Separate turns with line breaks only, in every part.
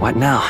What now?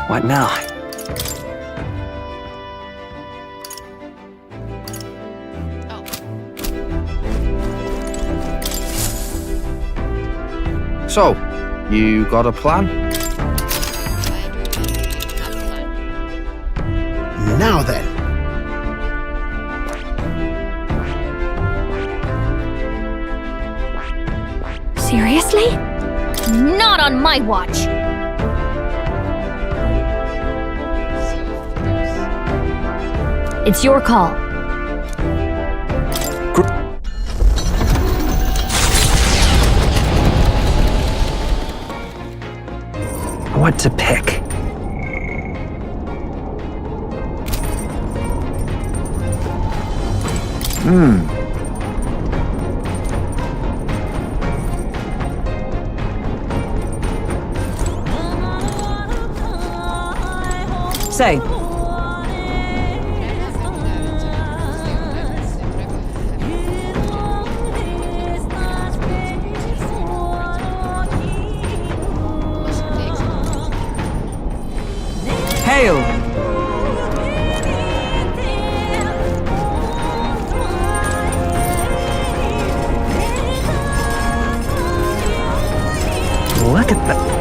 What now?
So, you got a plan?
Now then.
Seriously? Not on my watch! It's your call.
What to pick?
Say, hail!
Look at that.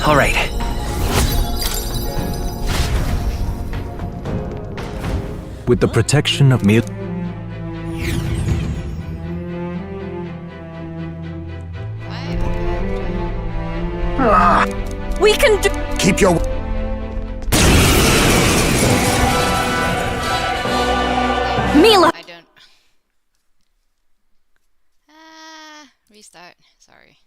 All right.
With the protection of Mil...
We can do...
Keep your...
Mila!
I don't.
restart. Sorry.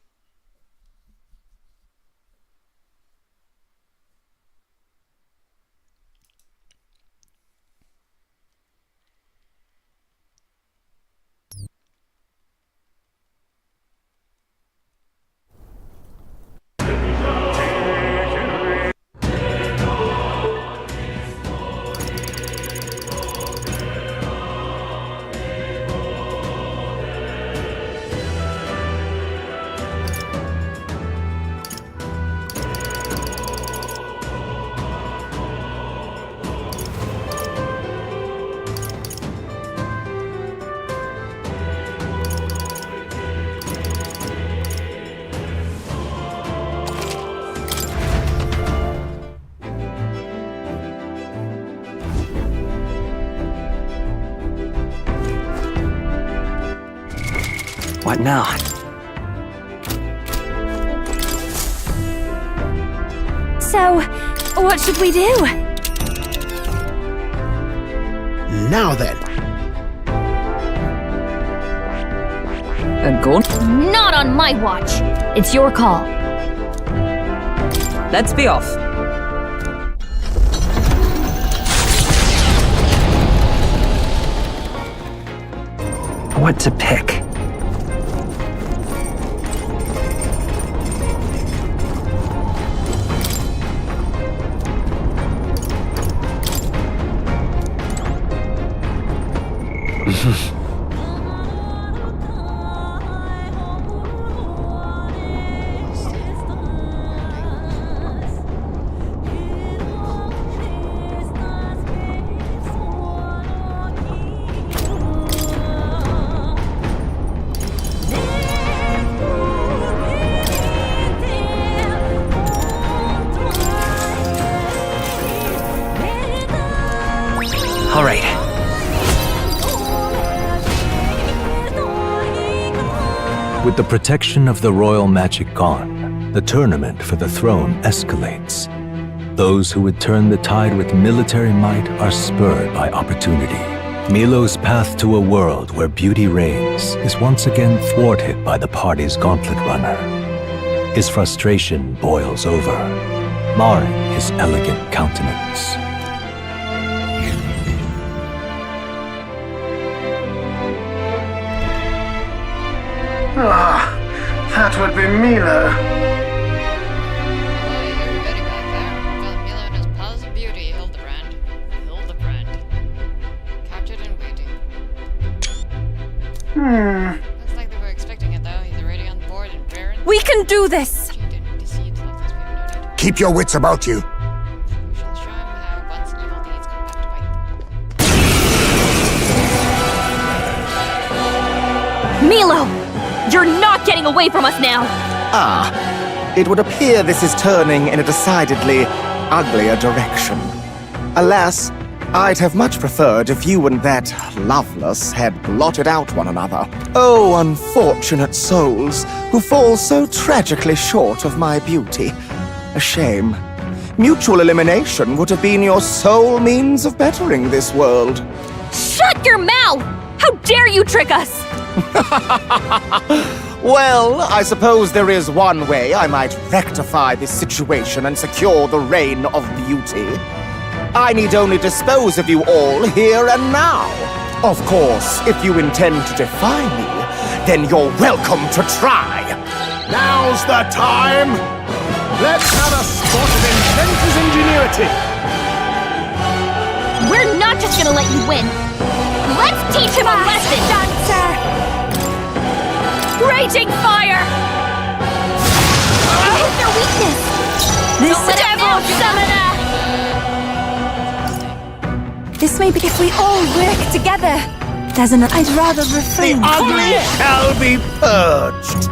What now?
So, what should we do?
Now then,
A gun?
Not on my watch. It's your call.
Let's be off.
What to pick? All right.
With the protection of the royal magic gone, the tournament for the throne escalates. Those who would turn the tide with military might are spurred by opportunity. Milo's path to a world where beauty reigns is once again thwarted by the party's gauntlet runner. His frustration boils over, marring his elegant countenance.
Ah, that would be Milo.
Oh, you're ready back there. Well, Milo and his palace of beauty, Hildebrand. Hildebrand. Captured and waiting. Looks like they were expecting it, though. He's already on board and raring.
We can do this!
Cheated deceived like this. We have no need to.
keep your wits about you.
We shall show him how once evil deeds come back to bite.
Milo! You're not getting away from us now!
Ah, it would appear this is turning in a decidedly uglier direction. Alas, I'd have much preferred if you and that Lovelace had blotted out one another. Oh, unfortunate souls who fall so tragically short of my beauty. A shame. Mutual elimination would have been your sole means of bettering this world.
Shut your mouth! How dare you trick us!
Well, I suppose there is one way I might rectify this situation and secure the reign of beauty. I need only dispose of you all here and now. Of course, if you intend to defy me, then you're welcome to try.
Now's the time! Let's have a spot of inventor's ingenuity!
We're not just gonna let you win. Let's teach him a lesson! Dancer! Raging fire! Hit their weakness!
This
Devil Summoner!
This may be if we all work together. I'd rather
The
refrain.
ugly shall be purged.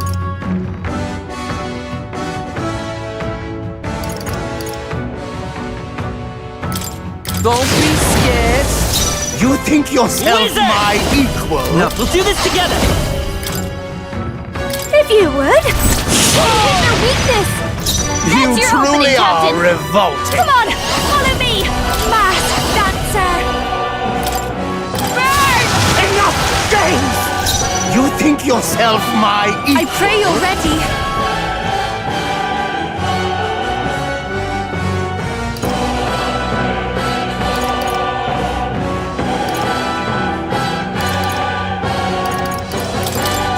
Don't be scared.
You think yourself my equal?
No, we'll do this together.
If you would! Hit their weakness!
You
That's your
truly
opening,
are
Captain.
revolting.
Come on, follow me! Mask Dancer! Burn!
Enough, James! You think yourself my equal?
I pray you're ready.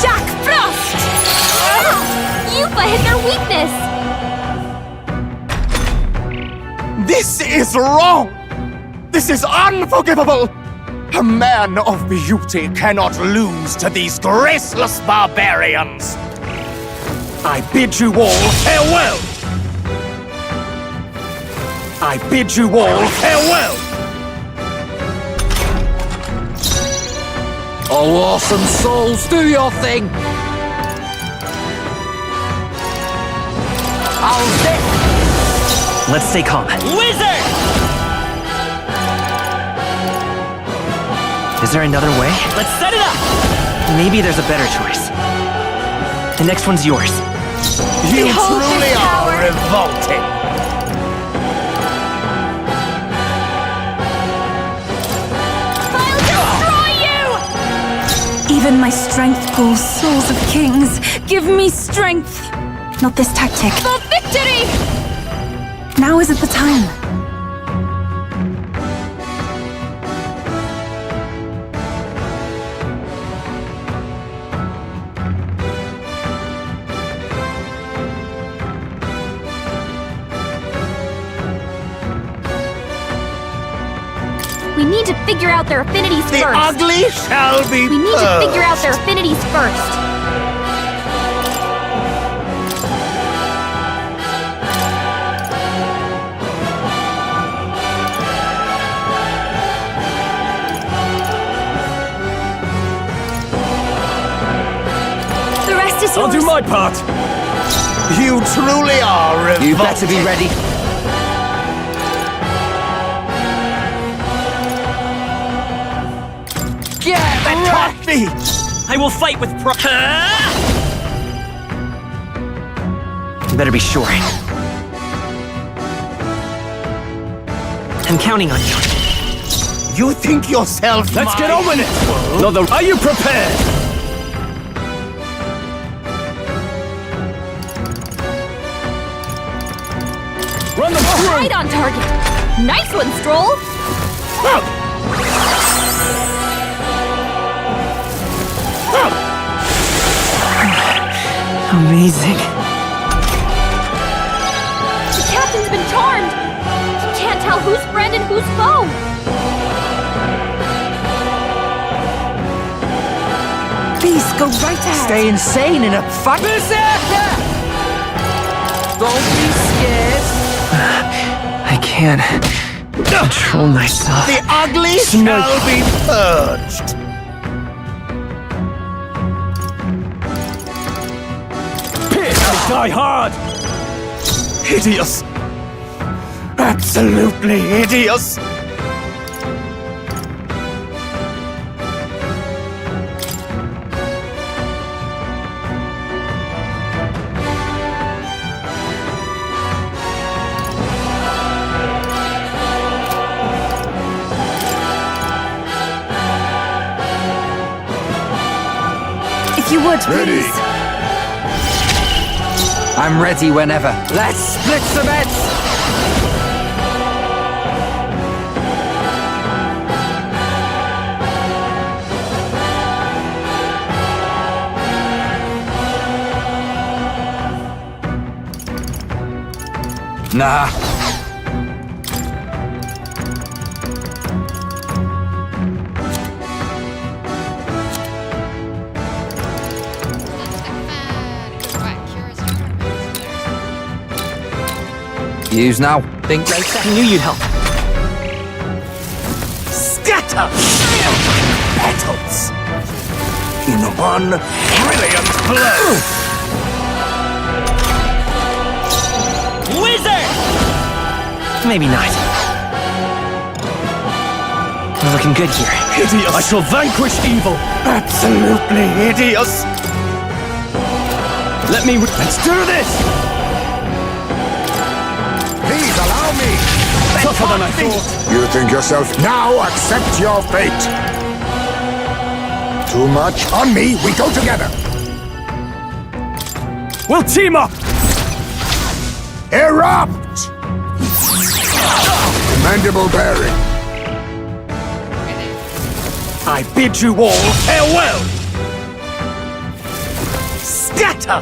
Jack Frost!
Yupa hit their weakness!
This is wrong! This is unforgivable! A man of beauty cannot lose to these graceless barbarians! I bid you all farewell! I bid you all farewell!
Oh, awesome souls, do your thing! I'll sit!
Let's stay calm.
Wizard!
Is there another way?
Let's set it up!
Maybe there's a better choice. The next one's yours.
You
Behold his
truly
power.
are revolting!
I'll destroy you!
Even my strength pulls souls of kings. Give me strength. Not this tactic.
For victory!
Now isn't the time.
We need to figure out their affinities
The
first.
ugly shall be
We need to figure out
purged.
their affinities first.
The rest is yours.
I'll do my part.
You truly are revolting!
You better be ready.
Attack me!
I will fight with
You better be sure. I'm counting on you.
You think yourself
Let's
my
get on with it.
equal?
No, are you prepared? Run them through.
Right on target. Nice one, Stroll.
Amazing.
The captain's been charmed. He can't tell who's friend and who's foe.
Please go right ahead.
Stay insane in a fight. Don't be scared.
I can't control myself.
The ugly shall be purged!
Die hard.
Hideous! Absolutely hideous!
If you would, please.
I'm ready whenever. Let's split some heads! Nah. Use now. Think later.
I knew you'd help.
Scatter! Petals! In one brilliant blow!
Wizard!
Maybe not. We're looking good here.
Hideous!
I shall vanquish evil.
Absolutely hideous!
Let me. Let's do this.
Please allow me.
Tougher than I thought.
You think yourself now accept your fate.
Too much. On me, we go together.
We'll team up!
Erupt! Mandible bearing.
I bid you all farewell!
Scatter!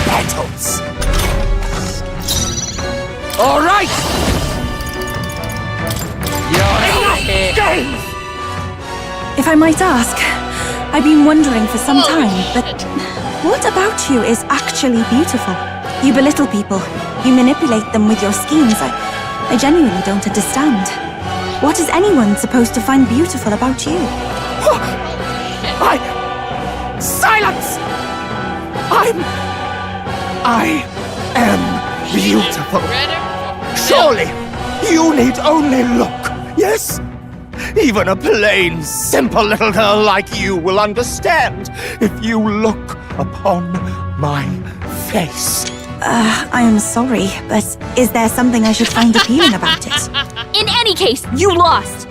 Battles!
All right!
If I might ask, I've been wondering for some time, but what about you is actually beautiful? You belittle people. You manipulate them with your schemes. I genuinely don't understand. What is anyone supposed to find beautiful about you?
Silence! I am beautiful. Surely, you need only look, yes? Even a plain, simple little girl like you will understand if you look upon my face.
I am sorry, but is there something I should find appealing about it?
In any case, you lost!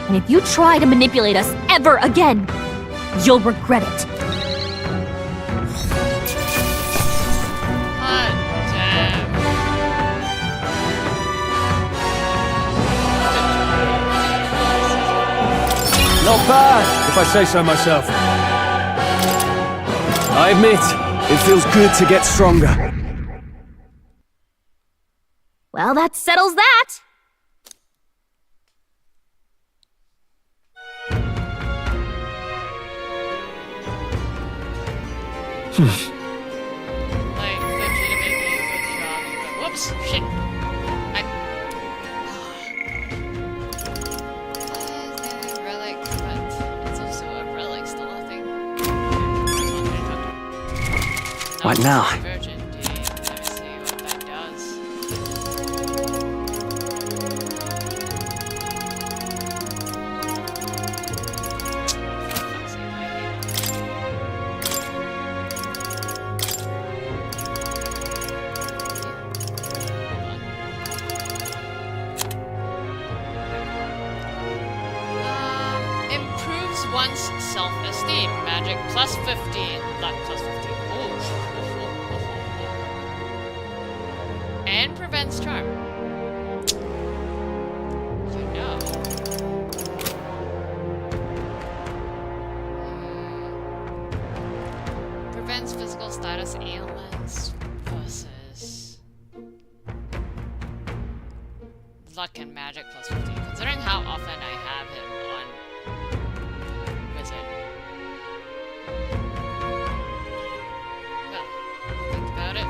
And if you try to manipulate us ever again, you'll regret it.
Hot damn.
Not bad, if I say so myself. I admit, it feels good to get stronger.
Well, that settles that!
Like, legitimately a good job. But whoops! Shit! Relic, but it's also a relic, still nothing.
What now?
Virgin D. Let me see what that does. Let's see if I hate improves one's self-esteem. Magic plus 15. Luck plus 15. Ooh. And prevents charm. You know. Prevents physical status ailments versus luck and magic plus 15. Considering how often I have him on Wizard. Well, think about it.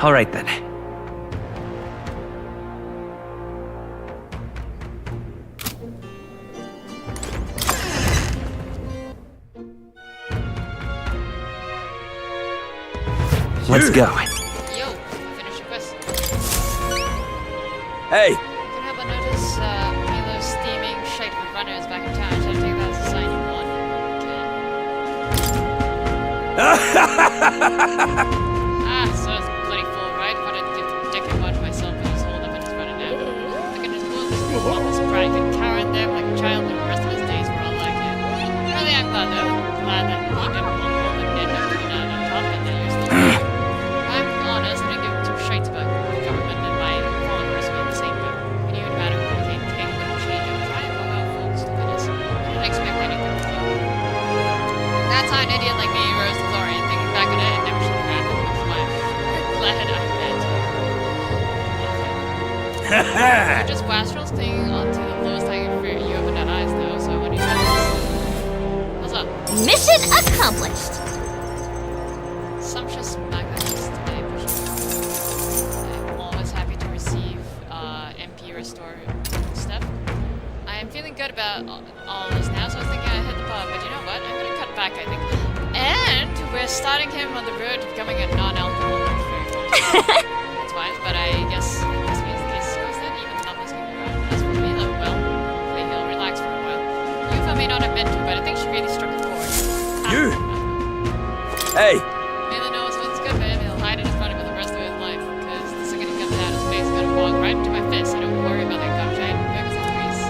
All right then. Let's go.
Yo, finish your quest.
Hey,
Couldn't help but notice Milo's steaming shite with runners back in town. Should I take that as a sign you won? So it's bloody full, right? But I'd give the dick and watch myself and just hold up and just run it down. I can just pull this office prank and cower in there like a child, and the rest of his days were all like it. Really, I'm glad though. Glad that he didn't want more than end up looking out on top and that you're still I'm honest, I didn't give two shites about the government and my followers were in the same boat. We knew no matter who became king, it would change over time, but how folks look at us. I didn't expect anything from you. That's how an idiot like me rose to glory, and thinking back on it, it never should have happened. That's why I'm glad I met you. You're just Wastrels clinging onto the lowest hanging fruit. You opened that eyes though, so what do you think? What's up?
Mission accomplished.
Sumptuous magnets today. I'm always happy to receive MP restore stuff. I am feeling good about all this now, so I was thinking I'd hit the pub, but you know what? I'm gonna cut back, I think. And we're starting him on the road to becoming a non-alcoholic. That's wise, but I guess this means the case goes then, even the novel's going around. As for Mila, well, hopefully he'll relax for a while. Yufa may not have meant to, but I think she really struck a chord.
You! Hey!
Mila knows what's good for him, he'll hide it in front of him the rest of his life, because the second he comes out, his face is gonna walk right into my fist, so don't worry about that gum shade. Focus on Grease.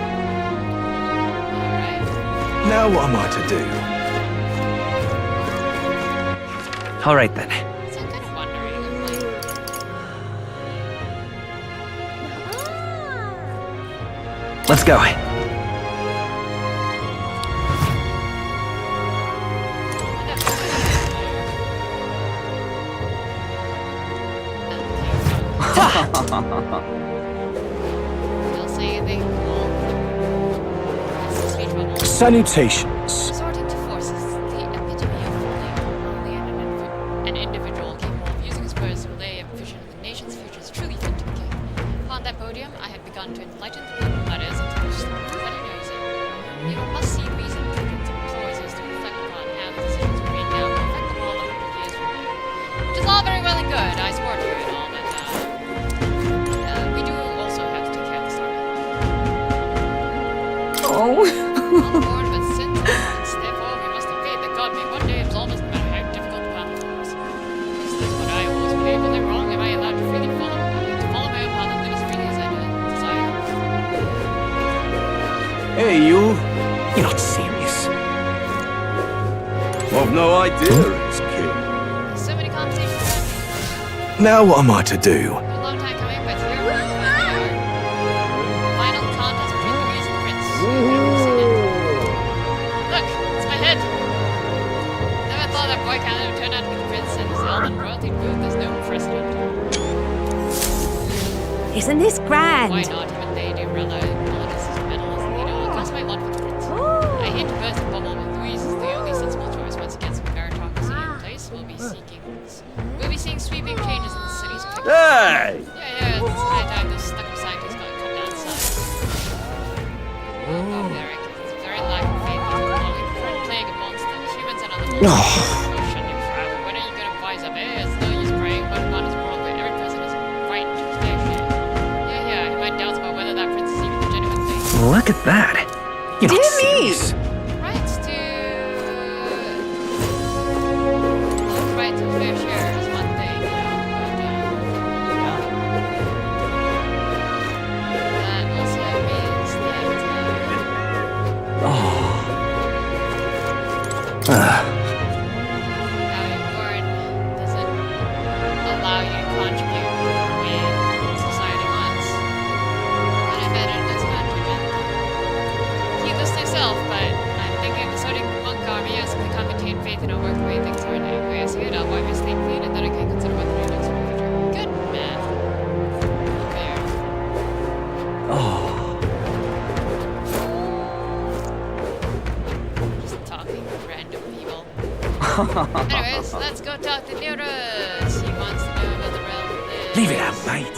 Alright.
Now what am I to do?
Alright then.
So I'm kind of wondering, like,
Let's go.
I'll say they will. It's a speech bubble.
Salutations.
Resorting to force is the epitome of only an individual capable of using his words to relay a vision of the nation's future is truly fit to the king. Upon that podium, I had begun to enlighten the people, that is, until nobody knows it. You must see reason implores us to reflect upon how the decisions we made now will affect the world 100 years from now. Which is all very well and good, I support you and all, but we do also have to take care of the story.
Oh.
On board with sins and hearts, therefore we must have faith that God may one day absolve us no matter how difficult the path for us. This is what I always believe. Was I wrong? Am I allowed to freely follow my own path and live as freely as I desire?
Hey, you.
You're not serious.
I've no idea it's king.
There's so many conversations happening.
Now what am I to do?
A long time coming, but here we are. Final contest between Louise and the Prince. Look, it's my head. Never thought that boy Canada would turn out to be the prince, and his elven royalty proved there's no precedent.
Isn't this grand?
Why not? Even Lady Rella acknowledges his medal as the leader. I'll cast my lot with the prince. I hate to burst the bubble, but Louise is the only sensible choice once he gets some meritocracy in place. We'll be seeing sweeping changes in the city's picture.
Hey!
Yeah, it's high time this stuck-up scientist got cut down some. Oh, Eric, it's very lack of faith. It's belonging to the current plague amongst the humans and other monsters. Oh, shut him forever. When are you gonna wise up? It's no use praying, but upon his world where every person is right to his fair share. Yeah, I might doubt about whether that prince is even the genuine thing.
Look at that. You're not
Dear me.
serious.
Rights to... Well, right to fair share is one thing, you know, but, that also means that, how important does it allow you to contribute when society wants? And I bet it does contribute. Keep this to yourself, but I'm thinking of deserting the monk army as we can't maintain faith in our work the way things are now. The way I see it, I'll wipe my slate clean and then I can consider what to do next for the future. Good man. There. Just talking random people. Anyways, let's go talk to Neurus. He wants to know about the realm of the...
Leave it out, mate.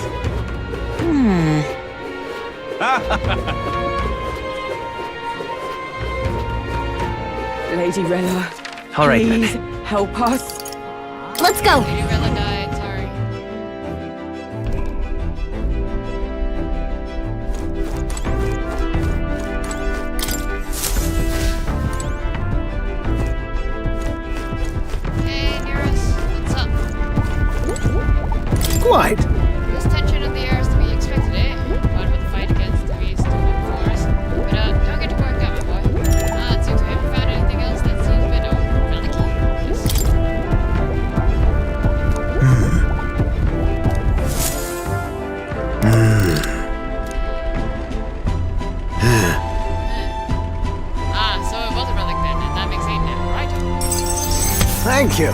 Lady Rella,
Alright
please
then.
help us.
Let's go.
Lady Rella died, sorry. Hey, Neurus, what's up?
Quite.
This tension in the air is to be expected, eh? What with the fight against the beast before us. But don't get too worked up, my boy. Let's see if we haven't found anything else that seems a bit relic-y. So it was a relic then, and that makes 8 now, right?
Thank you.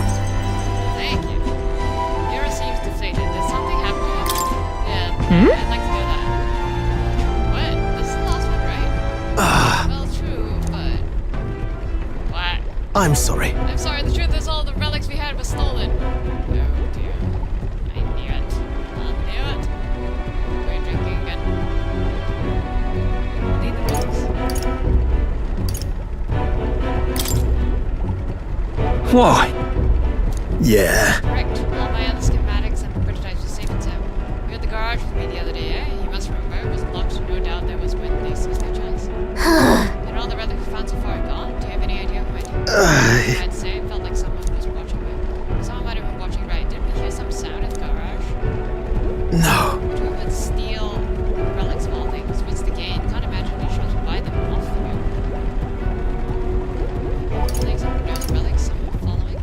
Thank you. Neurus seems deflated. Did something happen to him? Yeah, I'd like to hear that.
I'm sorry.
I'm sorry, the truth is all the relics we had were stolen. Oh dear. I knew it. I knew it. We're drinking again. Need the relics.
Why? Yeah.
Correct. All my other schematics and prototypes were safe and sound. You had the garage with me the other day, eh? You must remember it was locked. No doubt there was when they seized their chance. And all the relics we found so far are gone. Do you have any idea who might do? I'd say it felt like someone was watching me. Someone might have been watching right. Didn't we hear some sound in the garage?
No.
Two of its steel relics of all things. What's the gain? Can't imagine the insurance would buy them off of you. Killing someone knows relics, someone following you.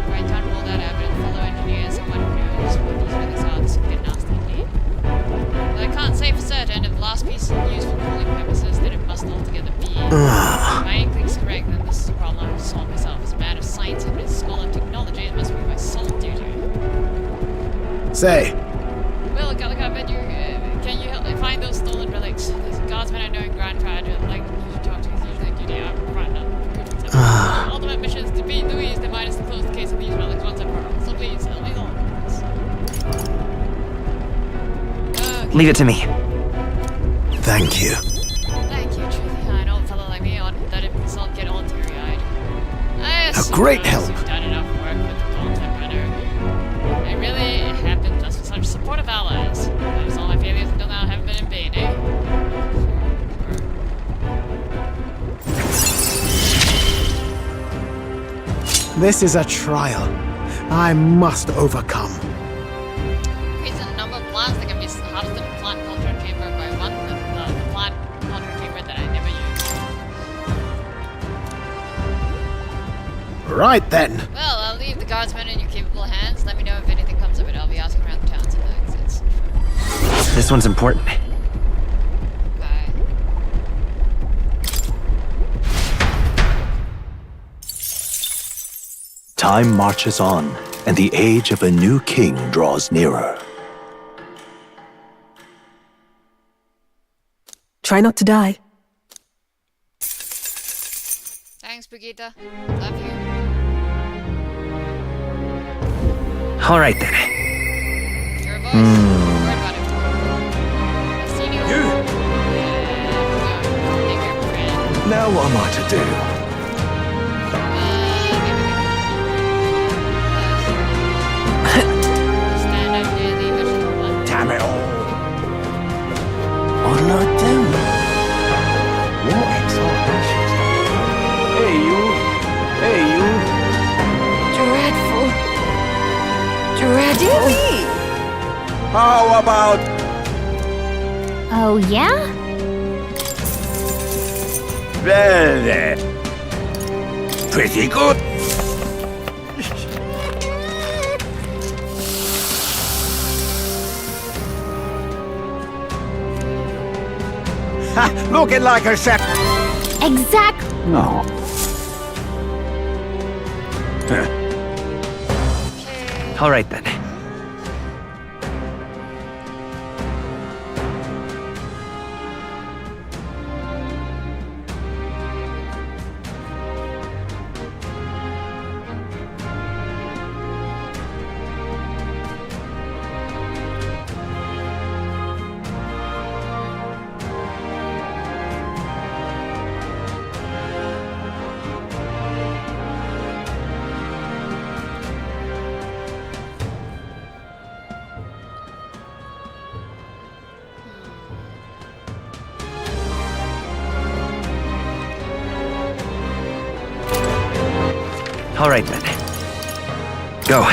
Right, time to roll that out, but fellow engineer, someone who knows what these relics are, this could get nasty indeed. But I can't say for certain if the last piece is used for cooling purposes, then it must altogether be. If my instinct's correct, then this is a problem I have to solve myself. As a man of science and a scholar of technology, it must be my sole duty.
Say,
Well, Gallagher, can you help me find those stolen relics? There's a guardsman I know in Grand Pride who I'd like you to talk to. He's usually duty out right now. Ultimate mission is to beat Louise, the minus to close the case of these relics once and for all. So please, help me along. Okay.
Leave it to me.
thank you.
Thank you, truly. I know a fellow like me ought to let himself get all teary-eyed.
A great help.
You've done enough work with the Gauntlet Runner. I really have been blessed with such supportive allies. Notice all my failures until now haven't been in vain, eh?
This is a trial. I must overcome.
Increase the number of plants that can be harvested in plant culture chamber by one, the plant culture chamber that I never use.
Right then.
Well, I'll leave the guardsmen in your capable hands. Let me know if anything comes of it. I'll be asking around the towns and the exits.
This one's important.
Bye.
Time marches on, and the age of a new king draws nearer.
Try not to die.
Thanks, Brigitte. Love you.
All right then.
Your voice. Don't worry about it. I've seen you.
You!
Take your friend.
Now what am I to do?
Stand up near the vegetable one.
Damn it all.
What'll I do?
What exaltation?
Hey, you! Hey, you!
Dreadful. Dreadful.
How about...
Oh, yeah?
Well, pretty good.
Ha! Looking like a chef.
Exactly.
No.
All right then. All right then. Go.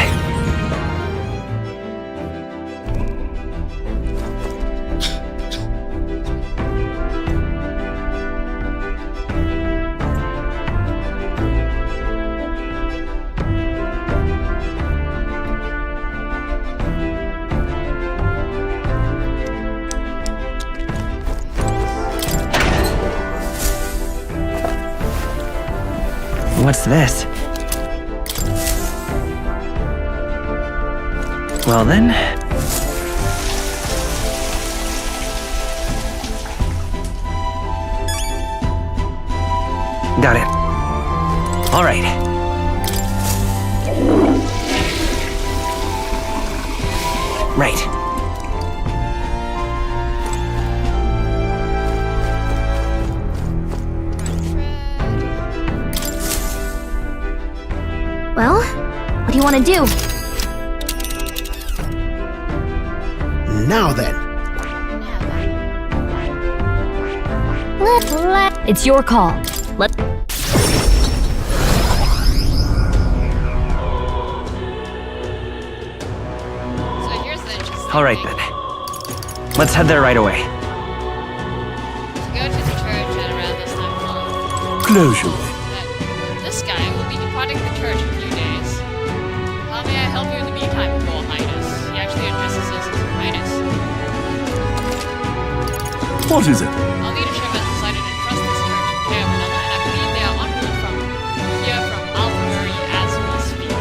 What's this? Well then. got it. All right. Right.
Well, what do you want to do?
Now then.
It's your call. Let.
So here's the interesting
All right
thing.
then. Let's head there right away.
To go to the church at around this time of month,
Close your way.
that this guy will be departing the church in a few days. How may I help you in the meantime, Your Highness? He actually addresses us as Your Highness.
What is it?
Our leadership has decided to trust this church in care of another, and I believe they are en route from here from Albury as we speak.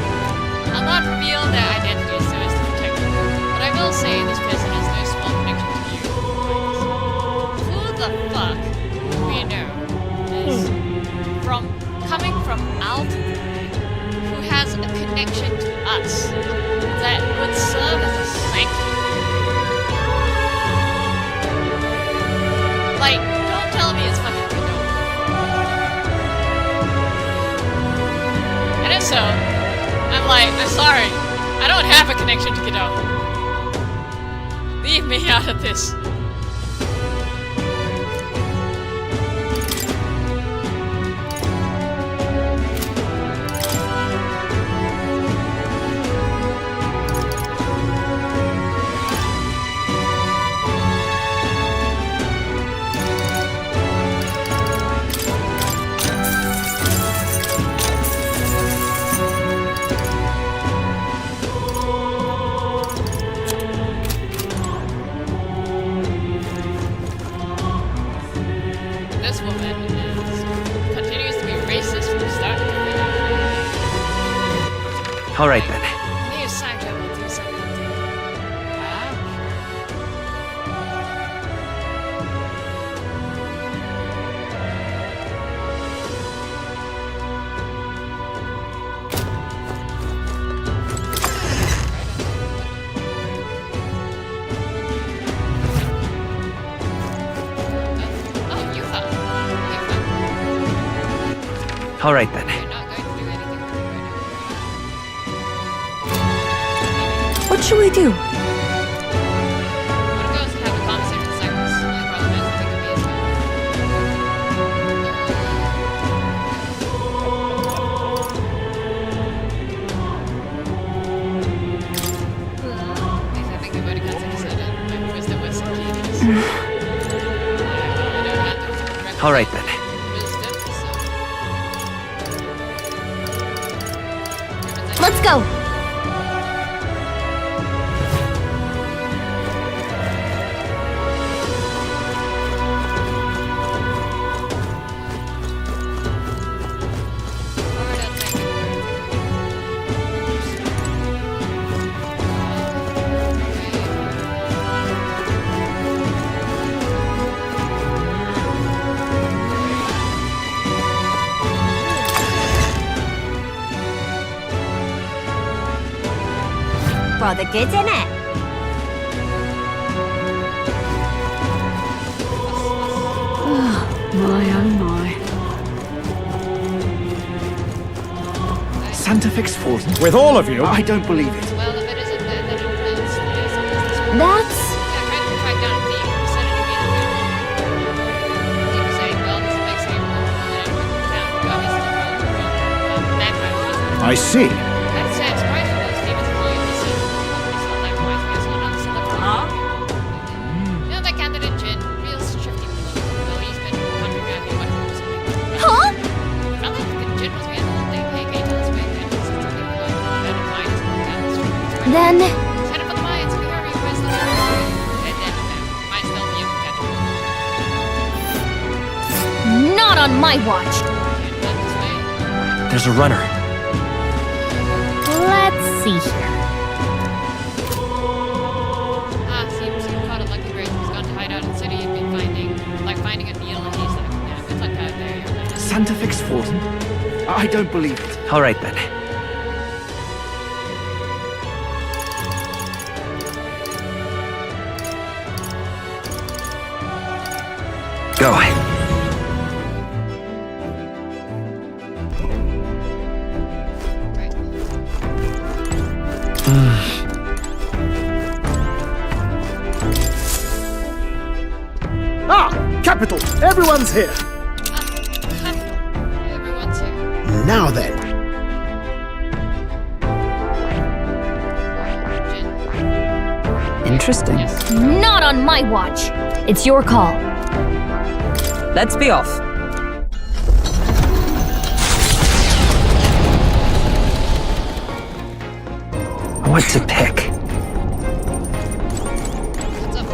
I'll not reveal their identities so as to protect them, but I will say this person has no small connection to you. Who the fuck do we know is coming from Albury who has a connection to us that would serve as a sanctuary? Like, don't tell me it's fucking Godot. And if so, I'm like, I'm sorry. I don't have a connection to Godot. Leave me out of this. This woman continues to be racist from start to finish.
All right then.
Me and Sancho will do something. Oh, Yufa.
All right then.
You're not going to do anything with it right now.
What should we do?
One goes to have a conversation with Cypress. My brother knows that could be as well. I think we've already got something said it. My wisdom was some genius. I don't have to
All right then.
wisdom, so.
Let's go. For the kids in it.
My oh my.
Santa Fix Falls. With all of you, I don't believe it.
Well, if it isn't, then it depends. It is something this
That's.
Yeah, I tried to track down a thief. He said it'd be the real. He was saying, well, this makes me more than anyone found. Obviously, magpie.
I see.
I'd say I'm surprised with those demons for you. He said, this all that reminds me of someone else. You know that candidate Jin? Real shifty fellow. Well, he's been wondering if you want to do something.
Huh?
Felt like Jin was behind the whole thing. Hey, can you tell us where you said something about better minds down the street?
Then.
Headed for the mines. We hurry. Where's the dead now? Might still be able to catch him.
Not on my watch.
Can't run this way.
There's a runner.
Let's see here.
Ah, seems you caught a lucky break. He's gone to hide out in the city and been finding a needle and he's like, yeah, good luck out there. You're like,
Santa fix Fulton? I don't believe it. All right, then. Go.
Capital! Everyone's here!
Everyone's here.
Now then.
Interesting.
Yes.
Not on my watch. It's your call.
Let's be off.
What to pick?
What's up?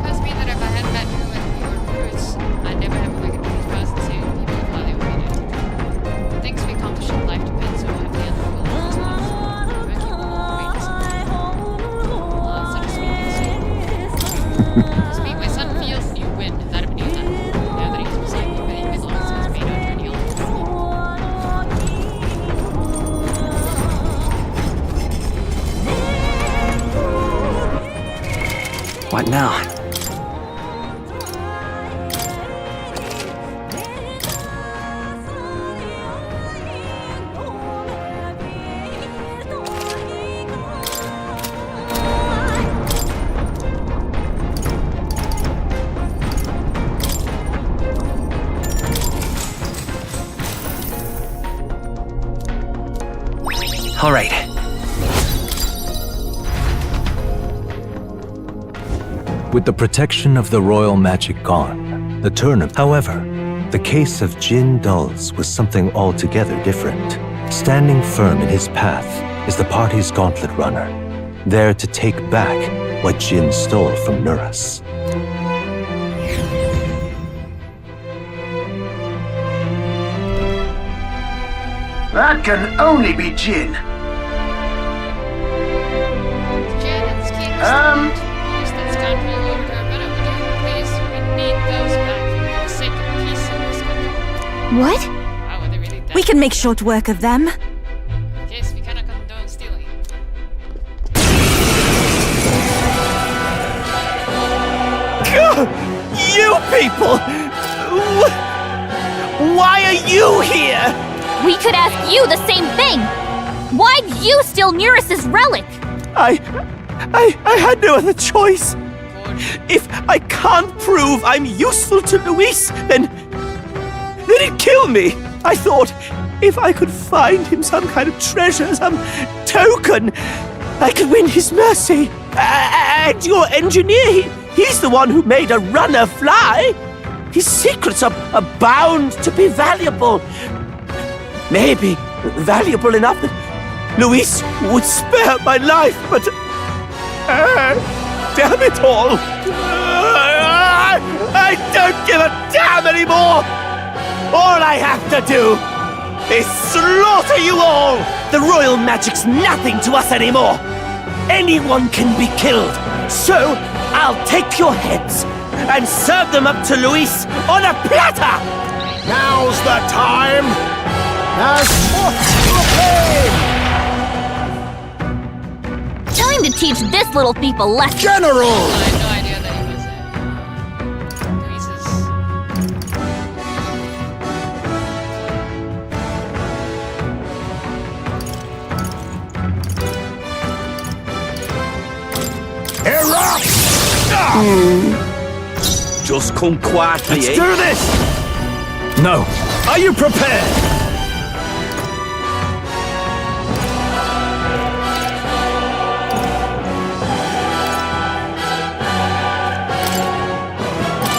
Must mean that if I hadn't met you and your roots, I'd never have a these persons here. People would highly rate it. Things we accomplish in life depend so heavily on the will of ourselves. Such a sweet thing to say. Speak, my son feels the new wind. Is that a new then? Now that he's beside me, but he belongs to his mate out and he'll
What now? All right.
With the protection of the royal magic gone, the tournament. However, the case of Jin Dulz was something altogether different. Standing firm in his path is the party's gauntlet runner, there to take back what Jin stole from Nuras.
That can only be Jin.
Janet's King's use that scoundrel over to our meadow, would you? Please, we need those back for the sake of peace in this country.
What?
Wow, were they really that
We can make short work of them.
Yes, we cannot condone stealing.
You people! Why are you here?
We could ask you the same thing. Why'd you steal Neris's relic?
I had no other choice. If I can't prove I'm useful to Luis, then he'd kill me. I thought if I could find him some kind of treasure, some token, I could win his mercy. And your engineer, he's the one who made a runner fly. His secrets are bound to be valuable. Maybe valuable enough that Luis would spare my life, but damn it all! I don't give a damn anymore! All I have to do is slaughter you all! The royal magic's nothing to us anymore! Anyone can be killed, so I'll take your heads and serve them up to Luis on a platter!
Now's the time! As forth to play!
Time to teach this little thief a lesson.
General!
I had no idea that he was Luis's.
Erupt!
Just come quietly,
Let's
eh?
do this! No. Are you prepared?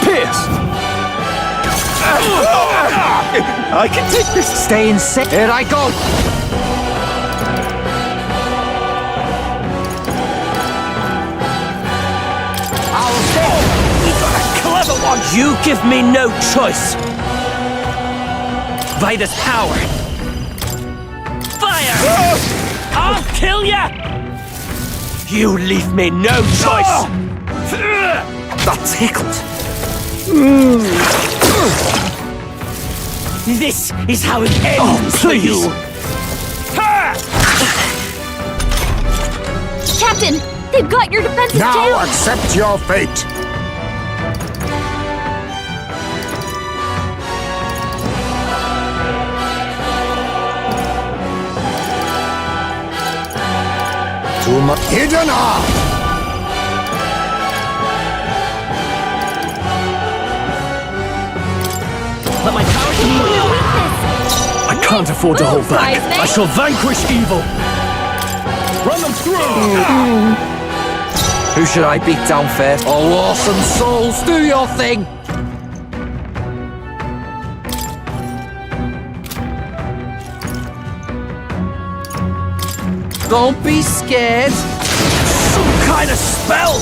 Pierce!
I can take this.
Stay in set.
Here I go. I'll fall. We got a clever one. You give me no choice. Vida's power. Fire! I'll kill ya! You leave me no choice. That tickled. This is how it ends for you!
Captain, they've got your defenses
Now
down!
accept your fate! To my hidden arm!
Let my power
I can't afford to hold back.
Prize,
I shall vanquish evil. Run them through!
Who should I beat down first? Oh, awesome souls, do your thing! Don't be scared.
Some kind of spell!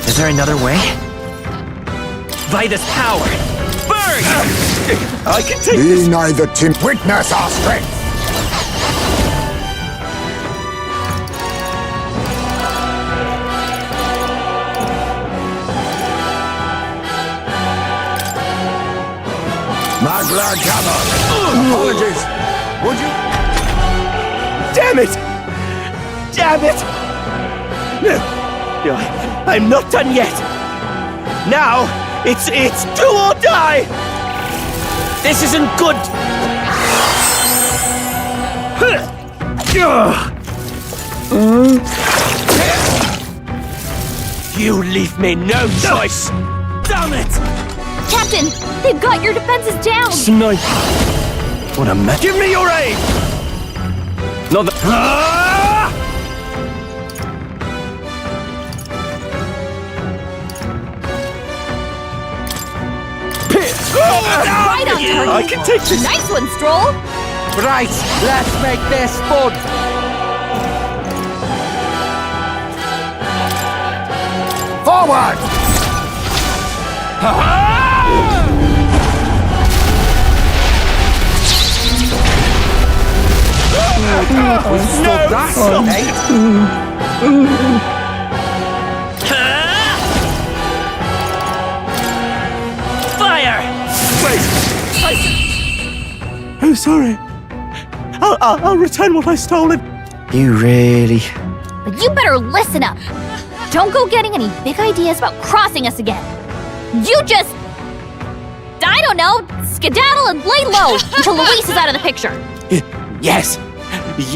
Is there another way?
Vitus power! Burn! I can take
Be
this!
neither Tim. Witness our strength! Magla Gamma! Apologies! Would you?
Damn it! Damn it! No, I'm not done yet! Now, it's do or die! This isn't good! You leave me no choice! Damn it!
Captain, they've got your defenses down!
Sniper. What a mess.
Give me your aid!
Not the...
Right on target!
I can take this!
Nice one, Stroll!
Right, let's make this fun!
Forward!
No! Stop. Fire! Wait! I'm sorry. I'll return what I stole.
You really...
But you better listen up! Don't go getting any big ideas about crossing us again! You just... I don't know, skedaddle and lay low until Luis is out of the picture!
Yes!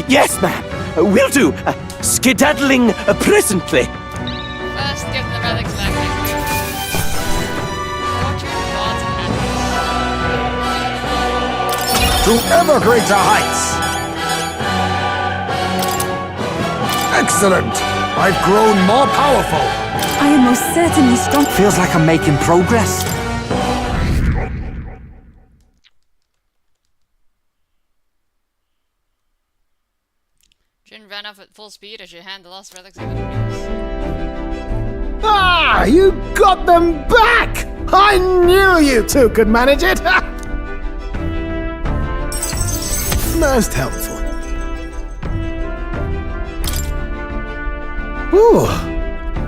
Yes, ma'am! Will do! Skedaddling presently.
First, give the relics back next week. Fortune, gods, and
To ever greater heights! Excellent! I've grown more powerful!
I am most certainly strong.
Feels like I'm making progress.
Jin ran off at full speed as you hand the lost relics over to Luis.
Ah! You got them back! I knew you two could manage it! Most helpful. Ooh,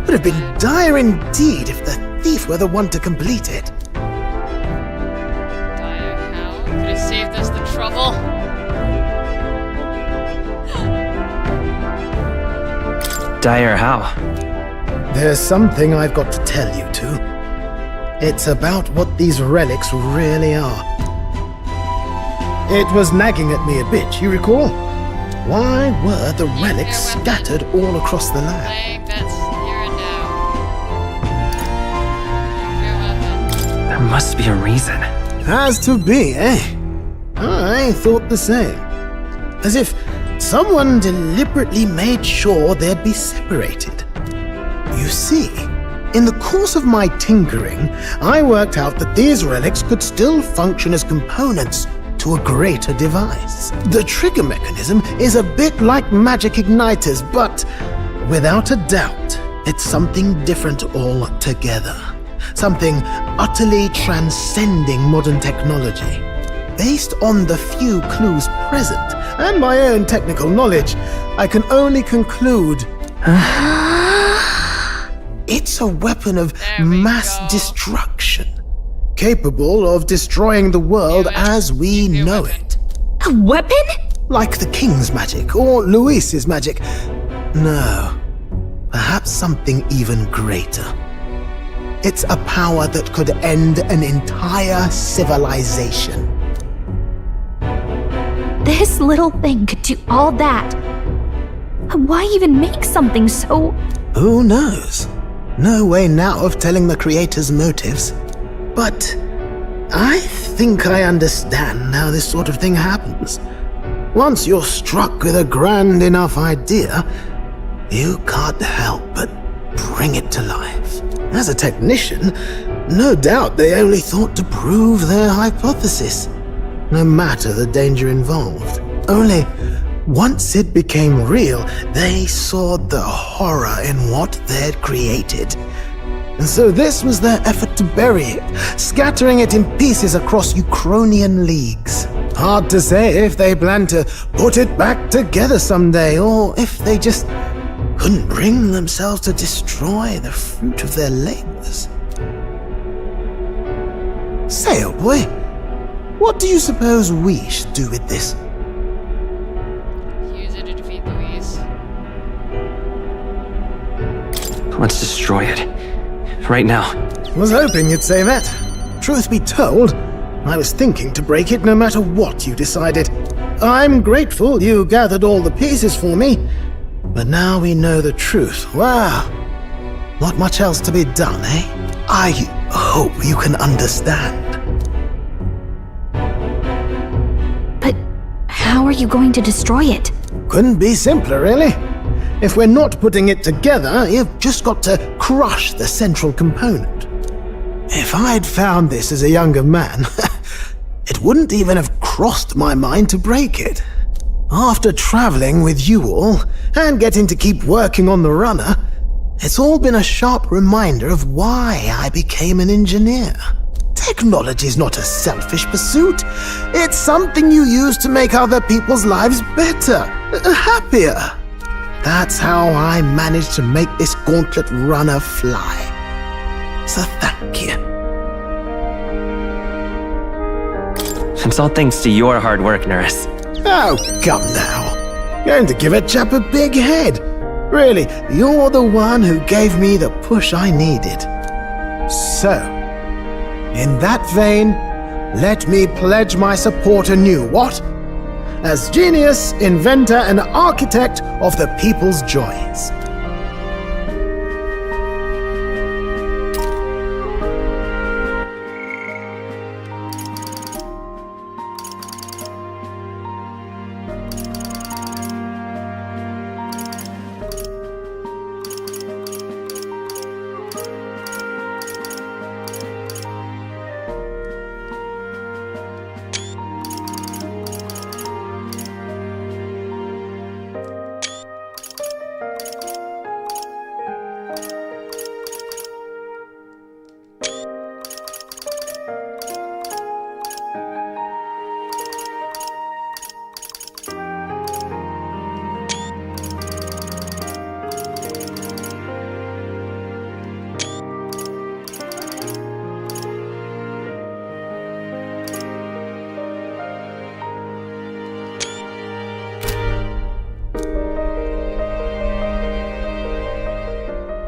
would have been dire indeed if the thief were the one to complete it.
Dire how? Could have saved us the trouble.
Dire how?
There's something I've got to tell you two. It's about what these relics really are. It was nagging at me a bit, you recall? Why were the relics scattered all across the land?
Playing bets here and now. Nuclear weapon.
There must be a reason.
Has to be, eh? I thought the same. As if someone deliberately made sure they'd be separated. You see, in the course of my tinkering, I worked out that these relics could still function as components to a greater device. The trigger mechanism is a bit like magic igniters, but without a doubt, it's something different altogether. Something utterly transcending modern technology. Based on the few clues present, and my own technical knowledge, I can only conclude... It It's a weapon of
There we
mass
go.
destruction, capable of destroying the world
Give it.
as we
Give me a
know
weapon.
it.
A weapon?
Like the King's magic or Luis's magic. No, perhaps something even greater. It's a power that could end an entire civilization.
This little thing could do all that. Why even make something so...
Who knows? No way now of telling the creator's motives. But I think I understand how this sort of thing happens. Once you're struck with a grand enough idea, you can't help but bring it to life. As a technician, no doubt they only thought to prove their hypothesis, no matter the danger involved. Only once it became real, they saw the horror in what they'd created. And so this was their effort to bury it, scattering it in pieces across Ukrainian leagues. Hard to say if they plan to put it back together someday, or if they just couldn't bring themselves to destroy the fruit of their labors. Say, old boy, what do you suppose we should do with this?
Use it to defeat Luis.
Let's destroy it. Right now.
Was hoping you'd say that. Truth be told, I was thinking to break it no matter what you decided. I'm grateful you gathered all the pieces for me, but now we know the truth. Wow. Not much else to be done, eh? I hope you can understand.
But how are you going to destroy it?
Couldn't be simpler, really. If we're not putting it together, you've just got to crush the central component. If I'd found this as a younger man, it wouldn't even have crossed my mind to break it. After traveling with you all, and getting to keep working on the runner, it's all been a sharp reminder of why I became an engineer. Technology's not a selfish pursuit. It's something you use to make other people's lives better, happier. That's how I managed to make this gauntlet runner fly. So thank you.
It's all thanks to your hard work, Nurse.
Oh, come now. Going to give a chap a big head. Really, you're the one who gave me the push I needed. So, in that vein, let me pledge my support anew, what? As genius, inventor, and architect of the people's joys.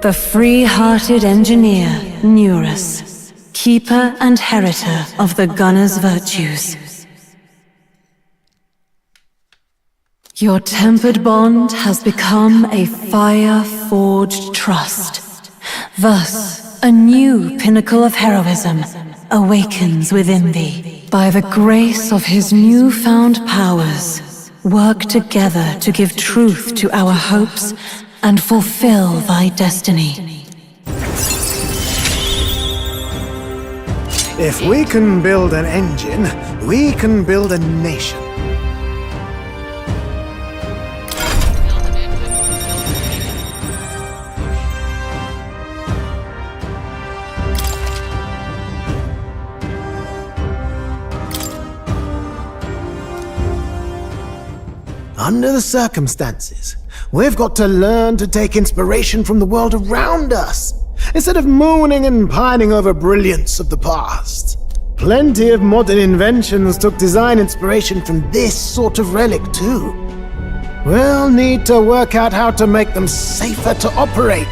The free-hearted engineer, Neurus, keeper and heritor of the gunner's virtues. Your tempered bond has become a fire-forged trust. Thus, a new pinnacle of heroism awakens within thee. By the grace of his newfound powers, work together to give truth to our hopes and fulfill thy destiny.
If we can build an engine, we can build a nation.
Build an engine.
Under the circumstances, we've got to learn to take inspiration from the world around us. instead of mooning and pining over brilliance of the past. Plenty of modern inventions took design inspiration from this sort of relic, too. We'll need to work out how to make them safer to operate.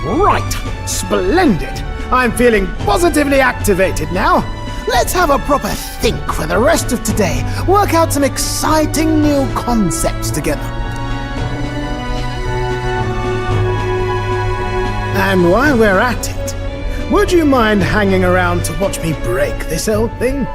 Right, splendid. I'm feeling positively activated now. Let's have a proper think for the rest of today. Work out some exciting new concepts together. And while we're at it, would you mind hanging around to watch me break this old thing?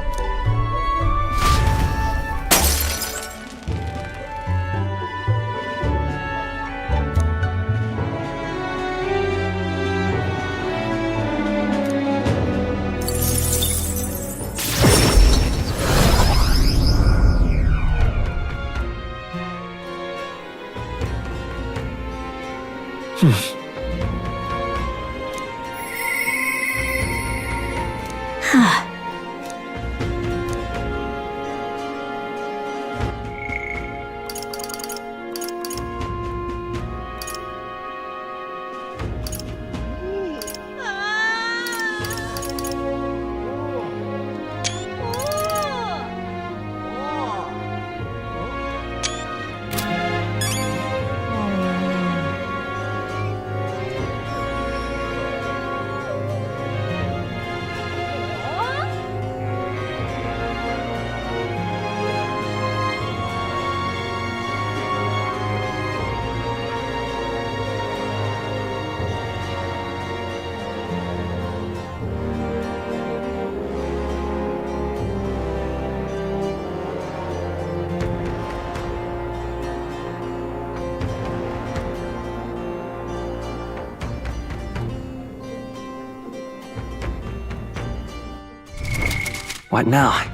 What now?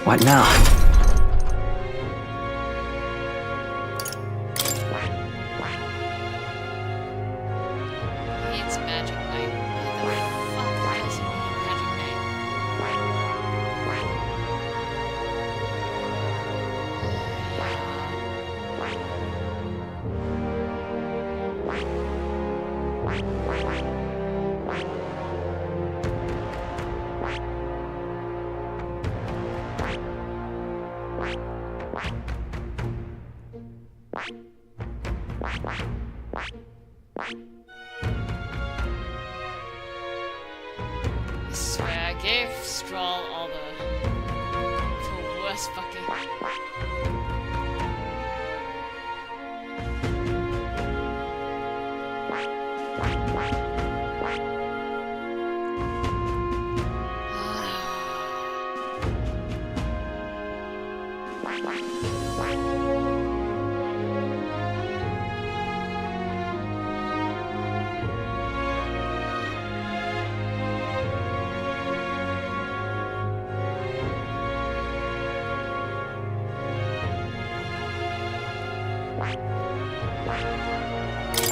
What now?
It's Magic Knight. Why the fuck does he need Magic I swear I gave Stroll all the worst fucking.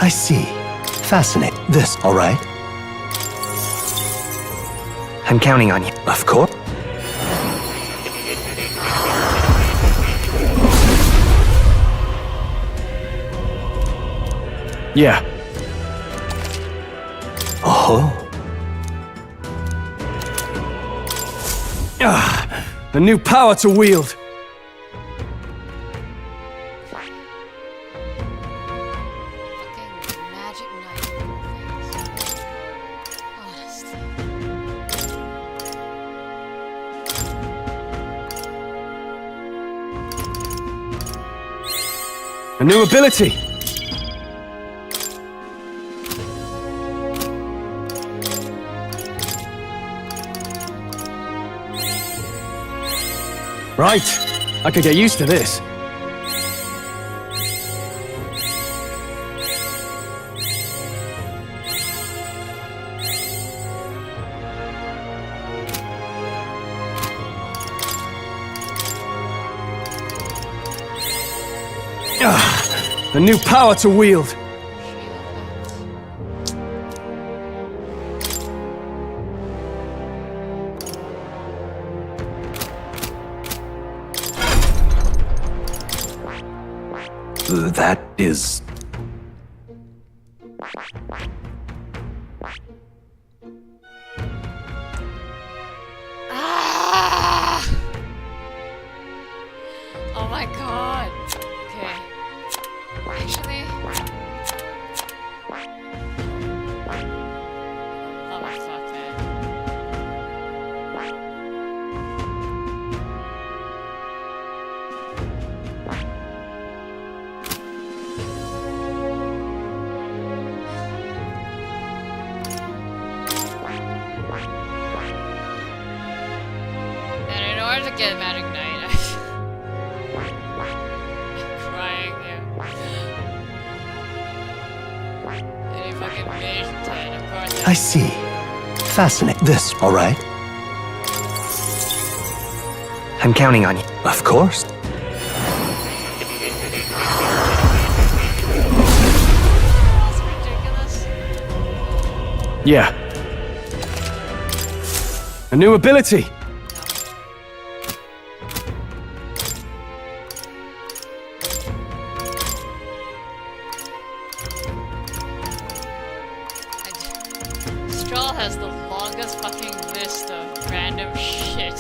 I see. Fascinating. This, all right?
I'm counting on you.
Of course.
Yeah.
Oh.
A new power to wield.
Fucking Magic Knight. Honestly.
A new ability. Right. I could get used to this. A new power to wield.
That is...
Ah! Oh my god. Okay. Actually... Oh my fuck, man. And in order to get Magic Knight, I'm crying here. And if I get Mage 10, of course
I see. Fascinating. This, all right?
I'm counting on you.
Of course.
That's ridiculous.
Yeah. A new ability.
Stroll has the longest fucking list of random shit.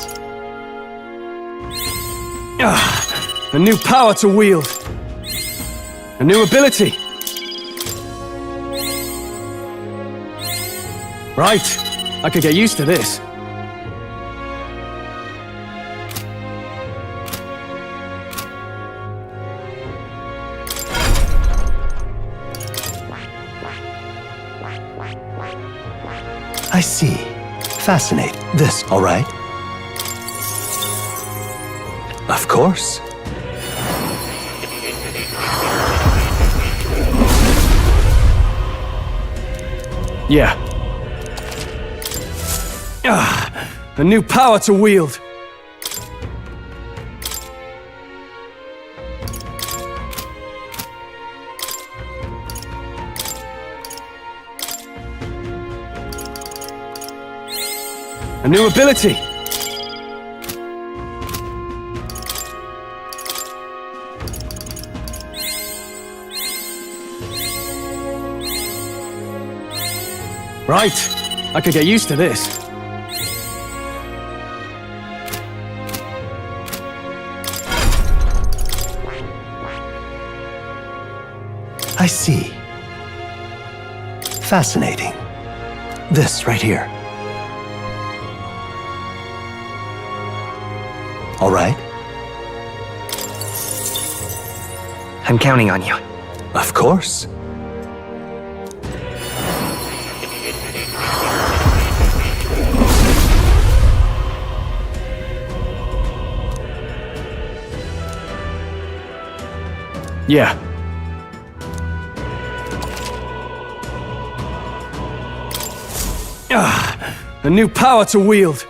A new power to wield. A new ability. Right. I could get used to this.
I see. Fascinating. This, all right? Of course.
Yeah. A new power to wield. A new ability. Right. I could get used to this.
I see. Fascinating. This right here. All right?
I'm counting on you.
Of course.
Yeah. A new power to wield.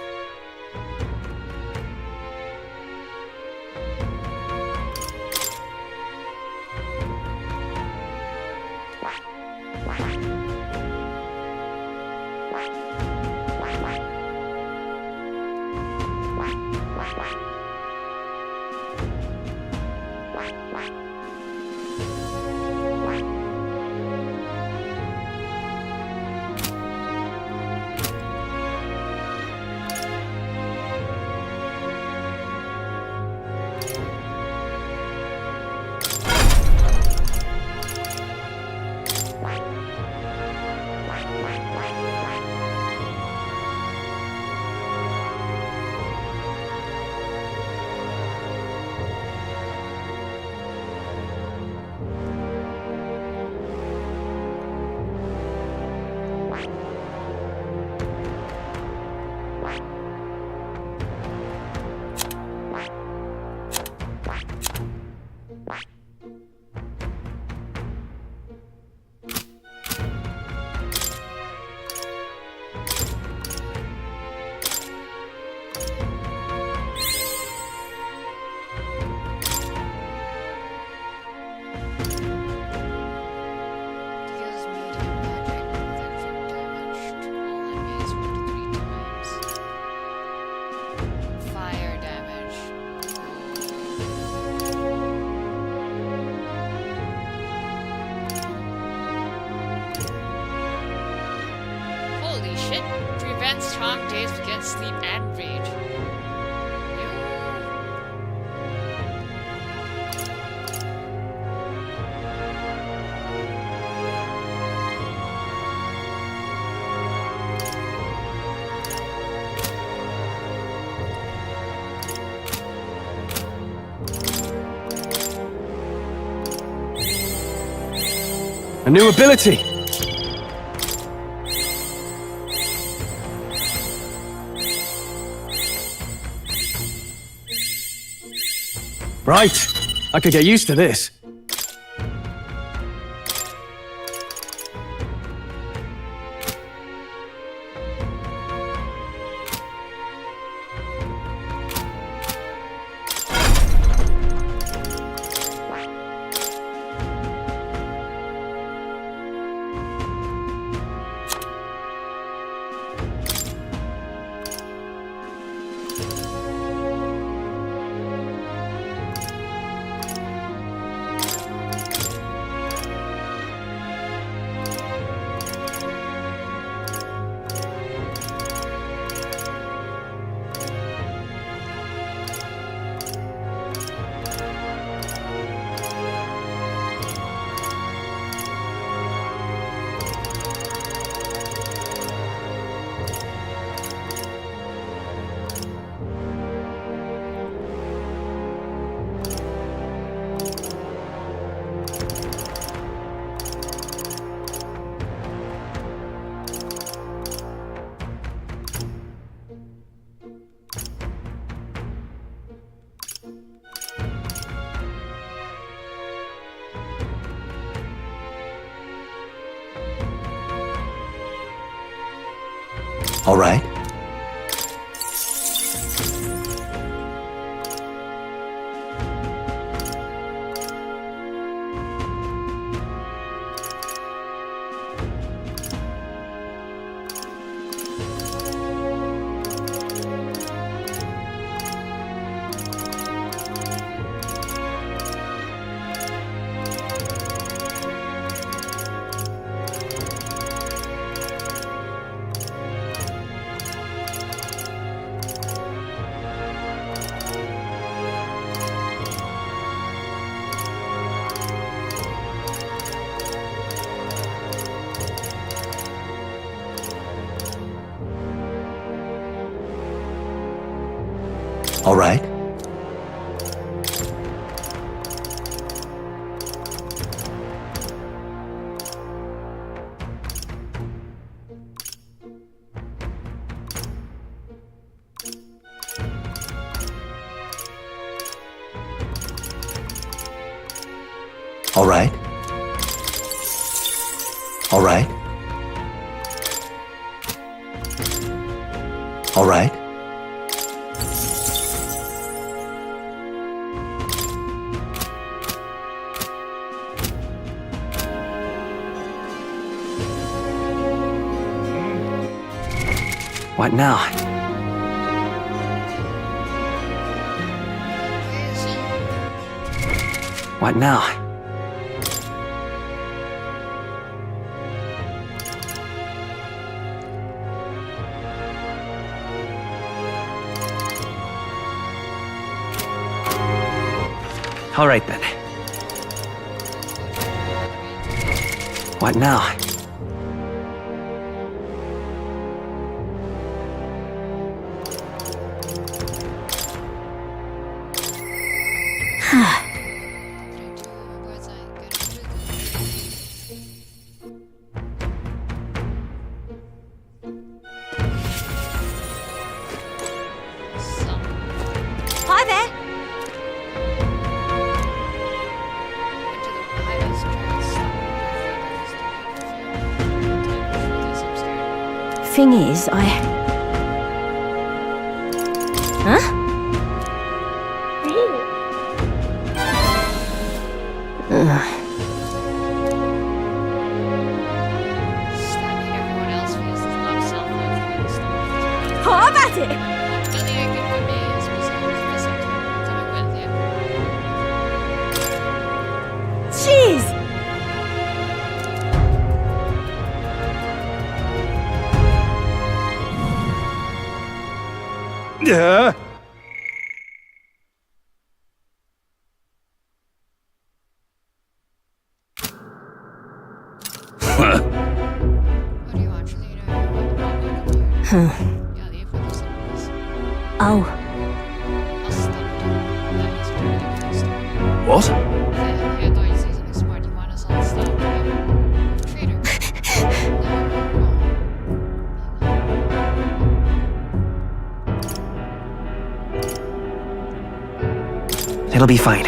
Charmed days forget sleep and rage.
A new ability! Right. I could get used to this.
All right. All right. All right. All right. All right.
What now? What now? All right then. What now?
Hi there. Thing is, Huh?
Slapping everyone else because there's a lot of self-love for me to stop.
Have at it.
Nothing I could for me is coming with you.
Jeez.
What do you actually know? Yeah, leave with us.
Oh,
I'll stop doing that. He's doing ridiculous.
What?
Yeah, I thought you'd say something smart. You want us all to stop. Traitor.
It'll be fine.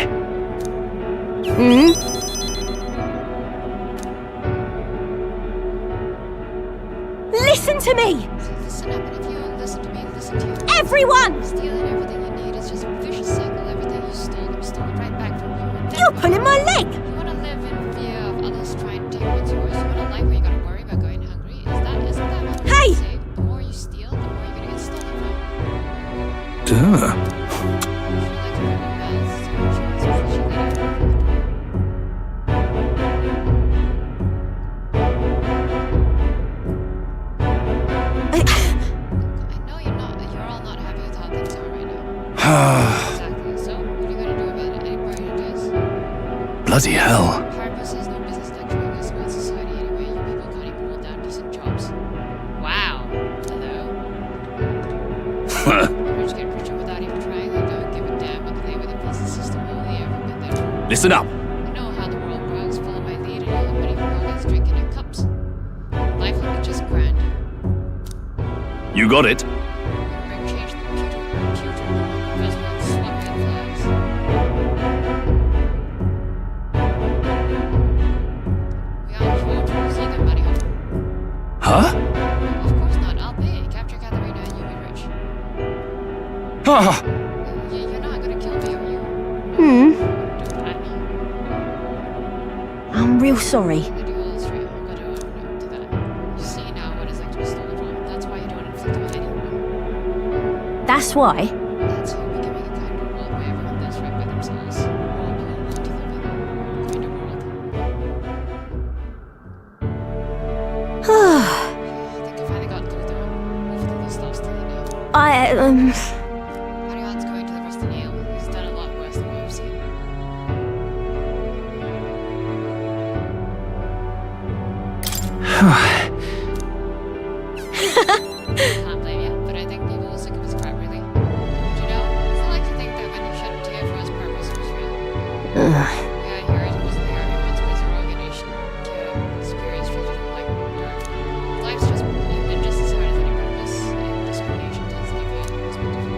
Listen to me!
Listen up, and if you don't listen to me, listen to you.
Everyone!
Stealing everything you need is just a vicious cycle. Everything you stole, I'm stolen right back from you. And then
You're
what?
pulling my leg!
You want to live in fear of others trying to take what's yours. You want a life where you gotta worry about going hungry. Isn't that what
Hey!
you say? The more you steal, the more you're gonna get stolen from.
Duh.
Would you like to bring your bags, insurance, or should you leave it from the door? I know you're all not happy with how things are right now. Exactly. So, what are you gonna do about it? Any bright ideas?
Bloody hell.
Harpus has no business lecturing us about society anyway. You people can't even hold down decent jobs. Wow. Hello. Rich get richer without even trying. They don't give a damn what they with a decent system. Only ever been there.
Listen up.
I know how the world works. Follow my lead and all the money from all guys drinking in cups. Life will be just grand.
You got it.
Remember, change the computer because we'll swap red flags. We aren't fortunate either, Mario.
Huh?
Of course not. I'll pay. Capture Katharina and you'll be rich.
Ah.
You're not gonna kill me, are you?
I'm real sorry.
They do all this right. I'm gonna own up to that. You see now what it's like to be stolen from. That's why you don't inflict on anyone.
That's why.
That's how we can make a kinder world where everyone lives right by themselves. All people want to live in a kinder world. I think I finally got through there. Hopefully they'll stop stealing now. Marion's going to the Rusty Nail. He's done a lot worse than what we've seen. Can't blame you, but I think people will sick of his crap, really. Do you know, it's not like you think that when you shed a tear for us, purpose was real. Yeah, I hear it. He wasn't the army once, but he's a rogue nation. Superiors treated him like dirt. Life's just been just as hard as any purpose, and discrimination tends to give you a perspective.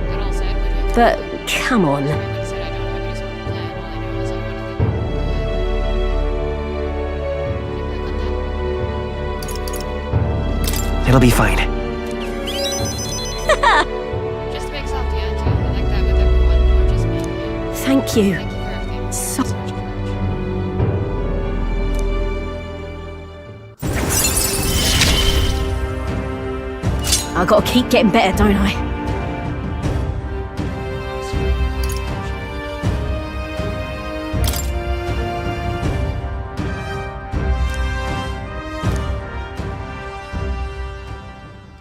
That all said, what do you think?
But come on.
I would have said I don't have any sort of plan. All I know is I want to live.
It'll be fine.
Just to make self the answer. I like that with everyone, or just me. Yeah.
Thank you.
Thank you for everything.
So-
So much courage.
I gotta keep getting better, don't I?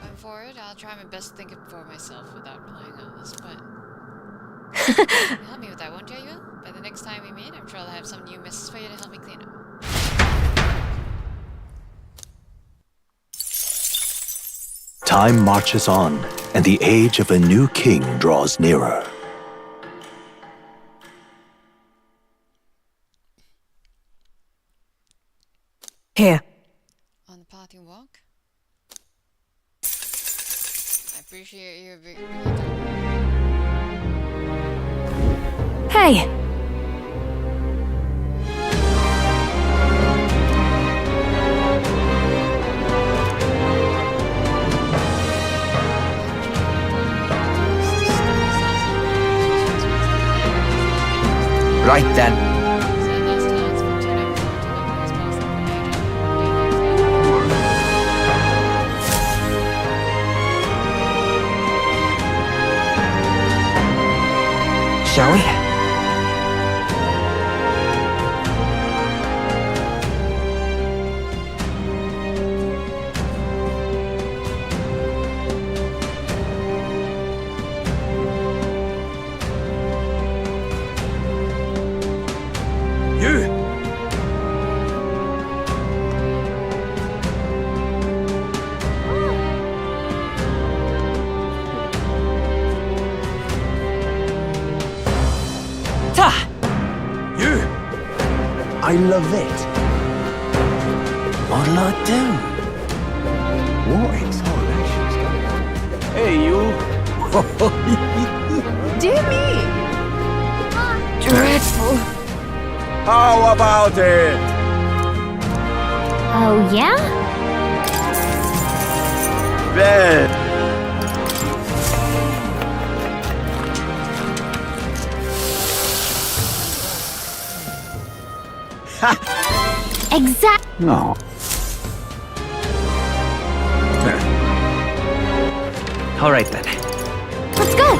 Going forward, I'll try my best to think it for myself without relying on this, but you'll help me with that, won't you, Ayuel? By the next time we meet, I'm sure I'll have some new messes for you to help me clean up.
Time marches on, and the age of a new king draws nearer.
Here.
On the path you walk? I appreciate you bringing it up.
Hey!
Right then. Shall we?
love it. What'll I do? What in tarnation's going on?
Hey, you.
Dear me!
Dreadful.
How about it?
Oh, yeah?
Bed.
Exact.
No.
All right then.
Let's go.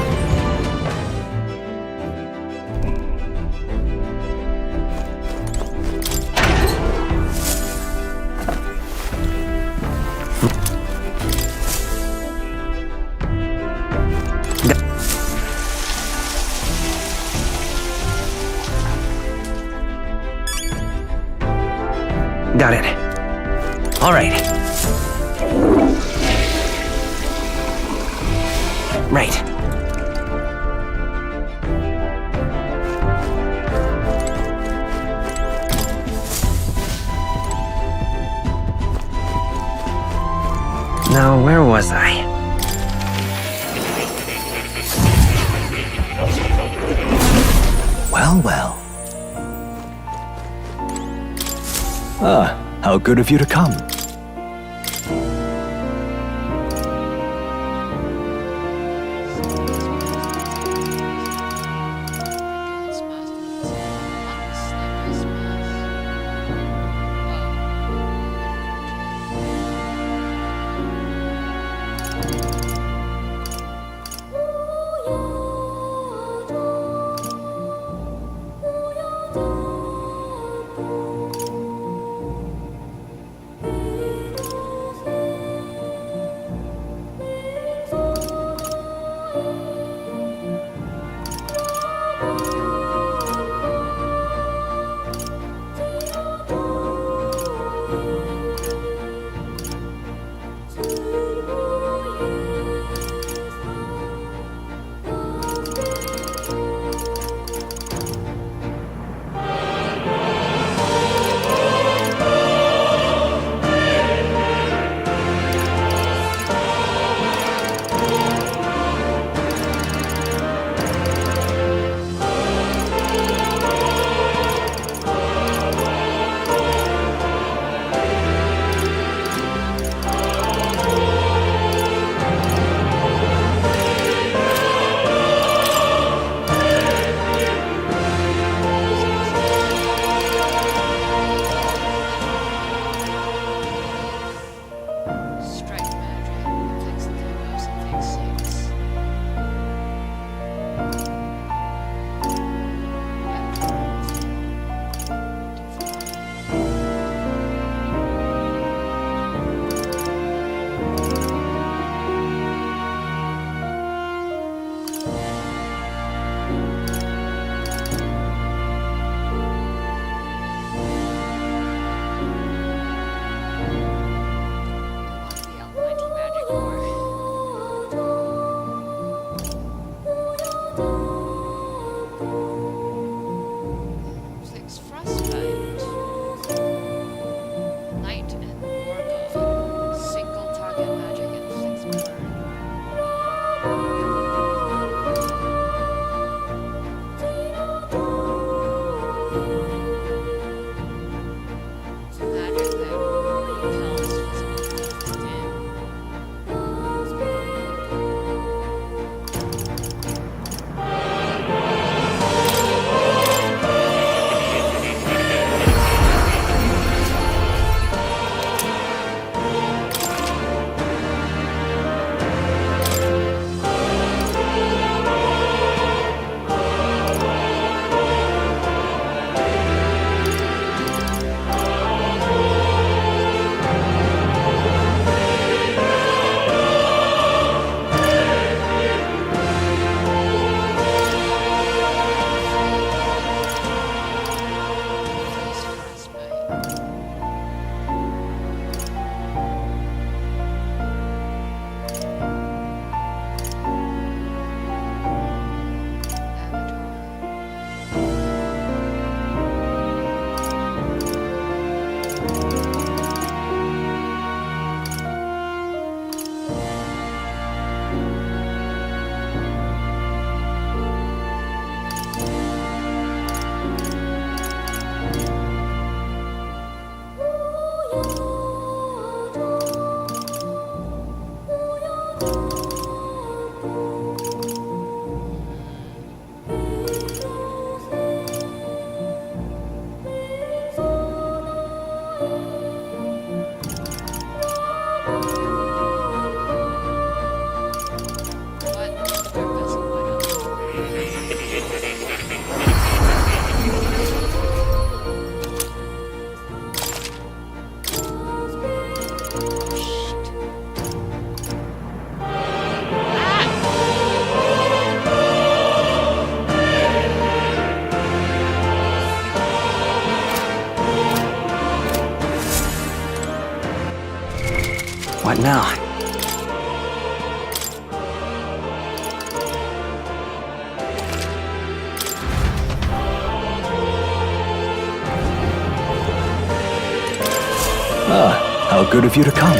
Got it. All right. Right. Now, where was I?
Well, well. Ah, how good of you to come.
What now?
Ah, how good of you to come.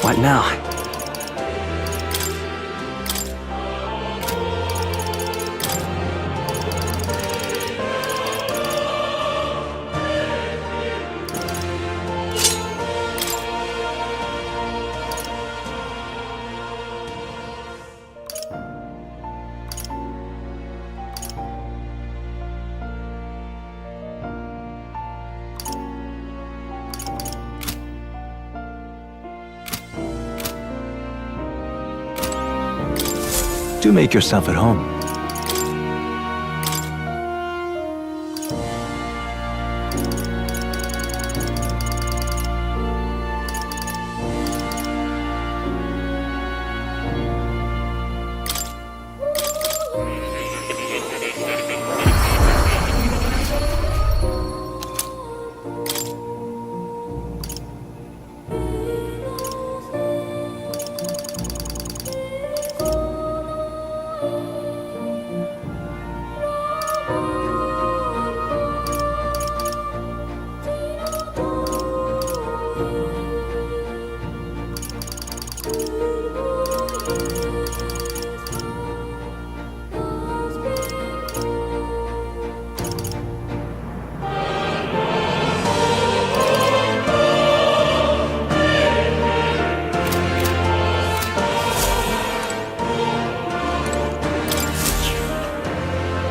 What now?
Do make yourself at home.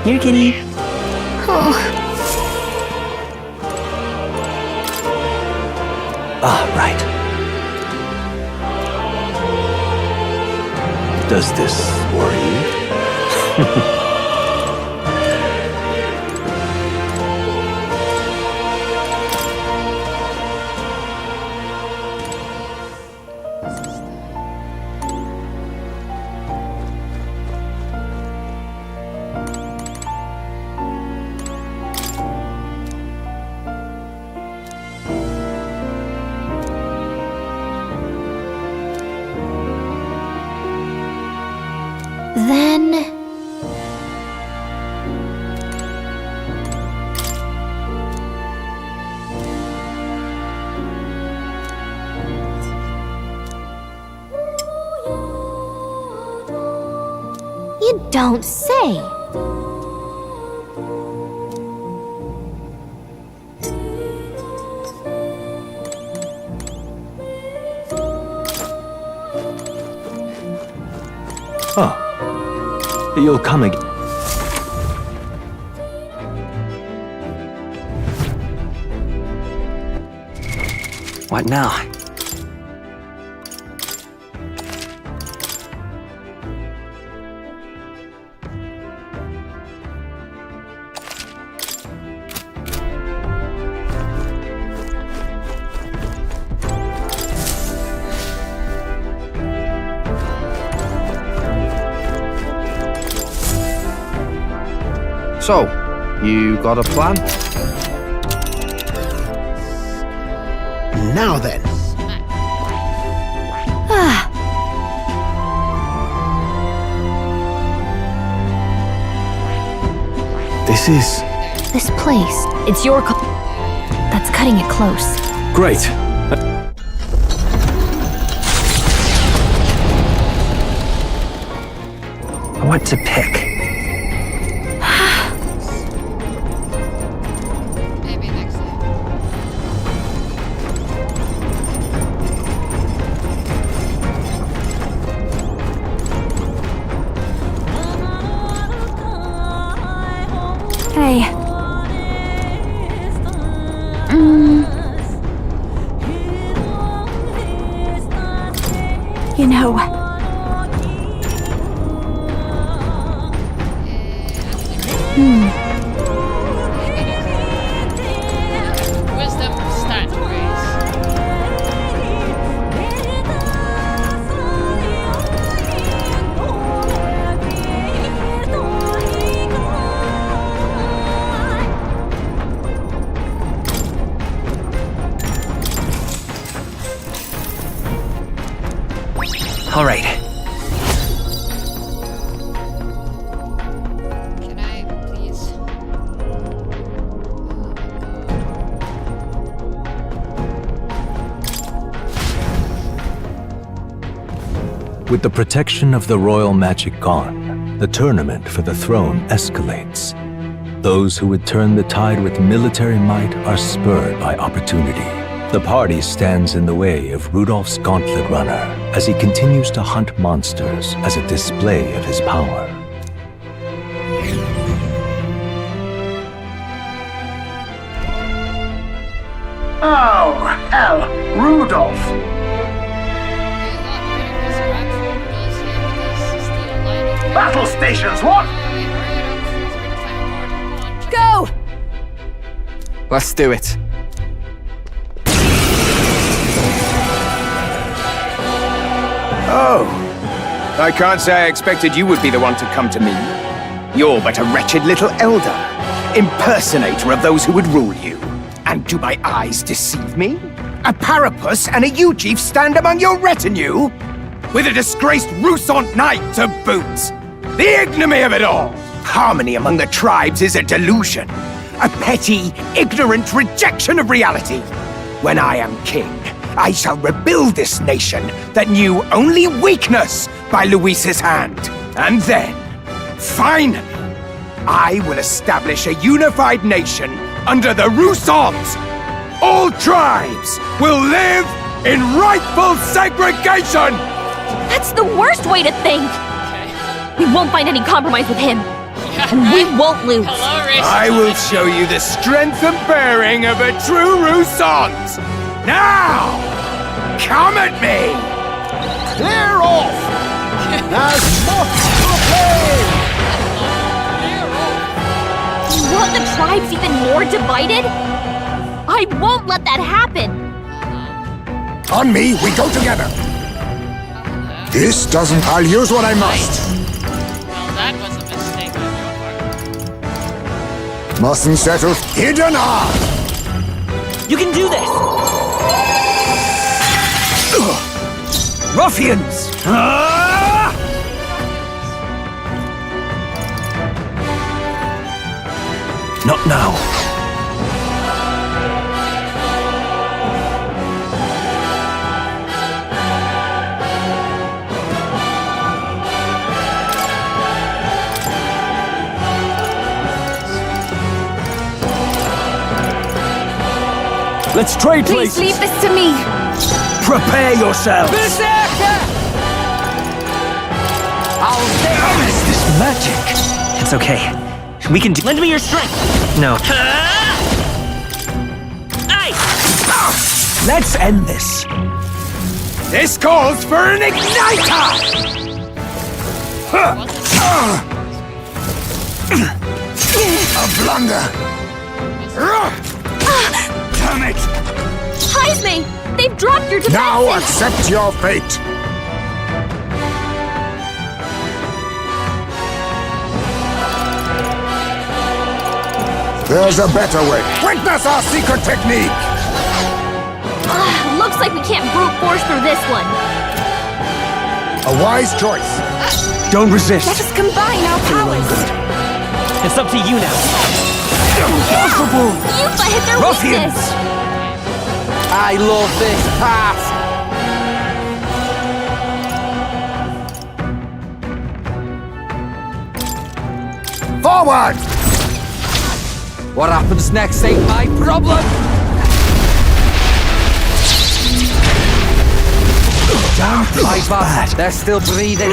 Here, kitty.
Ah, right. Does this worry you?
Then... You don't say.
Oh. You'll come again.
What now?
So, you got a plan?
Now then,
This place, it's your call. That's cutting it close.
Great.
What to pick?
Maybe next time.
Hey. You know,
Wisdom stat raise.
All right.
Can I please?
With the protection of the royal magic gone, the tournament for the throne escalates. Those who would turn the tide with military might are spurred by opportunity. The party stands in the way of Rudolph's Gauntlet Runner as he continues to hunt monsters as a display of his power.
Oh, hell, Rudolph! Battle stations, what?
go!
Let's do it.
Oh, I can't say I expected you would be the one to come to me. You're but a wretched little elder, impersonator of those who would rule you. And do my eyes deceive me? A Parapus and a Eugif stand among your retinue? With a disgraced Rusant knight to boot! The ignominy of it all! Harmony among the tribes is a delusion. A petty, ignorant rejection of reality. When I am king, I shall rebuild this nation that knew only weakness by Luis's hand. And then, finally, I will establish a unified nation under the Rusants. All tribes will live in rightful segregation!
That's the worst way to think! We won't find any compromise with him. And we won't lose.
Hello, racism.
I will show you the strength and bearing of a true Rusant. Now, come at me!
clear off! There's much to play!
You want the tribes even more divided? I won't let that happen!
On me, we go together! This doesn't... I'll use what I must!
Well, that was a mistake on your part.
Mustn't settle. Hidden art!
You can do this! Ruffians! Not now.
Let's trade
Please
places.
leave this to me.
Prepare yourselves!
I'll
Is this magic? It's okay. We can do. Lend me your strength. No. Hey! Let's end this.
This calls for an igniter!
A blunder!
Damn it!
Heisme! They've dropped your defenses!
Now accept your fate! There's a better way. Witness our secret technique!
Looks like we can't brute force through this one.
A wise choice.
Don't resist.
Let us combine our powers.
It's up to you now.
Impossible!
Yuffie hit their
Ruffians!
weakness.
I love this part.
Forward!
What happens next ain't my problem. My bad. They're still breathing.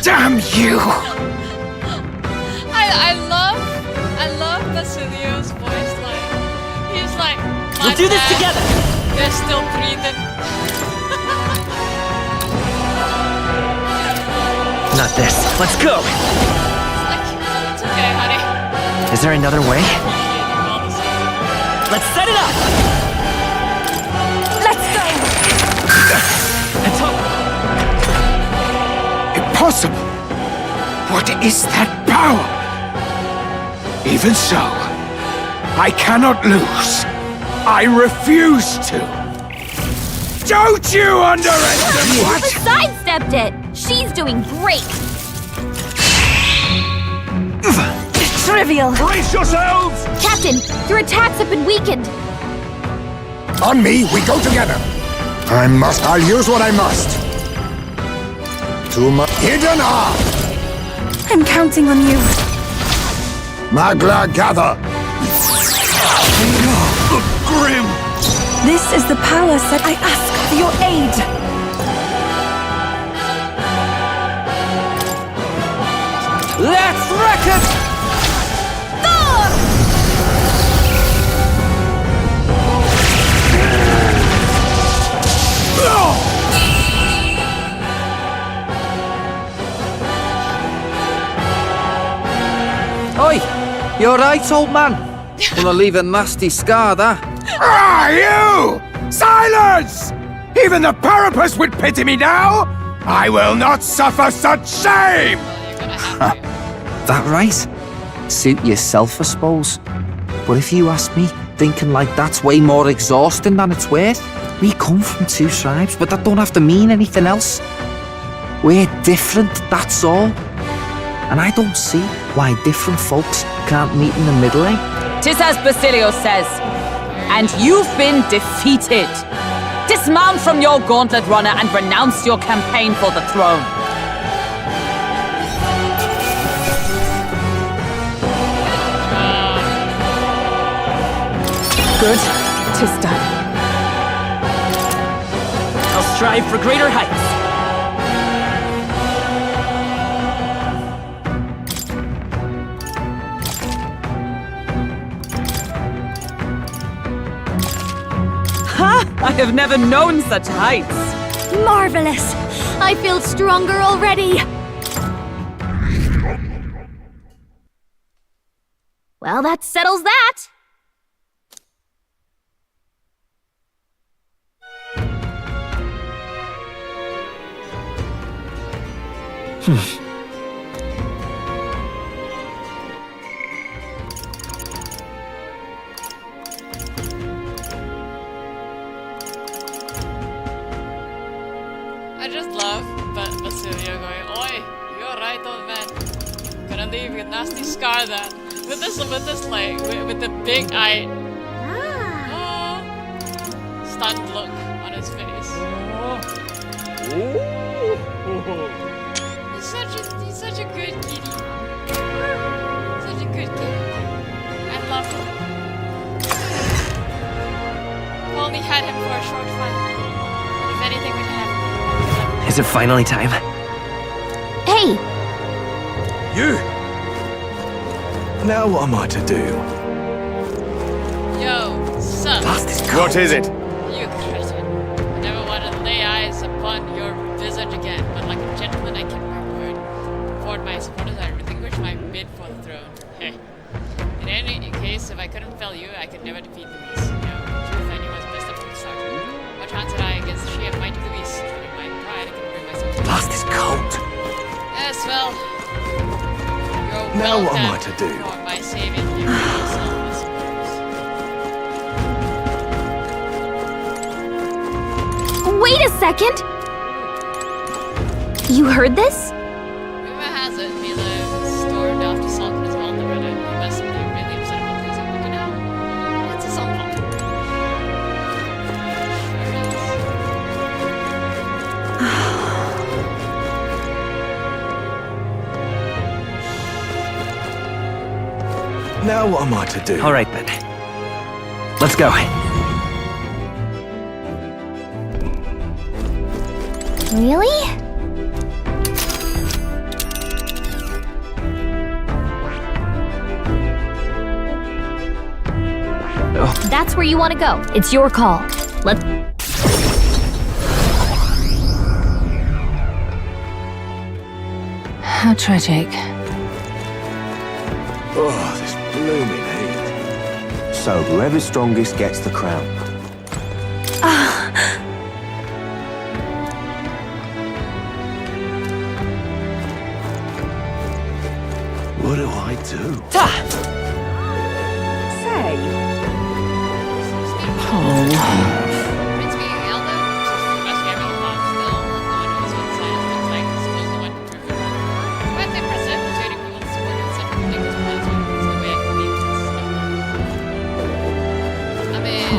Damn you!
I love Basilio's voice line. He's like,
We'll do this together.
They're still breathing.
Not this. Let's go.
It's okay, honey.
Is there another way? Let's set it up.
Let's go.
Let's hope.
Impossible! What is that power? Even so, I cannot lose. I refuse to. Don't you underestimate?
Yuffie sidestepped it. She's doing great.
Trivial.
Brace yourselves!
Captain, your attacks have been weakened.
On me, we go together. I'll use what I must. To my hidden arm.
I'm counting on you.
Magla gather.
Grim!
This is the power set. I ask for your aid.
Let's wreck it. Oi, you alright, old man? Gonna leave a nasty scar, that.
Ah, you! Silence! Even the Parapus would pity me now! I will not suffer such shame!
You're gonna have to.
That right? Suit yourself, I suppose. But if you ask me, thinking like that's way more exhausting than it's worth. We come from two tribes, but that don't have to mean anything else. We're different, that's all. And I don't see why different folks can't meet in the middle, eh?
Tis as Basilio says, and you've been defeated. Dismount from your gauntlet runner and renounce your campaign for the throne.
Good. 'Tis done.
I'll strive for greater heights.
I have never known such heights.
Marvelous. I feel stronger already. Well, that settles that.
I just love Basilio going, oi, you're right, old man. Gonna leave a nasty scar then. With this like, with the big eye. Stunned look on his face. He's such a good kitty. Such a good kitty. I love him. If only had him for a short while. If anything would happen.
Is it finally time?
Hey,
You! Now what am I to do?
Yo, son.
What is it?
You cretin. I never want to lay eyes upon your visage again, but like a gentleman I keep my word. For my supporters I relinquish my bid for the throne. Heh. In any case, if I couldn't fell you, I could never defeat Luis. You know, in truth, I knew I was best up to the start. What chance had I against the sheer might of Luis? With my pride, I can bring myself to
Blast is cold.
Yes, well, you're
Now
well
what am I
done
to do?
for my saving you.
a second! You heard this?
Rumor has it Mila stormed off to sulk in his home the Reddit. He must be really upset about losing, but you know, it's a something.
Now what am I to do?
All right, then. Let's go.
Really? That's where you want to go. It's your call. Let's...
How tragic.
Oh, this blooming heat. So whoever's strongest gets the crown.
What do I do?
Prince being held up, must be having a lot still. No one knows what the science looks like. Suppose no one can prove it wrong. Quite impressive, persuading people to support you in such ridiculous plans when it's the way I can be consistent. I mean,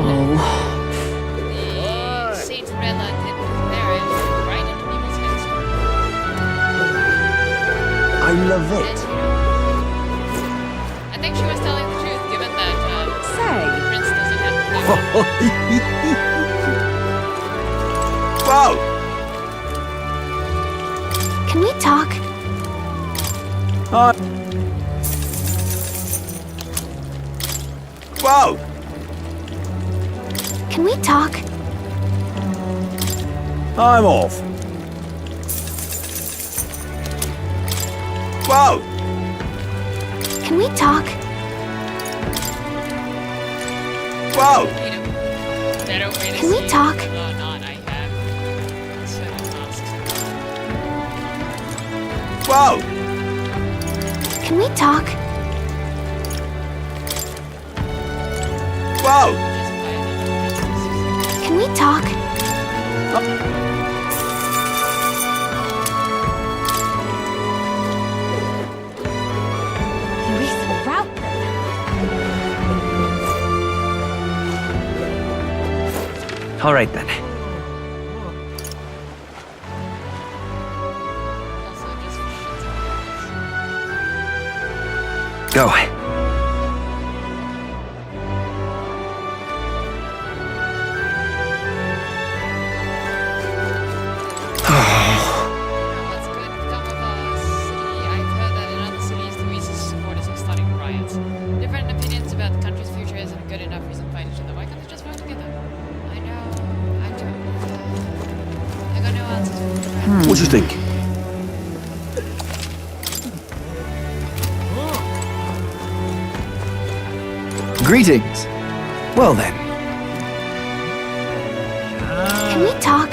the Saint Rella did prepare it right into people's heads.
I love
And,
it.
you know, I think she was telling the truth, given that the prince doesn't have
Whoa!
Can we talk?
Whoa!
Can we talk?
I'm off. Whoa!
Can we talk?
Whoa!
you know, better way to
Can we
see
talk?
whether or not I have certain tasks.
Whoa!
Can we talk?
Whoa!
Just by enough.
Can we talk? Luis will rout them.
All right, then.
Also, just for shits and giggles.
Go.
What's good to come of a city? I've heard that in other cities, Luis's supporters are starting riots. Different opinions about the country's future isn't a good enough reason to fight each other. Why can't they just fight together? I know. I don't. I got no answers for the friend.
What do you think?
Greetings. Well, then.
Can we talk?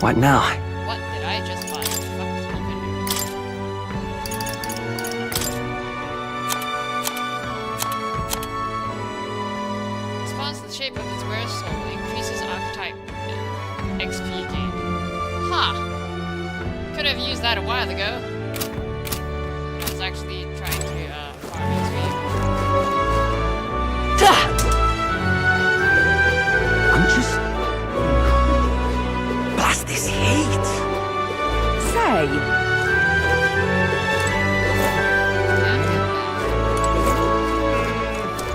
What now?
What did I just find? Fuck this whole vendor. Response to the shape of its wearer's soul increases archetype XP gain. Huh. Could have used that a while ago. I was actually trying to farm XP.
I'm just... Blast this heat! Say!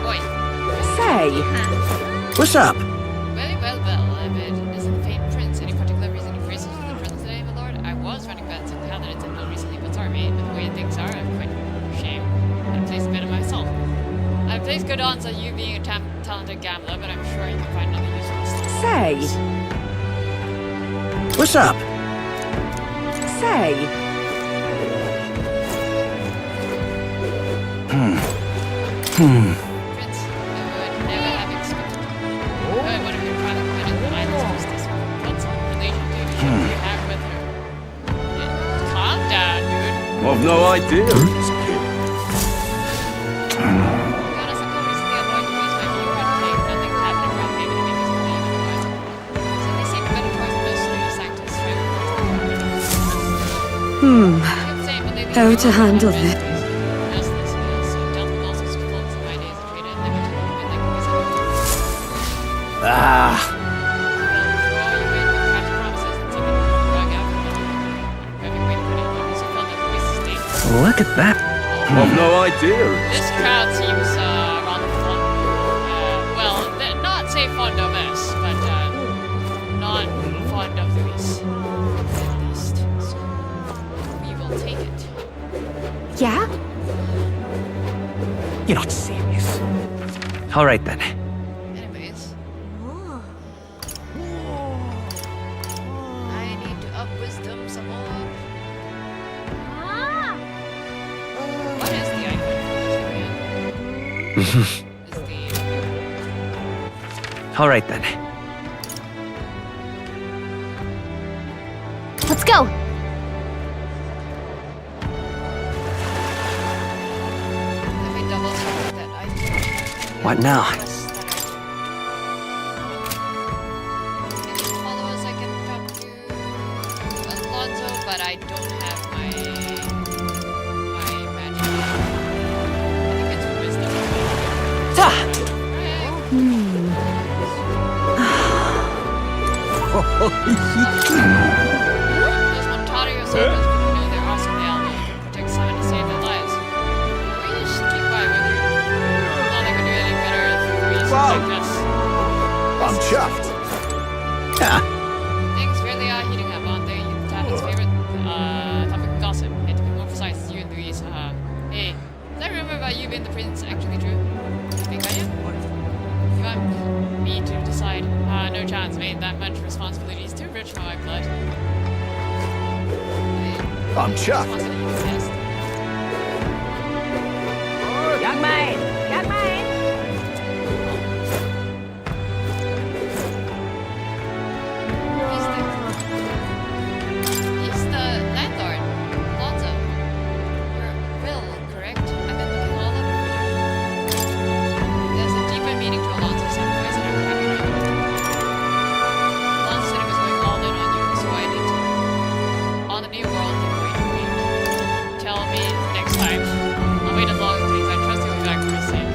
Oi.
Say! What's up?
Very well, beloved. Isn't the famed prince any particular reason he praises the prince today, my lord? I was running bets on candidates until recently, but sorry, mate. With the way things are, I'm quite ashamed. I'd place a bet on myself. I'd place good odds on you being a talented gambler, but I'm sure you can find another use for this.
Say! What's up? Say!
Prince, I would never have expected. I heard one of your private companions on the islands was this. What sort of relation do you have with her? Yeah, calm down, dude.
I've no idea.
To be honest, until recently, I've always used my view when playing nothing happening around Haven to make us believe otherwise. So they seem better towards most new scientists, right?
How to handle this?
Look at that.
I've no idea.
This crowd seems rather fun. Well, they're not say fond of us, but not fond of Luis. At least. So we will take it.
Yeah?
You're not serious. All right then.
Anyways. I need to up wisdom some more. What is the icon for this again? Is the
All right then.
Let's go.
let me double check that icon.
What now?
Followers, I can talk to Alonzo, but I don't have my magic. I think it's wisdom. Those Montario soldiers who know their awesome reality protect someone to save their lives. We should keep quiet with you. Not like we're doing any better if we protect us.
I'm chuffed.
Things really are heating up, aren't they? Tavin's favorite topic of gossip. And to be more precise, it's you and Luis. Hey, is that rumor about you being the prince actually true? You think I am? You want me to decide? No chance, mate. That much responsibility is too rich for my blood.
I'm chuffed.
Young man! Young man!
He's the landlord, Alonzo. You're Will, correct? I've been looking all over for you. There's a deeper meaning to Alonzo's sacrifice than I would have you know. Alonzo said he was going all in on you, so I did too. On the new world, you're going to wait. Tell me next time. I'll wait as long as it takes. I trust you'll be back pretty soon.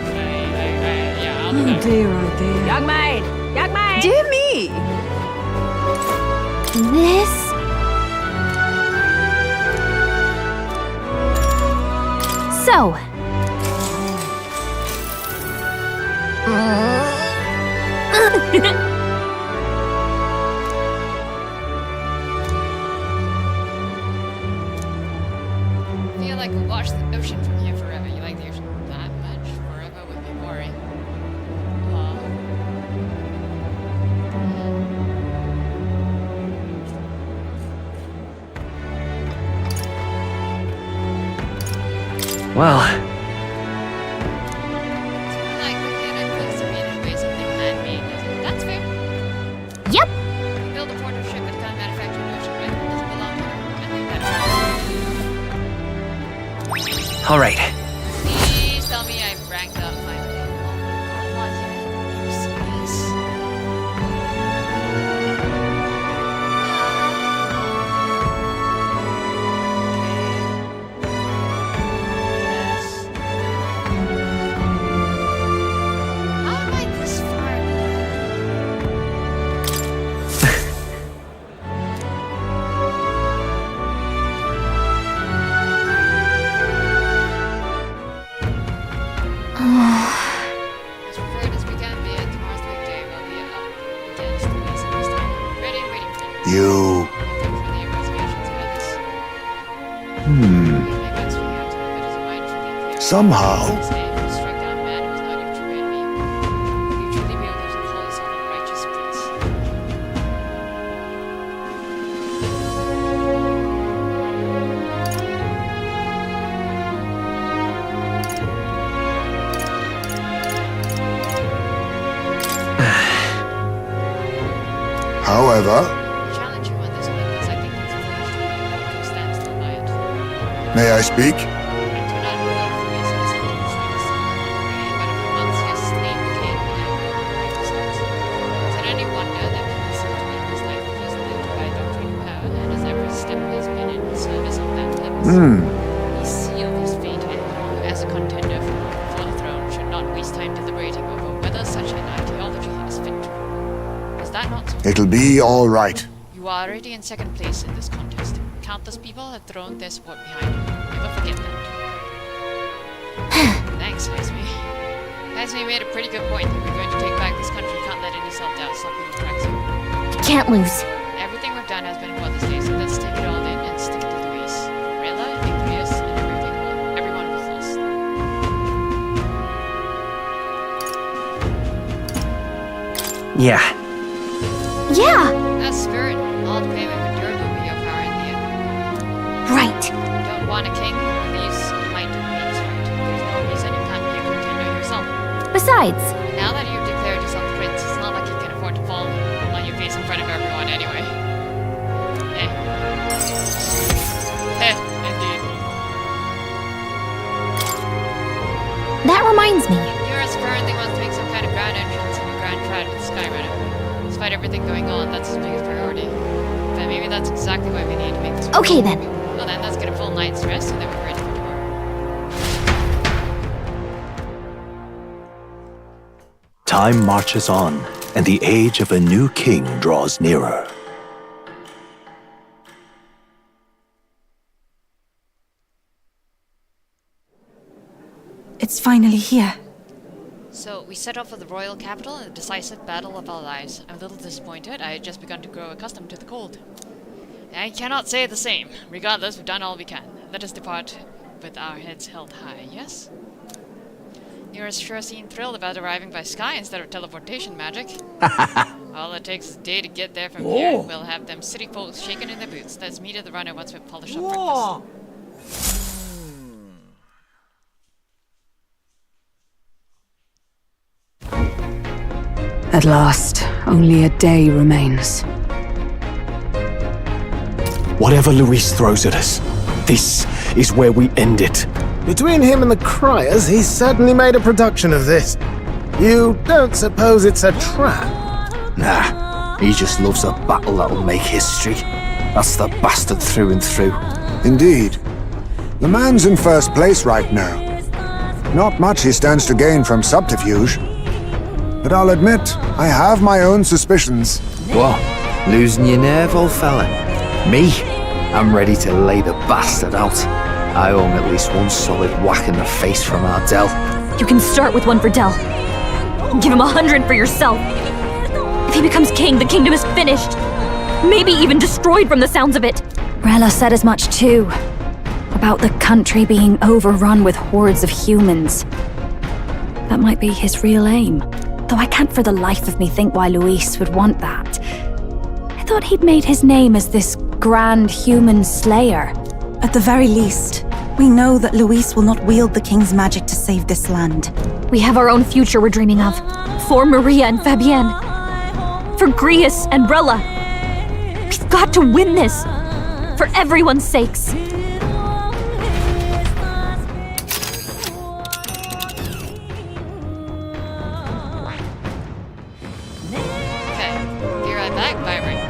Yeah, I'll be back.
Dear, oh dear.
Young man! Young man!
Dear me!
This. So.
I feel like we watched the ocean from here forever. You like the ocean that much? Forever would be boring.
Well,
It's more like looking at it because to be in a way something man-made, doesn't it? That's fair.
Yep.
You build a port or ship that can't manufacture an ocean, right? It doesn't belong to you. I think that's
all right.
Please tell me I've ranked up finally. Oh, not yet. You're serious? Yes. How am I this far? As prepared as we can be, and tomorrow's the big day. We'll be up against the West this time. Ready and waiting for you.
You.
Thank you for the reservations about this. My best for you, but his mind truly clear.
Somehow.
Say, if you struck down a man who was not even true enemy, will you truly be able to call yourself a righteous prince?
However,
I challenge you on this one because I think it's foolish to stand still by it.
May I speak?
He sealed his fate and, as a contender for the throne, should not waste time deliberating over whether such an ideology is fit. Is that not so?
It'll be all right.
You are already in second place in this contest. Countless people have thrown their support behind you. Never forget that. Thanks, Hazmi. Hazmi made a pretty good point. If we're going to take back this country, you can't let any self-doubt stop you from practicing.
Can't lose.
Everything we've done has been for this day, so let's take it all in and stick it to Luis. Rayla, Igrius, and everyone was lost.
Yeah.
Yeah,
That's spirit. All the payment with Durga will be your power in the end.
right.
Don't want a king who believes might means right. There's no reason you can't be a contender yourself.
Besides,
Now that you've declared yourself prince, it's not like you can afford to fall on your face in front of everyone anyway. Indeed.
that reminds me.
Eurus apparently wants to make some kind of grand entrance in the grand triad with Skyrunner. Despite everything going on, that's his biggest priority. But maybe that's exactly why we need to make this work.
Okay then.
Well then, let's get a full night's rest and then we're ready for tomorrow.
Time marches on, and the age of a new king draws nearer.
It's finally here.
So, we set off for the royal capital in a decisive battle of our lives. I'm a little disappointed. I had just begun to grow accustomed to the cold. I cannot say the same. Regardless, we've done all we can. Let us depart with our heads held high, yes? Eurus sure seemed thrilled about arriving by sky instead of teleportation magic. All it takes is a day to get there from here. We'll have them city folks shaking in their boots. Let's meet at the runner once we've polished up breakfast.
At last, only a day remains.
Whatever Luis throws at us, this is where we end it.
Between him and the Criers, he's certainly made a production of this. You don't suppose it's a trap?
Nah, he just loves a battle that'll make history. That's the bastard through and through.
Indeed. The man's in first place right now. Not much he stands to gain from subterfuge. But I'll admit, I have my own suspicions.
What? Losing your nerve, old fella? Me? I'm ready to lay the bastard out. I owe him at least one solid whack in the face from Ardell.
You can start with one for Del. Give him 100 for yourself. If he becomes king, the kingdom is finished. Maybe even destroyed from the sounds of it. Rella said as much too. About the country being overrun with hordes of humans. That might be his real aim. Though I can't for the life of me think why Luis would want that. I thought he'd made his name as this grand human slayer.
At the very least, we know that Luis will not wield the king's magic to save this land.
We have our own future we're dreaming of. For Maria and Fabienne. For Grius and Rella. We've got to win this. For everyone's sakes.
Okay, be right back. Bye, Ring.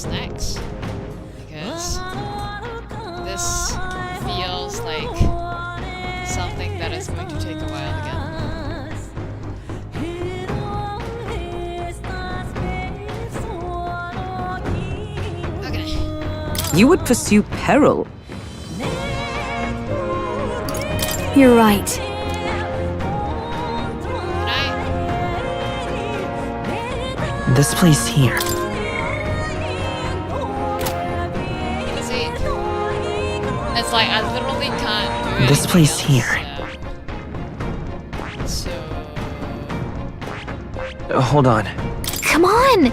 snacks. Because this feels like something that is going to take a while again. Okay.
You would pursue peril.
You're right.
This place here.
See, it's like I literally can't do it.
This place here.
So
Hold on.
Come on!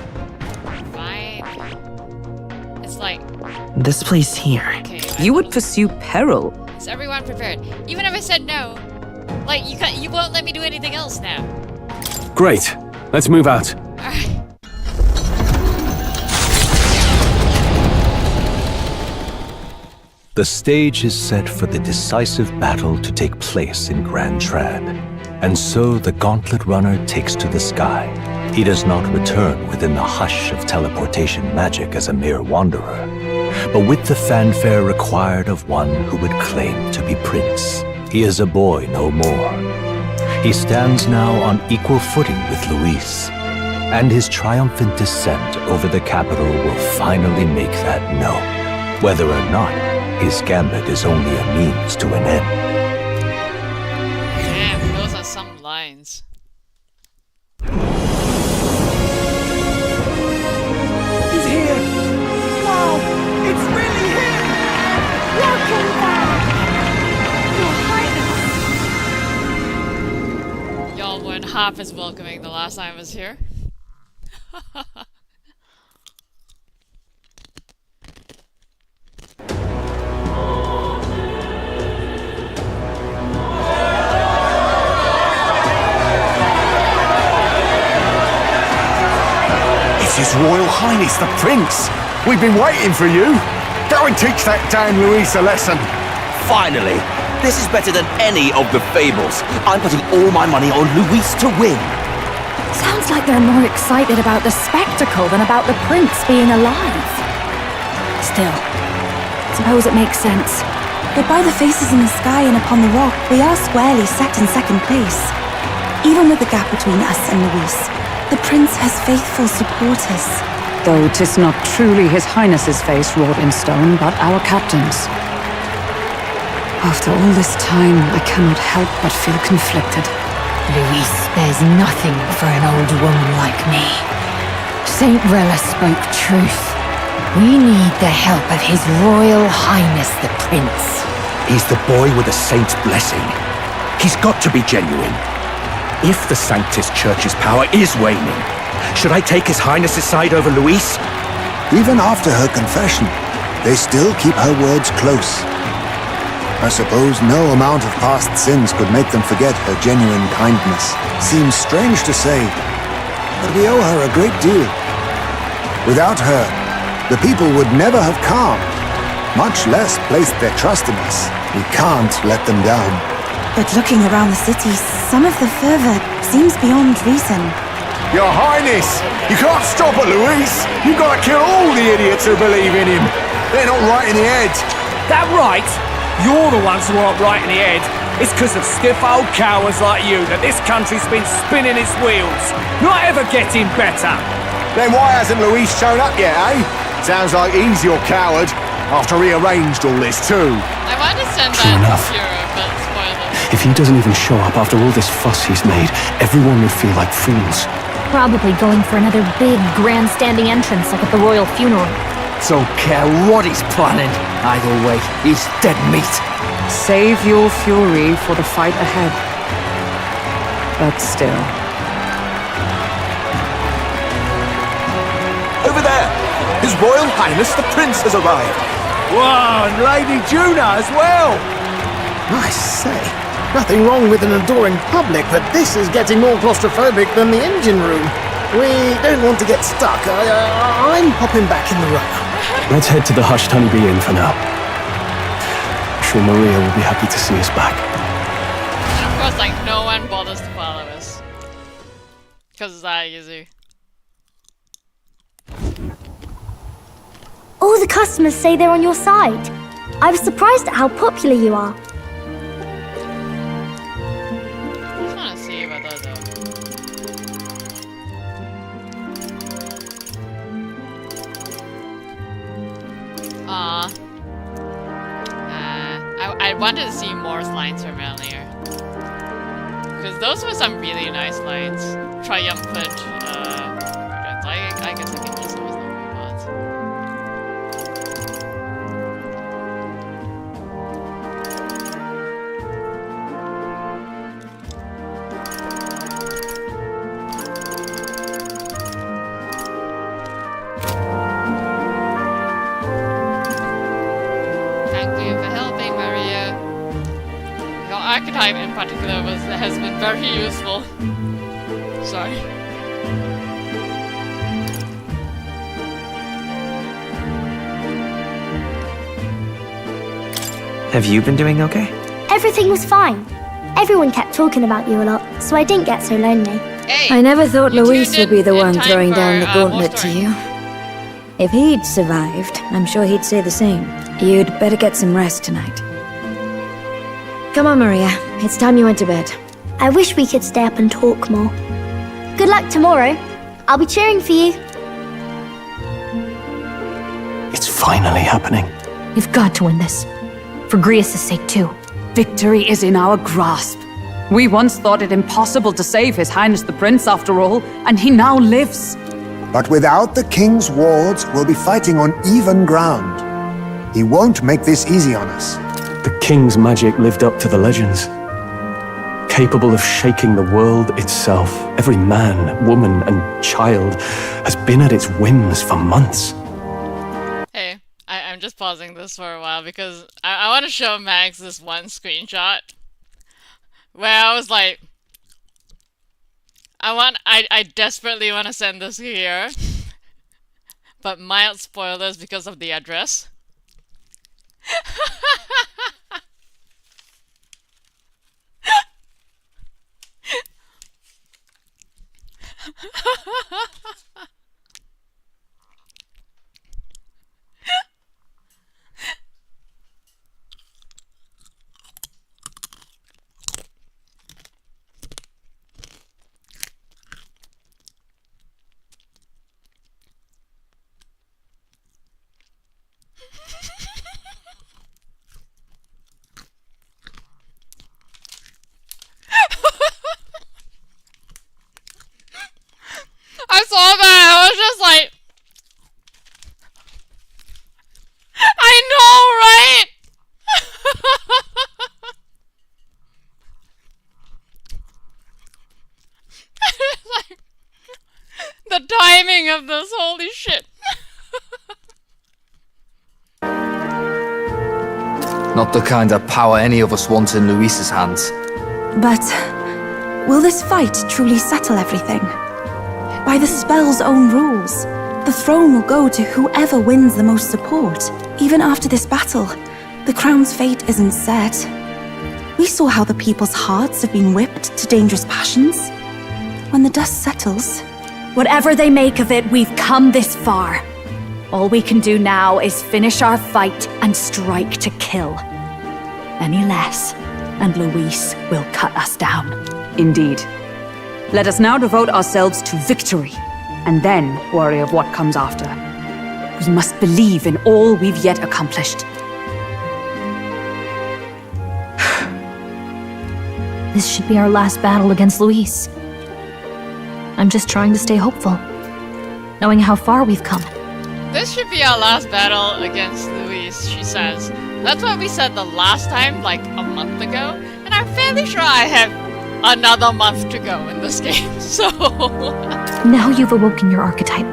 fine. It's like,
This place here.
okay.
You would pursue peril.
Is everyone prepared? Even if I said no, like you won't let me do anything else now.
Great. Let's move out.
Alright.
The stage is set for the decisive battle to take place in Grand Trad. And so the Gauntlet Runner takes to the sky. He does not return within the hush of teleportation magic as a mere wanderer, but with the fanfare required of one who would claim to be Prince. He is a boy no more. He stands now on equal footing with Luis, and his triumphant descent over the capital will finally make that known, whether or not his gambit is only a means to an end.
Damn, those are some lines.
He's here! Wow! It's really him! Welcome back! Your Highness!
Y'all weren't half as welcoming the last time I was here.
His Royal Highness the Prince! We've been waiting for you! Go and teach that damn Luis a lesson!
Finally! This is better than any of the fables. I'm putting all my money on Luis to win.
Sounds like they're more excited about the spectacle than about the prince being alive. Still, suppose it makes sense.
But by the faces in the sky and upon the rock, we are squarely set in second place. Even with the gap between us and Luis, the prince has faithful supporters.
Though 'tis not truly His Highness's face wrought in stone, but our captain's. After all this time, I cannot help but feel conflicted.
Luis spares nothing for an old woman like me. Saint Rella spoke truth. We need the help of His Royal Highness the Prince.
He's the boy with a saint's blessing. He's got to be genuine. If the Sanctus Church's power is waning, should I take His Highness's side over Luis?
Even after her confession, they still keep her words close. I suppose no amount of past sins could make them forget her genuine kindness. Seems strange to say, but we owe her a great deal. Without her, the people would never have calmed, much less placed their trust in us. We can't let them down.
But looking around the city, some of the fervor seems beyond reason.
Your Highness! You can't stop it, Luis! You've got to kill all the idiots who believe in him! They're not right in the head!
That right? You're the ones who aren't right in the head. It's because of stiff old cowards like you that this country's been spinning its wheels. Not ever getting better.
Then why hasn't Luis shown up yet, eh? Sounds like he's your coward, after he arranged all this too.
I want to send
True
that
enough.
to Europe, but spoilers.
If he doesn't even show up after all this fuss he's made, everyone would feel like fools.
Probably going for another big, grandstanding entrance like at the royal funeral.
Don't care what he's planning. Either way, he's dead meat.
Save your fury for the fight ahead. But still.
Over there! His Royal Highness the Prince has arrived!
Wow, and Lady Juna as well!
I say, nothing wrong with an adoring public, but this is getting more claustrophobic than the engine room. We don't want to get stuck. I'm popping back in the runner.
Let's head to the Hushed Honeybee Inn for now. I'm sure Maria will be happy to see us back.
And of course, like, no one bothers to follow us. Because it's that easy.
All the customers say they're on your side. I was surprised at how popular you are.
I just want to see what those are. I wanted to see more lines from earlier. Because those were some really nice lines. Triumphant, I guess I can use them as number mods. Thank you for helping, Maria. Your archetype in particular has been very useful. Sorry.
Have you been doing okay?
Everything was fine. Everyone kept talking about you a lot, so I didn't get so lonely.
Hey,
I never thought
you
Luis
tuned
would be
in
the
in
one
time
throwing
for,
down the
more
gauntlet to
story.
you. If he'd survived, I'm sure he'd say the same. You'd better get some rest tonight. Come on, Maria. It's time you went to bed.
I wish we could stay up and talk more. Good luck tomorrow. I'll be cheering for you.
It's finally happening.
You've got to win this. For Grius' sake, too.
Victory is in our grasp. We once thought it impossible to save His Highness the Prince, after all, and he now lives.
But without the king's wards, we'll be fighting on even ground. He won't make this easy on us.
The king's magic lived up to the legends. Capable of shaking the world itself. Every man, woman, and child has been at its whims for months.
Hey, I'm just pausing this for a while because I want to show Max this one screenshot where I was like, I desperately want to send this here, but mild spoilers because of the address. I saw that, I was just like, I know, right? Like, the timing of this, holy shit.
Not the kind of power any of us want in Luis's hands.
But will this fight truly settle everything? By the spell's own rules, the throne will go to whoever wins the most support. Even after this battle, the crown's fate isn't set. We saw how the people's hearts have been whipped to dangerous passions. When the dust settles...
Whatever they make of it, we've come this far. All we can do now is finish our fight and strike to kill. Any less, and Luis will cut us down.
Indeed. Let us now devote ourselves to victory, and then worry of what comes after. We must believe in all we've yet accomplished.
This should be our last battle against Luis. I'm just trying to stay hopeful, knowing how far we've come.
This should be our last battle against Luis, she says. That's what we said the last time, like a month ago, and I'm fairly sure I have another month to go in this game, so...
Now you've awoken your archetype,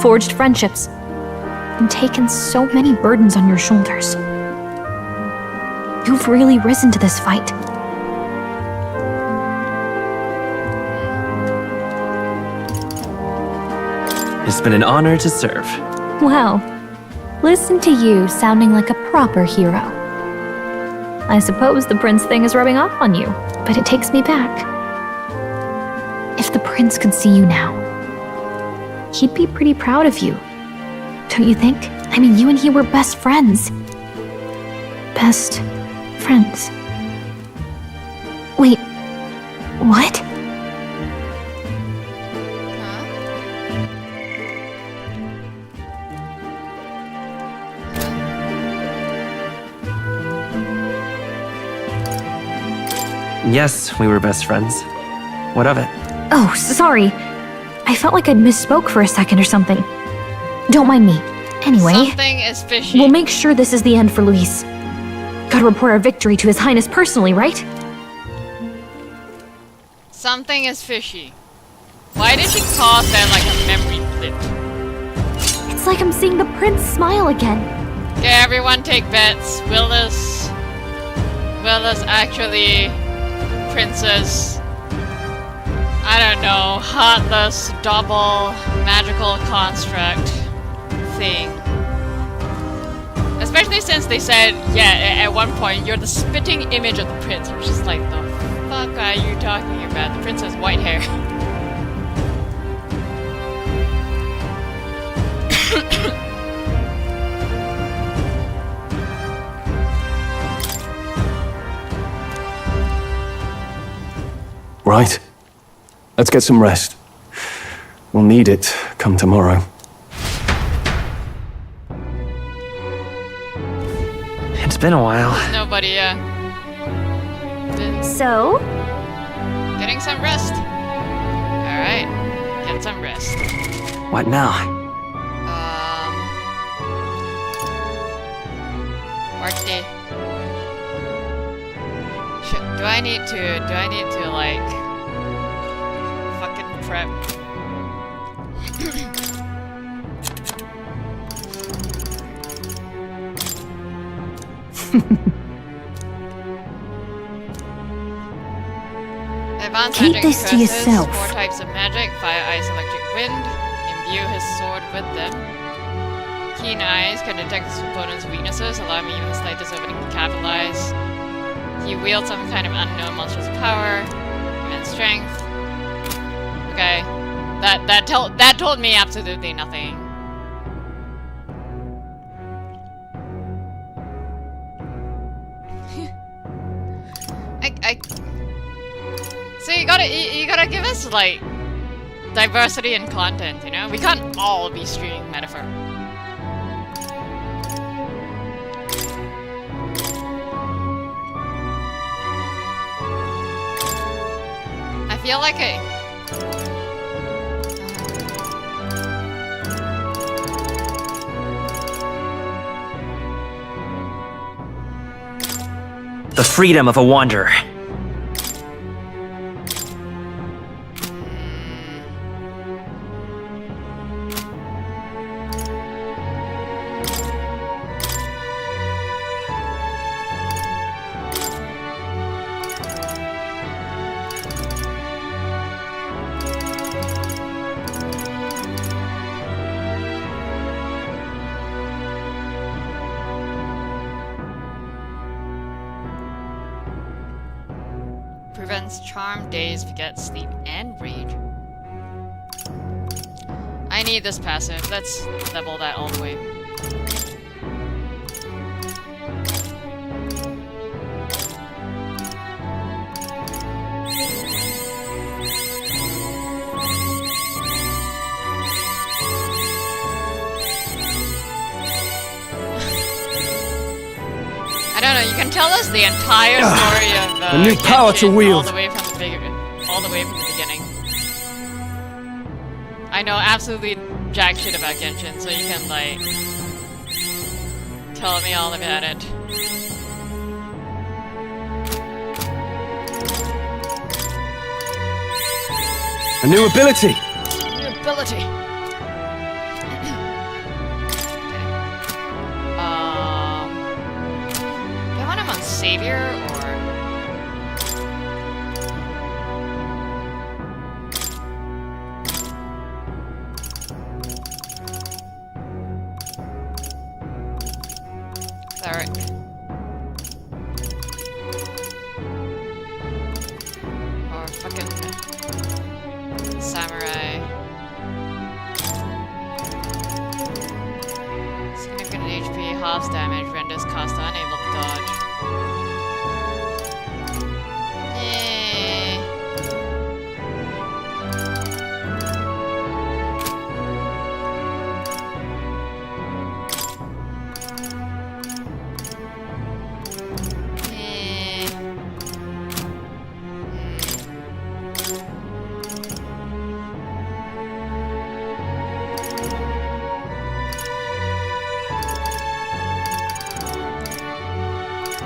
forged friendships, and taken so many burdens on your shoulders. You've really risen to this fight.
It's been an honor to serve.
Wow. Listen to you sounding like a proper hero. I suppose the prince thing is rubbing off on you, but it takes me back. If the prince could see you now, he'd be pretty proud of you. don't you think? I mean, you and he were best friends. Best friends. Wait, what?
Yes, we were best friends. What of it?
Oh, sorry. I felt like I'd misspoke for a second or something. Don't mind me. Anyway,
Something is fishy.
we'll make sure this is the end for Luis. Gotta report our victory to His Highness personally, right?
Something is fishy. Why did she cause that like a memory blip?
It's like I'm seeing the prince smile again.
Okay, everyone take bets. Will this actually Princess, I don't know, heartless, double, magical construct thing? Especially since they said, yeah, at one point, you're the spitting image of the prince. Which is like, the fuck are you talking about? The prince has white hair.
Right. Let's get some rest. We'll need it come tomorrow.
It's been a while.
Nobody, been
So?
getting some rest. Alright, get some rest.
What now?
Work day. Do I need to like fucking prep? Advanced
Keep
magic
this to
curses,
yourself.
4 types of magic: fire, ice, electric, wind. Imbue his sword with them. Keen eyes can detect his opponent's weaknesses, allowing even the slightest opening to capitalize. He wields some kind of unknown monstrous power and strength. Okay, that told me absolutely nothing. So you gotta give us like diversity in content, you know? We can't all be streaming Metaphor. I feel like
The freedom of a wanderer. prevents charm, daze, forget, sleep, and rage. I need this passive. Let's level that all the way. I don't know, you can tell us the entire story of
a new power to
Genshin
wield.
all the way from the beginning. I know absolutely jack shit about Genshin, so you can like tell me all about it.
A new ability.
New ability. Do I want him on Savior or? Cleric. Or fucking Samurai. halves damage, renders caster unable to dodge. Eh.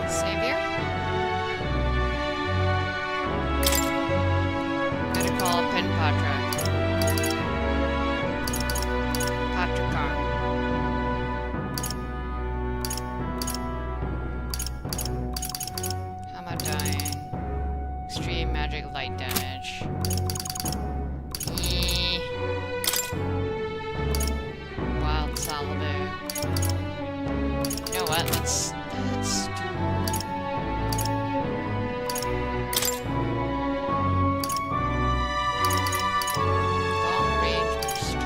Savior? Better call Pen Patra. Patrikarn. How am I dying? Extreme magic light damage. Wild Salvo. You know what? Let's do long range burst.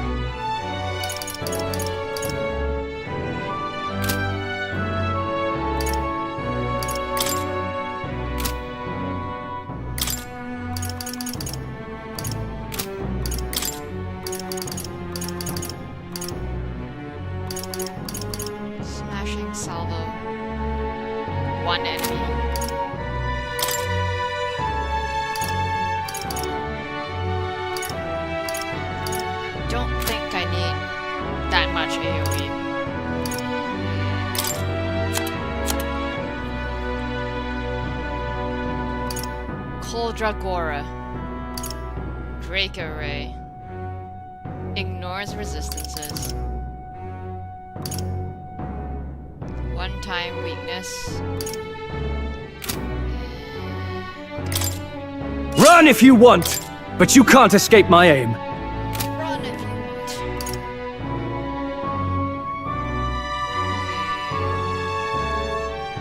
Smashing salvo. One enemy. Don't think I need that much AoE. Koldragora. Draco Ray. Ignores resistances. One-time weakness.
Run if you want, but you can't escape my aim.
Run if you want.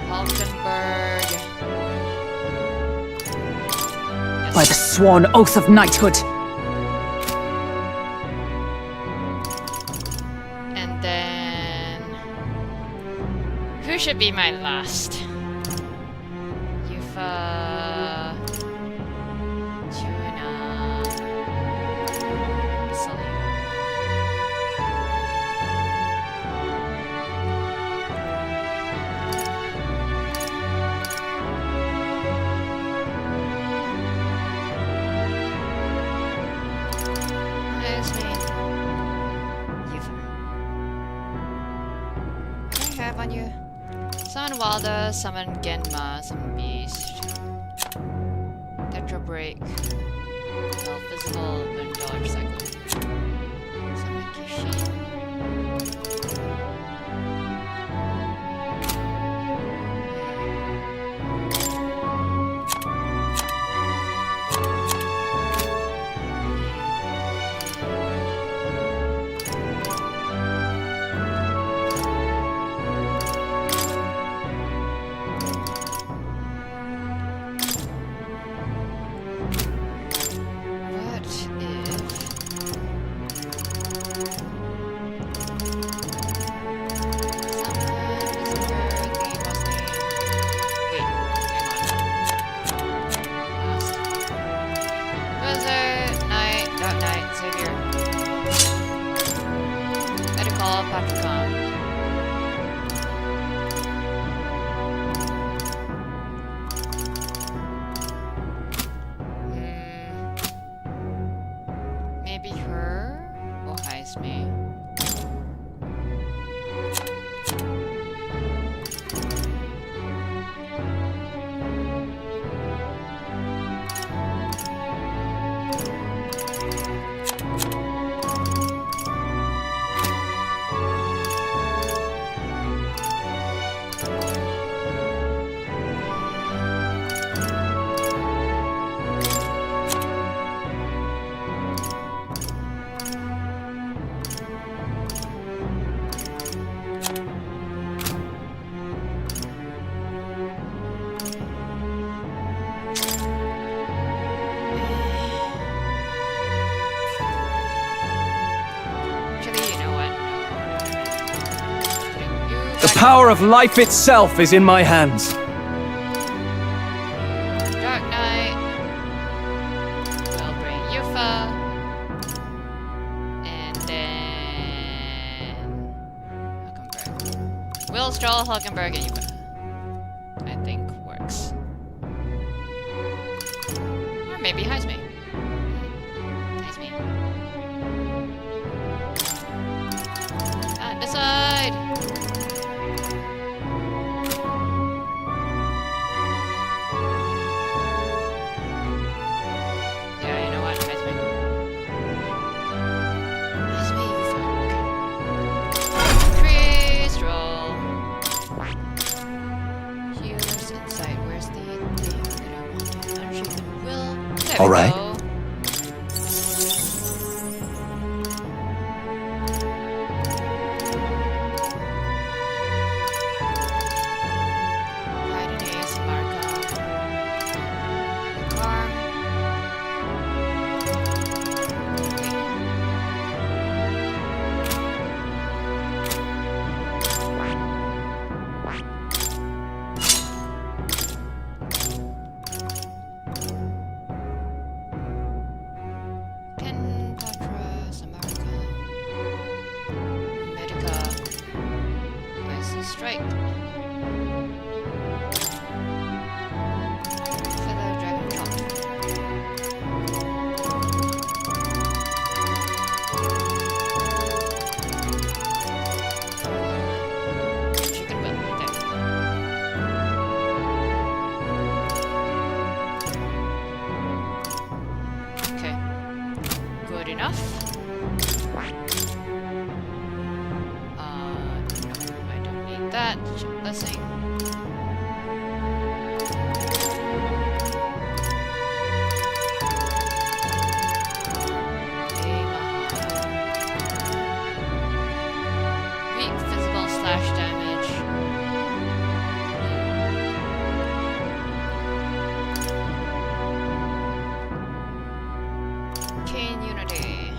Valkenburg.
By the sworn oath of knighthood.
And then... Who should be my last? Yufa... Tuna... Isolio. There's me. Yufa. What do I have on you? Summon Walda, summon Genma, summon Beast. Tetra Break. Well, physical and dodge cycle. Summon Kishin. What if... Wizard, Knight, Dark Knight, Savior. Better call Patricon. Maybe her or Heisme.
The power of life itself is in my hands.
Dark Knight. We'll bring Yuffie. And then Hulkenberg. Will Stroll, Hulkenberg, and Yuffie. I think works. Or maybe Heisme. Heisme. Can't decide. Yeah, you know what? Heisme. Heisme, Yuffie. Okay. Stroll. Here's inside. Where's the thing that I want? Unshaken Will. There
All
we
right.
go. Friday days, Marco. Car. Ken, Patra, Samarka, Medica, Icy Strike, Feather Dragon Chop. Chicken Will, there. Okay. Good enough. No, I don't need that. Blessing. Weak physical slash damage. Kane Unity.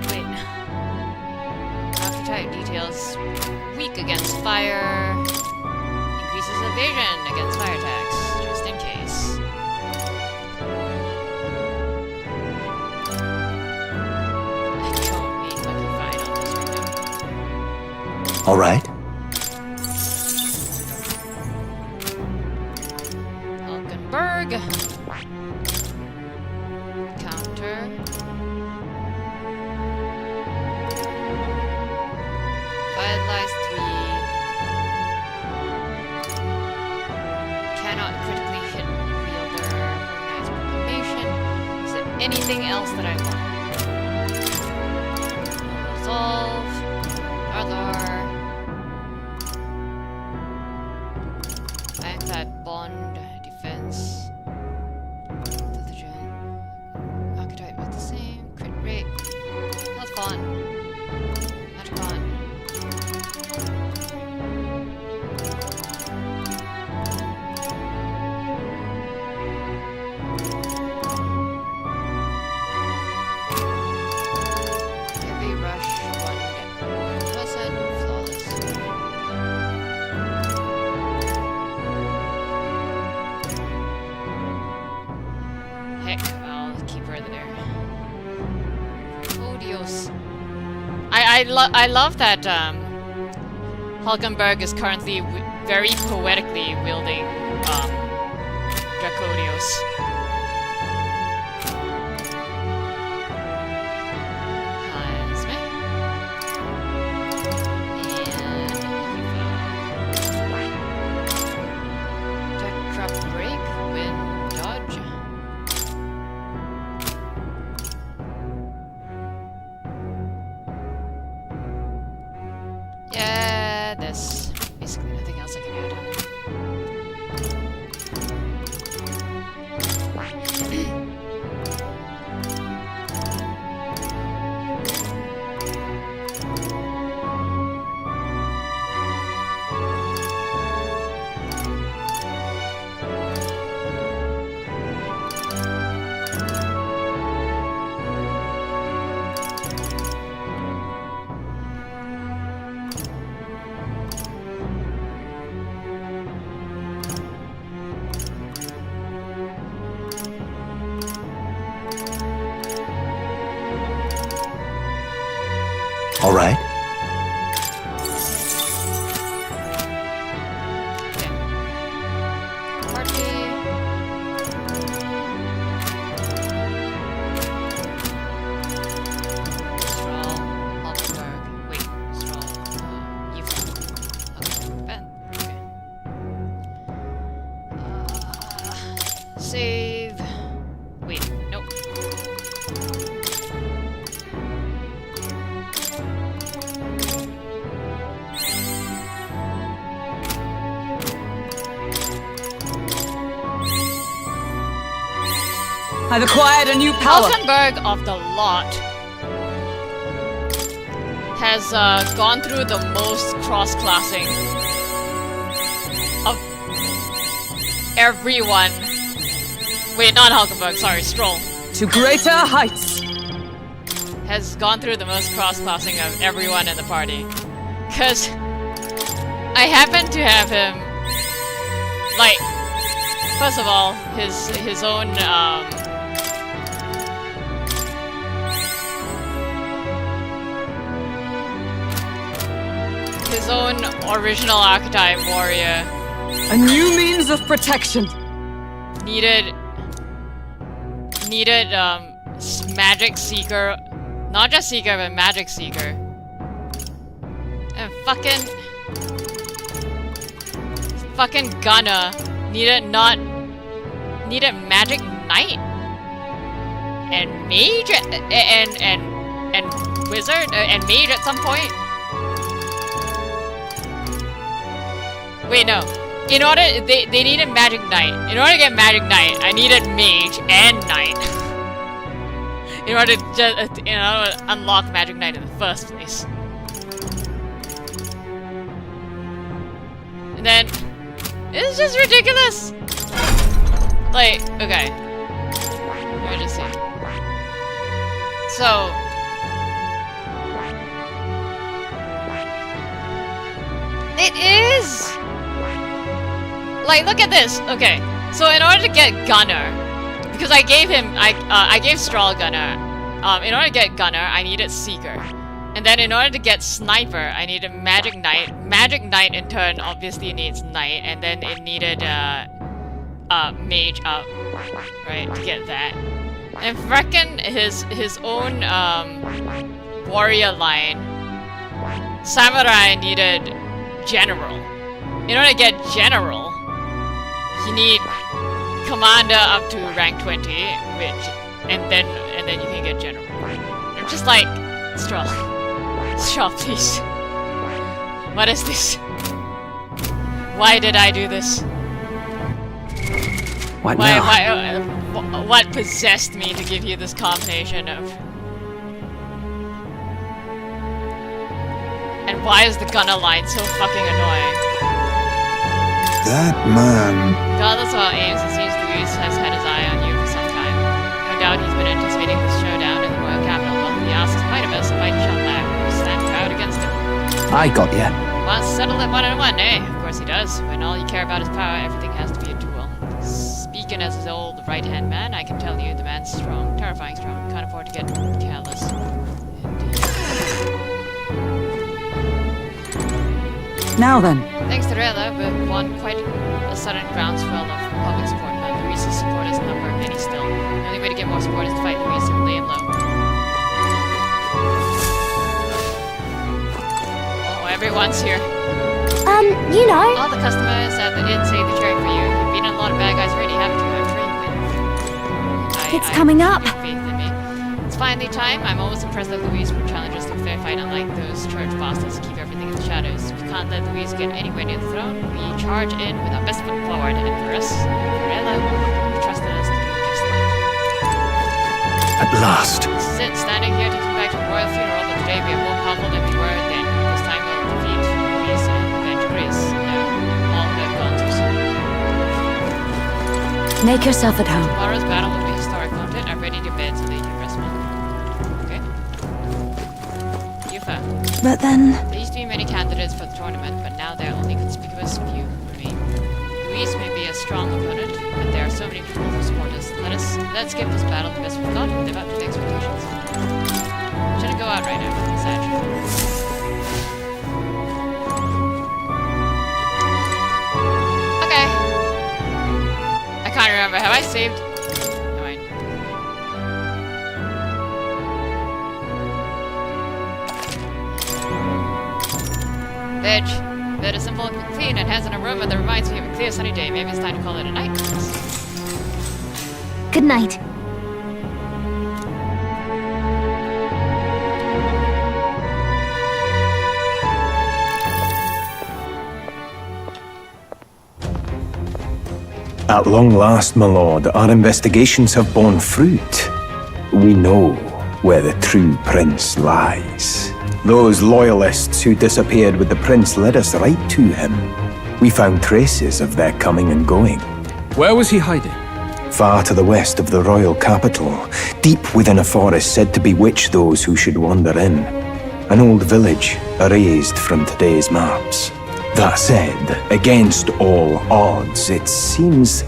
Wait. Archetype details. Weak against fire. Increases evasion against fire attacks, just in case. I don't need Lucky Fight on this right now.
All right.
Hulkenberg. Counter. Vitalize 3. Cannot critically hit wielder. Organize proclamation. Is there anything else that I want? Resolve. Arthur. Ironclad bond. Defense. Archetype with the same. Crit rate. Health bond. Magic bond. Heavy rush, 1%, flawless. Heck, I'll keep her there. Odious. I love that Hulkenberg is currently very poetically wielding Dracodios. Yeah, there's basically nothing else I can add on it.
All right.
Save. Wait, nope.
I've acquired a new power.
Hulkenberg of the lot has gone through the most cross-classing of everyone. Wait, not Hulkenberg, sorry, Stroll.
To greater heights.
Has gone through the most cross-classing of everyone in the party. Cause I happen to have him, like, first of all, his own original archetype warrior.
A new means of protection.
Needed magic seeker, not just seeker but magic seeker. And fucking Gunner needed magic knight and mage and wizard and mage at some point. Wait, no. In order, they needed magic knight. In order to get magic knight, I needed mage and knight. in order to unlock magic knight in the first place. And then it's just ridiculous. Like, okay. Let me just see. So it is. Like, look at this. Okay, so in order to get Gunner, because I gave him, I gave Strahl Gunner. In order to get Gunner, I needed Seeker, and then in order to get Sniper, I needed Magic Knight. Magic Knight in turn obviously needs Knight, and then it needed Mage up, right, to get that. And frickin' his own warrior line, Samurai needed General. In order to get General, you need Commander up to rank 20, which and then you can get General. I'm just like, Strahl, please. What is this? Why did I do this? What possessed me to give you this combination of? And why is the Gunner line so fucking annoying?
That man.
Regardless of how Ames, it seems Luis has had his eye on you for some time. No doubt he's been anticipating this showdown in the royal capital. Well, he asks Mightimus if I shall stand proud against him.
I got ya.
Wants to settle it one-on-one, eh? Of course he does. When all you care about is power, everything has to be a duel. Speaking as his old right-hand man, I can tell you the man's strong. Terrifying strong. Can't afford to get careless.
Now then.
Thanks to Rayla, we've won quite a sudden groundswell of public support. Luis's supporters number many still. The only way to get more support is to fight Luis and lay him low. Oh, everyone's here.
You know.
All the customers at the inn say they're cheering for you. You've beaten a lot of bad guys already, haven't you? I'm sure you win.
It's coming up.
Faith in me. It's finally time. I'm always impressed that Luis will challenge us to a fair fight, unlike those church bastards who keep everything in the shadows. We can't let Luis get anywhere near the throne. We charge in with our best foot forward, and for us, Varela, you trusted us to do just that.
At last.
Standing here taking back to the royal funeral, but today we are more powerful than we were then. This time we'll defeat Luis and avenge Grace. All who have gone too soon.
Make yourself at home.
Tomorrow's battle will be historic, won't it? I'm ready to bed so that you can rest well. Okay? Yufa.
But then...
There used to be many candidates for the tournament, but now there are only conspicuous few remain. Luis may be a strong opponent, but there are so many people who support us. Let's give this battle the best we've got and live up to the expectations. Shouldn't go out right now. Sad. Okay. I can't remember. Have I saved? Never mind. Veg. Bed is simple and clean and has an aroma that reminds me of a clear sunny day. Maybe it's time to call it a night.
Good night.
At long last, my lord, our investigations have borne fruit. We know where the true prince lies. Those loyalists who disappeared with the prince led us right to him. We found traces of their coming and going.
Where was he hiding?
Far to the west of the royal capital, deep within a forest said to bewitch those who should wander in. An old village erased from today's maps. That said, against all odds, it seems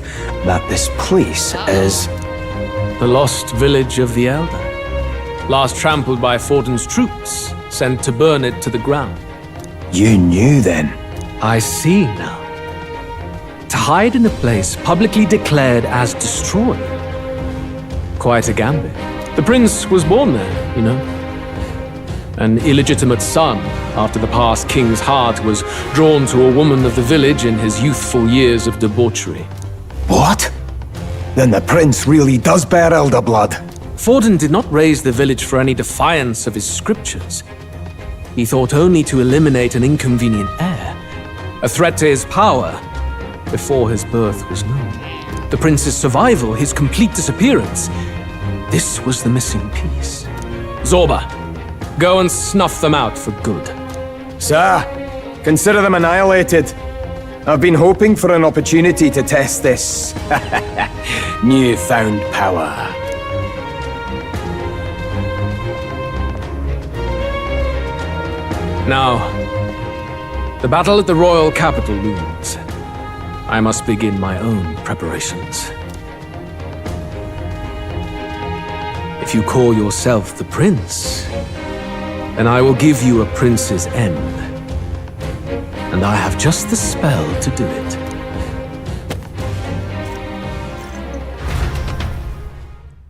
that this place is...
The lost village of the Elder. Last trampled by Forden's troops, sent to burn it to the ground.
You knew then?
I see now. To hide in a place publicly declared as destroyed. Quite a gambit. The prince was born there, you know. An illegitimate son, after the past king's heart was drawn to a woman of the village in his youthful years of debauchery.
What? Then the prince really does bear elder blood.
Forden did not raise the village for any defiance of his scriptures. He thought only to eliminate an inconvenient heir, a threat to his power, before his birth was known. The prince's survival, his complete disappearance, this was the missing piece. Zorba, go and snuff them out for good.
Sir, consider them annihilated. I've been hoping for an opportunity to test this newfound power.
Now, the battle at the royal capital looms. I must begin my own preparations. If you call yourself the prince, then I will give you a prince's end. And I have just the spell to do it.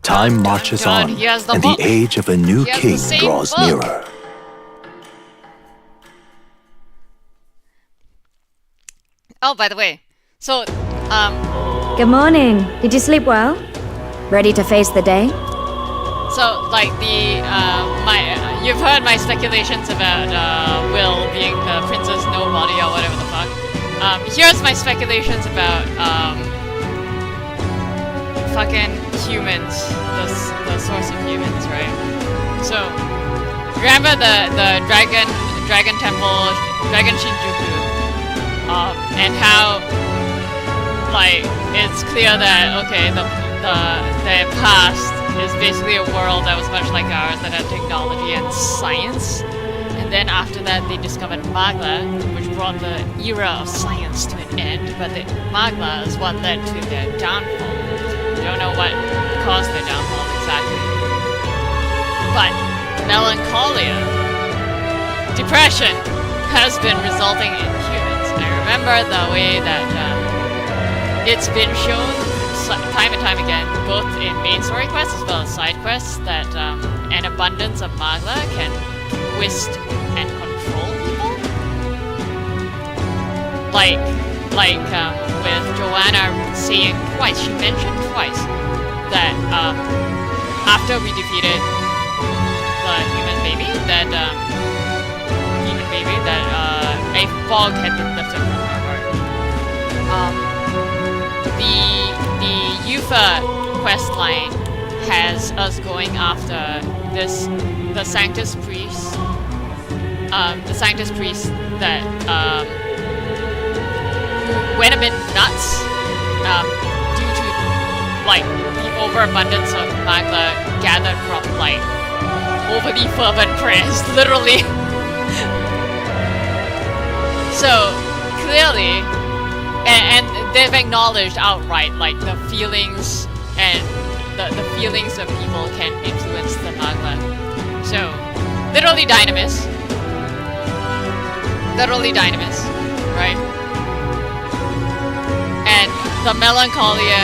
Time marches
God,
on,
he has the
and
book.
the age of a new
He has
king
the same
draws
book.
nearer.
Oh, by the way, so,
Good morning. Did you sleep well? Ready to face the day?
so like you've heard my speculations about Will being the prince's nobody or whatever the fuck. Here's my speculations about fucking humans, the source of humans, right? So, remember the dragon temple, Dragon Shinjuku, and how like it's clear that okay the past is basically a world that was much like ours that had technology and science, and then after that they discovered Magla, which brought the era of science to an end, but the Magla is what led to their downfall. We don't know what caused their downfall exactly, but melancholia, depression, has been resulting in humans. And I remember the way that it's been shown time and time again, both in main story quests as well as side quests, that an abundance of Magla can twist and control people. Like with Joanna saying twice, she mentioned twice that after we defeated the human baby, that a fog had been lifted from her heart. The Yufa quest line has us going after the Sanctus priest. The Sanctus priest that who went a bit nuts due to like the overabundance of Magla gathered from like overly fervent prayers, literally. So clearly, and they've acknowledged outright like the feelings and the feelings of people can influence the Magla. So literally dynamis. Literally dynamis, right? And the melancholia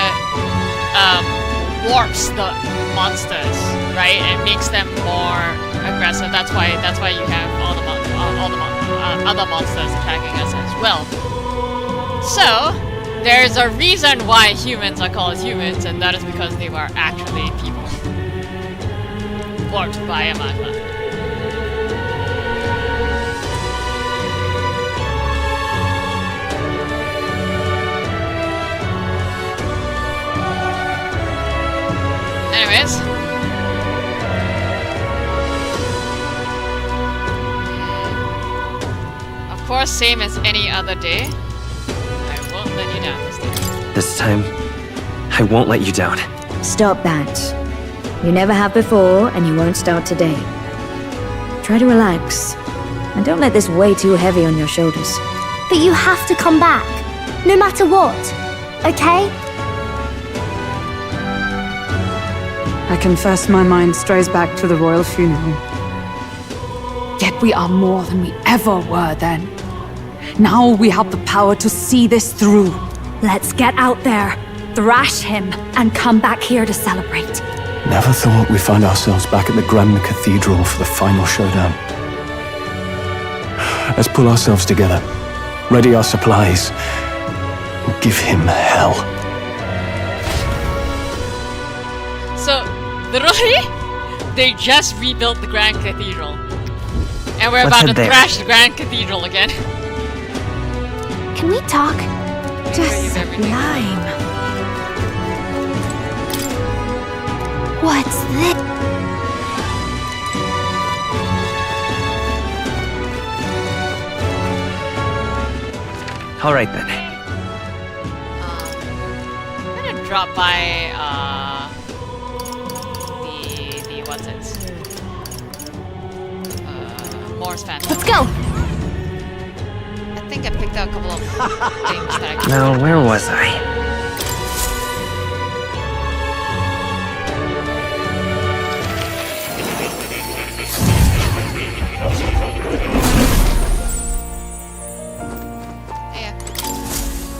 warps the monsters, right? And makes them more aggressive. That's why you have all the other monsters attacking us as well. So there's a reason why humans are called humans, and that is because they were actually people warped by a magma. Anyways. Of course, same as any other day. I won't let you down this time.
This time, I won't let you down.
Stop that. You never have before, and you won't start today. Try to relax, and don't let this weigh too heavy on your shoulders.
But you have to come back, no matter what, okay?
I confess my mind strays back to the royal funeral. Yet we are more than we ever were then. Now we have the power to see this through.
Let's get out there, thrash him, and come back here to celebrate.
Never thought we'd find ourselves back at the Grand Cathedral for the final showdown. Let's pull ourselves together, ready our supplies, and give him hell.
So, literally, they just rebuilt the Grand Cathedral. And we're about to thrash the Grand Cathedral again.
Can we talk?
Just
sublime.
What's this?
All right then.
I'm gonna drop by, the what's it? Moore's Phantom.
Let's go!
I think I picked out a couple of things that I can
Now, where was I?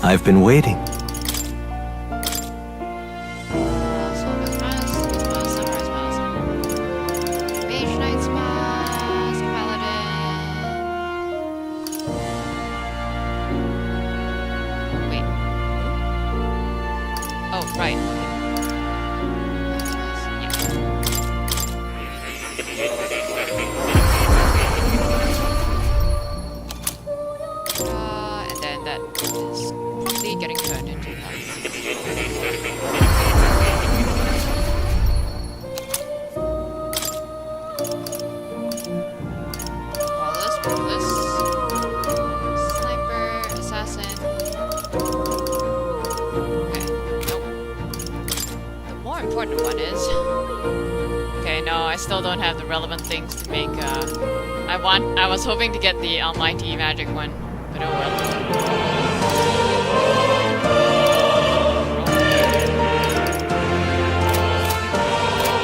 I've been waiting.
I was hoping to get the almighty magic one, but oh well.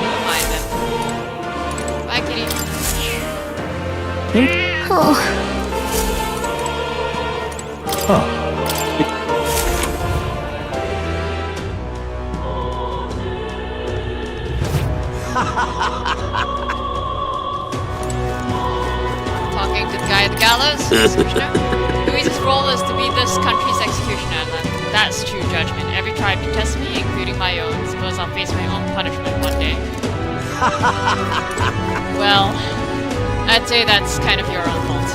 Never mind then. Bye, kitty.
Oh.
Talking to the guy at the gallows, Louise's role is to be this country's executioner, and that's true judgment. Every tribe detests me, including my own. Suppose I'll face my own punishment one day. Well, I'd say that's kind of your own fault.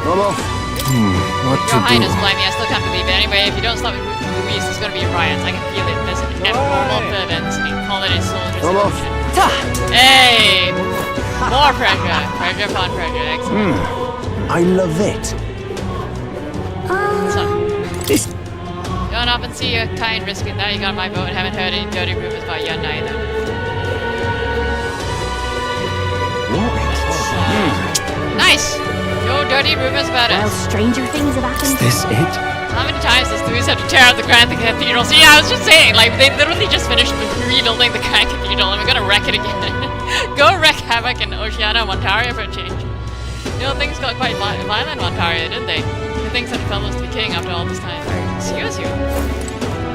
Momo. What
Your
to
Highness,
do?
blimey, I still can't believe it. Anyway, if you don't stop Louise, there's gonna be a riot. I can feel it. There's an abnormal fervent. We call it a soldier's emotion. Hey! More pressure. Pressure upon pressure. Excellent.
I love it.
So, going up and see your kind risking that. You got my vote and haven't heard any dirty rumors about you neither. Nice! Yo dirty rumors about
Well,
us.
stranger things have happened.
This it?
How many times does Louis have to tear out the Grand Cathedral? See, I was just saying, like, they literally just finished rebuilding the Grand Cathedral and we're gonna wreck it again. Go wreak havoc in Oceania, Ontario for a change. You know, things got quite violent in Ontario, didn't they? The things that fell to the king after all this time. Excuse you.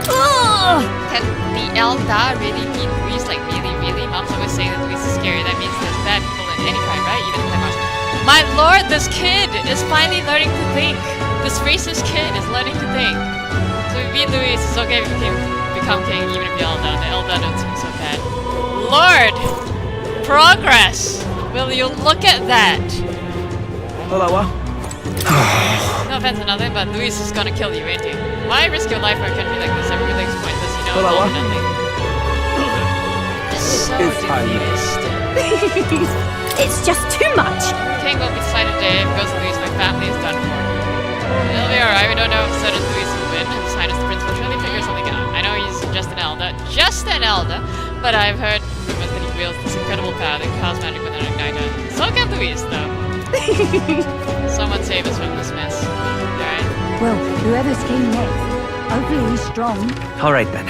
Can the Eldar really beat Louis? Like, really? Mom's always saying that Louis is scary. That means there's bad people in any fight, right? Even if they're Mars. My lord, this kid is finally learning to think. This racist kid is learning to think. So we beat Louis, it's okay if we become king, even if the Eldar don't seem so bad. Lord! Progress! Will you look at that?
Hello,
No offense or nothing, but Louis is gonna kill you, ain't he? Why risk your life for a country like this? Everything's pointless, you know, it's all for nothing. So defeatist.
It's just too much.
King will be decided today. If it goes to Louis, my family is done for. It'll be alright, we don't know if certain Louis will win. His Highness the Prince will surely figure something out. I know he's just an elder, but I've heard rumors that he wields this incredible power that causes magic with an igniter. So can Louis, though. Someone save us from this mess. Alright?
Well, whoever's king next, hopefully he's strong.
All right then.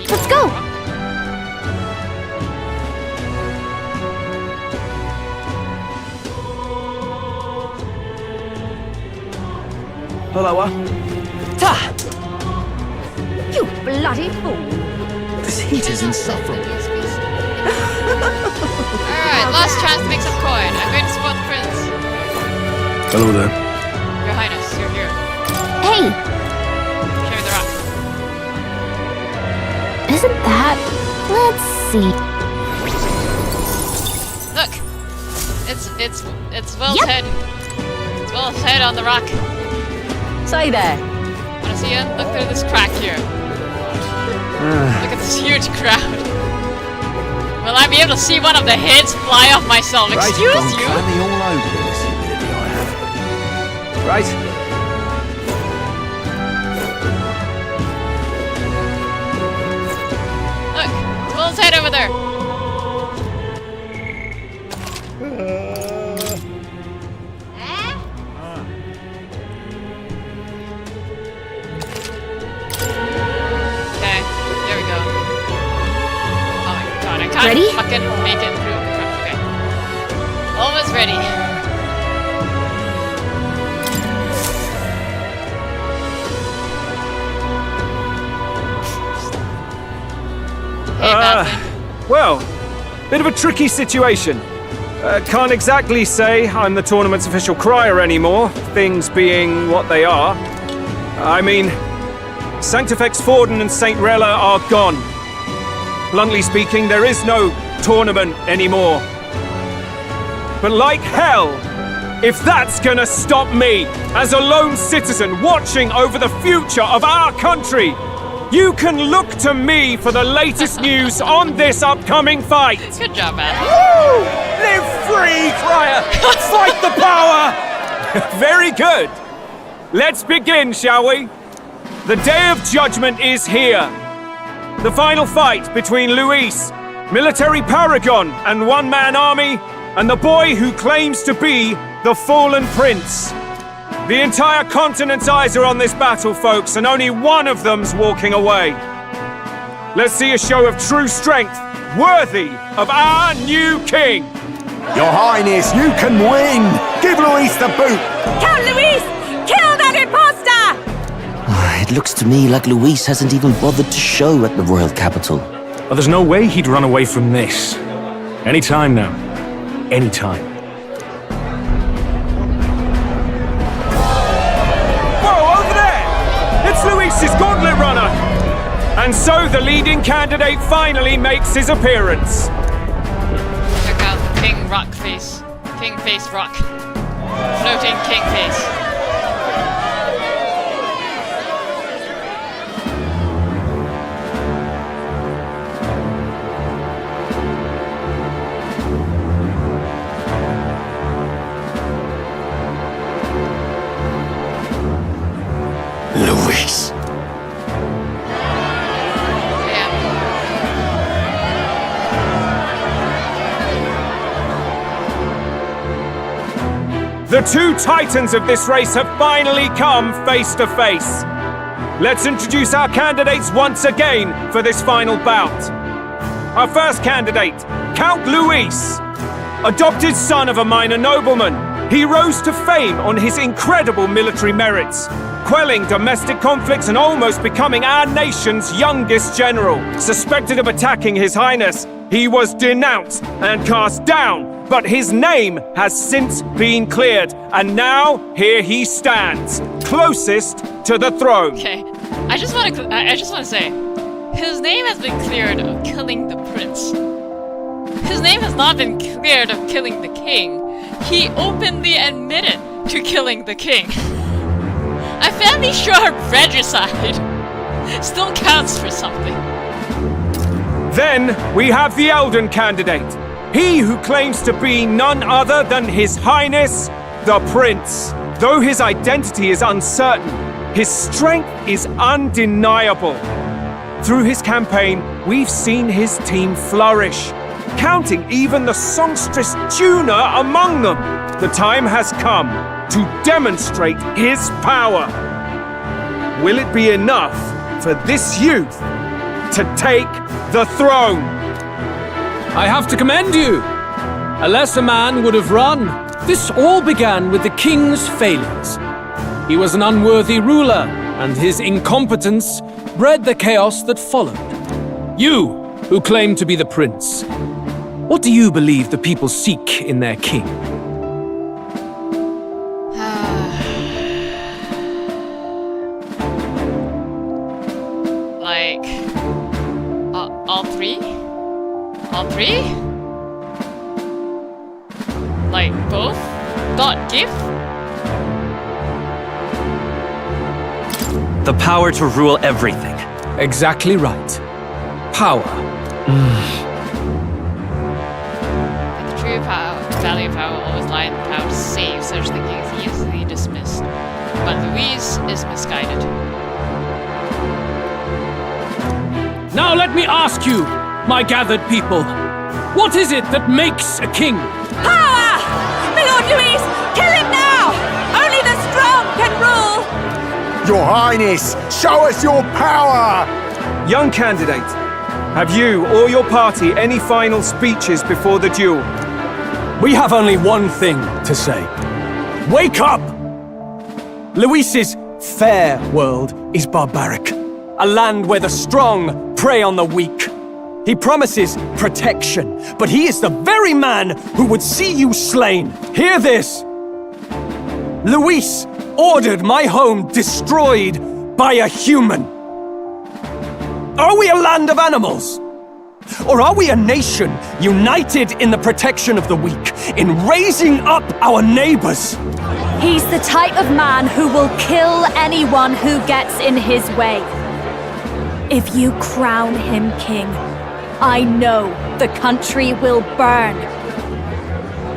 Let's go.
Hello,
You bloody fool.
This heat is insufferable.
Alright, last chance to make some coin. I'm going to support the prince.
Hello there.
Your Highness, you're here.
Hey,
Show me the rock.
isn't that... Let's see.
Look! It's Will's head. It's Will's head on the rock.
Say there.
Wanna see it? Look through this crack here. Look at this huge crowd. Will I be able to see one of the heads fly off myself? Excuse you?
all over this humidity I have.
Right.
Look! It's Will's head over there. Okay, here we go. Oh my god, I can't
Ready?
fucking make it through the crap. Okay. Almost ready. Hey, Batlin.
Well, bit of a tricky situation. Can't exactly say I'm the tournament's official crier anymore, things being what they are. I mean, Sanctifex Forden and St. Rella are gone. Bluntly speaking, there is no tournament anymore. But like hell, if that's gonna stop me, as a lone citizen watching over the future of our country, you can look to me for the latest news on this upcoming fight.
Good job, Batlin.
Woo! Live free, crier! Fight the power! Very good. Let's begin, shall we? The Day of Judgment is here. The final fight between Luis, military paragon and one-man army, and the boy who claims to be the fallen prince. The entire continent's eyes are on this battle, folks, and only one of them's walking away. Let's see a show of true strength, worthy of our new king.
Your Highness, you can win! Give Luis the boot!
Count Luis! Kill that imposter!
It looks to me like Luis hasn't even bothered to show at the royal capital.
Well, there's no way he'd run away from this. Anytime now. Anytime. Whoa, over there! It's Luis's gauntlet runner! And so the leading candidate finally makes his appearance.
Check out King Rock Face. King Face Rock. Floating King Face.
Luis.
The two titans of this race have finally come face to face. Let's introduce our candidates once again for this final bout. Our first candidate, Count Luis. Adopted son of a minor nobleman, he rose to fame on his incredible military merits, quelling domestic conflicts and almost becoming our nation's youngest general. Suspected of attacking His Highness, he was denounced and cast down, but his name has since been cleared, and now here he stands, closest to the throne.
Okay, I just want to say, his name has been cleared of killing the prince. His name has not been cleared of killing the king. He openly admitted to killing the king. I'm fairly sure regicide still counts for something.
Then we have the Elden candidate. He who claims to be none other than His Highness, the Prince. Though his identity is uncertain, his strength is undeniable. Through his campaign, we've seen his team flourish, counting even the songstress Juna among them. The time has come to demonstrate his power. Will it be enough for this youth to take the throne?
I have to commend you. A lesser man would have run. This all began with the king's failures. He was an unworthy ruler, and his incompetence bred the chaos that followed. You, who claim to be the prince, what do you believe the people seek in their king?
Like, all three? All three? Like, both? Not give?
The power to rule everything.
Exactly right. Power.
The true value of power will always lie in the power to save. Such thinking is easily dismissed. But Louise is misguided.
Now let me ask you, my gathered people, what is it that makes a king?
Power! My Lord Louise, kill him now! Only the strong can rule!
Your Highness, show us your power!
Young candidate, have you or your party any final speeches before the duel?
We have only one thing to say. Wake up! Luis's fair world is barbaric. A land where the strong prey on the weak. He promises protection, but he is the very man who would see you slain. Hear this! Luis ordered my home destroyed by a human. Are we a land of animals? Or are we a nation united in the protection of the weak, in raising up our neighbors?
He's the type of man who will kill anyone who gets in his way. If you crown him king, I know the country will burn.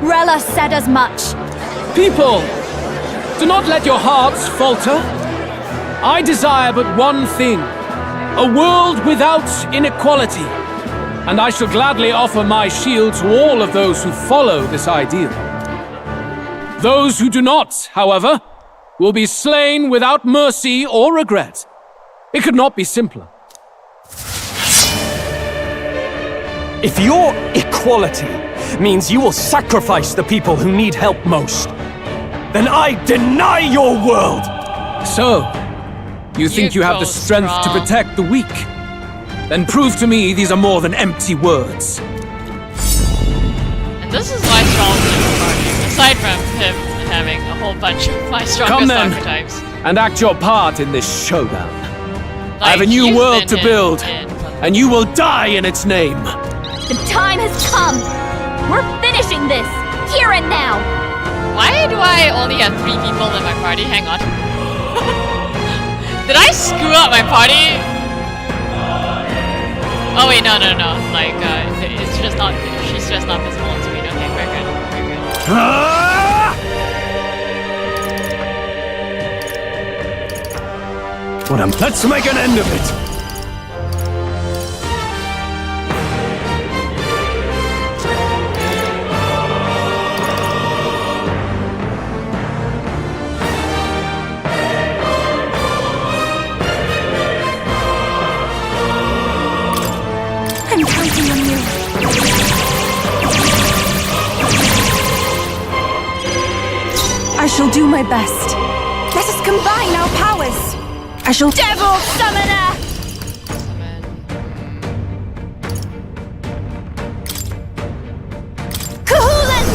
Rella said as much.
People, do not let your hearts falter. I desire but one thing, a world without inequality. And I shall gladly offer my shield to all of those who follow this ideal. Those who do not, however, will be slain without mercy or regret. It could not be simpler.
If your equality means you will sacrifice the people who need help most, then I deny your world!
So, you think you have the strength to protect the weak? Then prove to me these are more than empty words.
And this is why Strong's in the party, aside from him having a whole bunch of my strongest archetypes.
And act your part in this showdown.
Like,
I have a new world to build, and you will die in its name.
The time has come! We're finishing this! Here and now!
Why do I only have 3 people in my party? Hang on. Did I screw up my party? Oh wait, no. Like, it's just not, she's just not visible on screen. Okay, very good, very good.
Let's make an end of it!
I shall do my best. Let us combine our powers. I shall...
Devil Summoner! Kahoolan!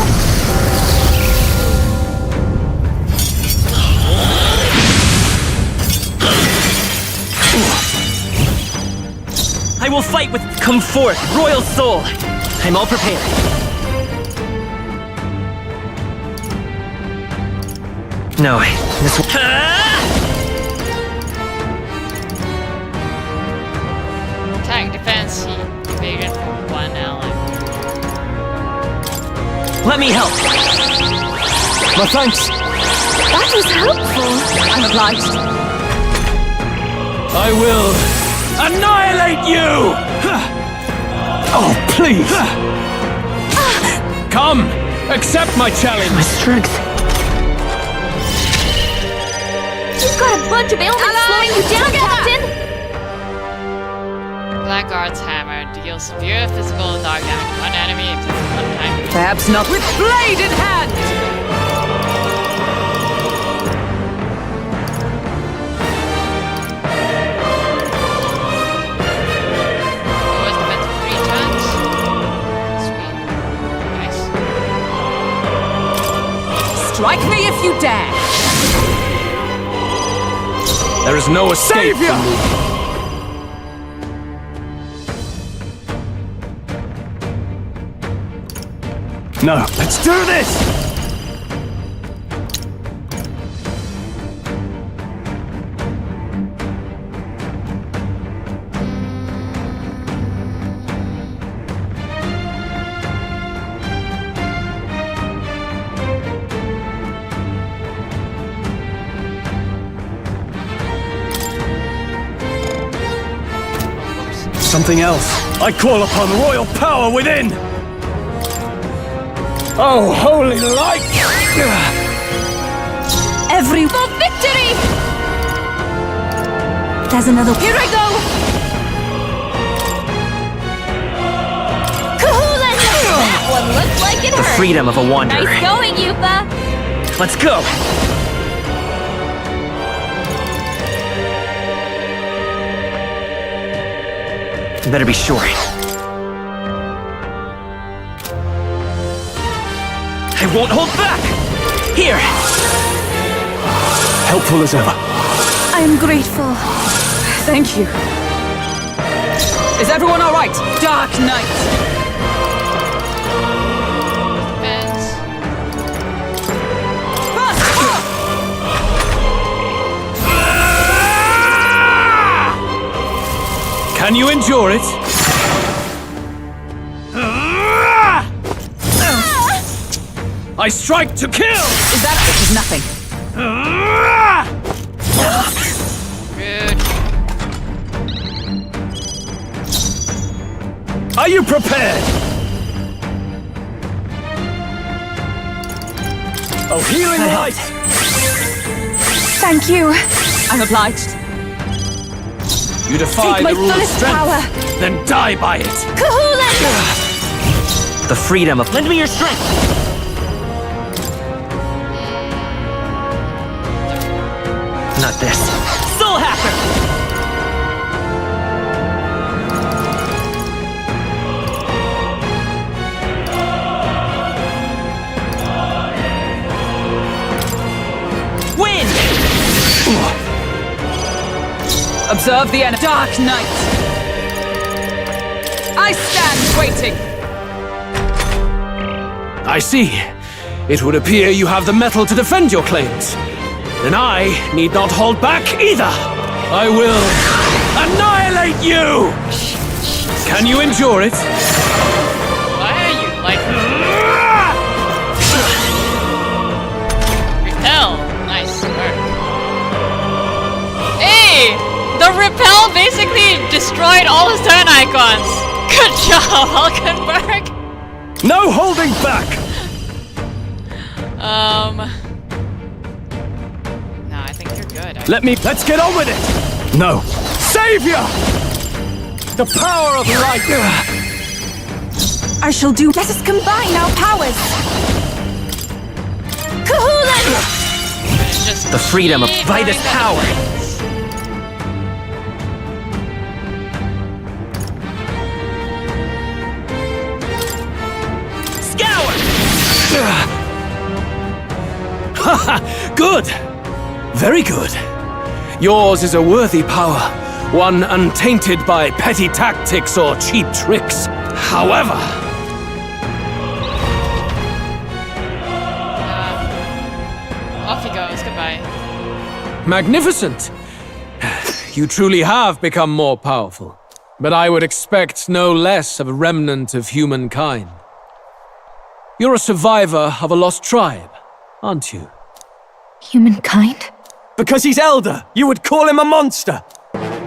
I will fight with... Come forth, Royal Soul! I'm all prepared. No, this will...
Attack, defense, evasion for one ally.
Let me help!
My thanks!
That was helpful.
I'm obliged.
I will annihilate you! Oh, please! Come! Accept my challenge!
My strength.
You've got a bunch of ailments slowing you down, Captain!
Blackguard's hammer deals severe physical and dark damage to one enemy except for one time.
Perhaps not with blade in hand!
Always defense 3 times. Sweet. Nice.
Strike me if you dare!
There is no escape from me. No, let's do this! Something else. I call upon royal power within! Oh, holy light!
Every...
For victory!
There's another...
Here I go! Kahoolan! That one looks like it
The
hurt.
freedom of a wanderer.
Nice going, Yupa!
Let's go! Better be sure. I won't hold back! Here!
Helpful as ever.
I am grateful.
Thank you. Is everyone all right? Dark Knight!
Defense.
Can you endure it? I strike to kill!
Is that... This is nothing.
Rude.
Are you prepared? Oh, healing light!
Thank you.
I'm obliged.
You defy
Take my
the rule of
fullest
strength,
power.
then die by it!
Kahoolan!
The freedom of... Lend me your strength! Not this. Soul Hacker! Wind!
Observe the enemy. Dark Knight! I stand waiting!
I see. It would appear you have the metal to defend your claims. Then I need not hold back either. I will annihilate you! Can you endure it?
Why are you like repel? Nice work. Hey! The repel basically destroyed all his turn icons. Good job, Hulkenberg.
No holding back!
No, I think you're good.
Let's get on with it! No. Savior! The power of light!
I shall do... Let us combine our powers.
Kahoolan!
just
The freedom of by this power. Scour!
Haha! Good! Very good. Yours is a worthy power, one untainted by petty tactics or cheap tricks. However,
off he goes. Goodbye.
magnificent! You truly have become more powerful, but I would expect no less of a remnant of humankind. You're a survivor of a lost tribe, aren't you?
Humankind?
Because he's elder, you would call him a monster.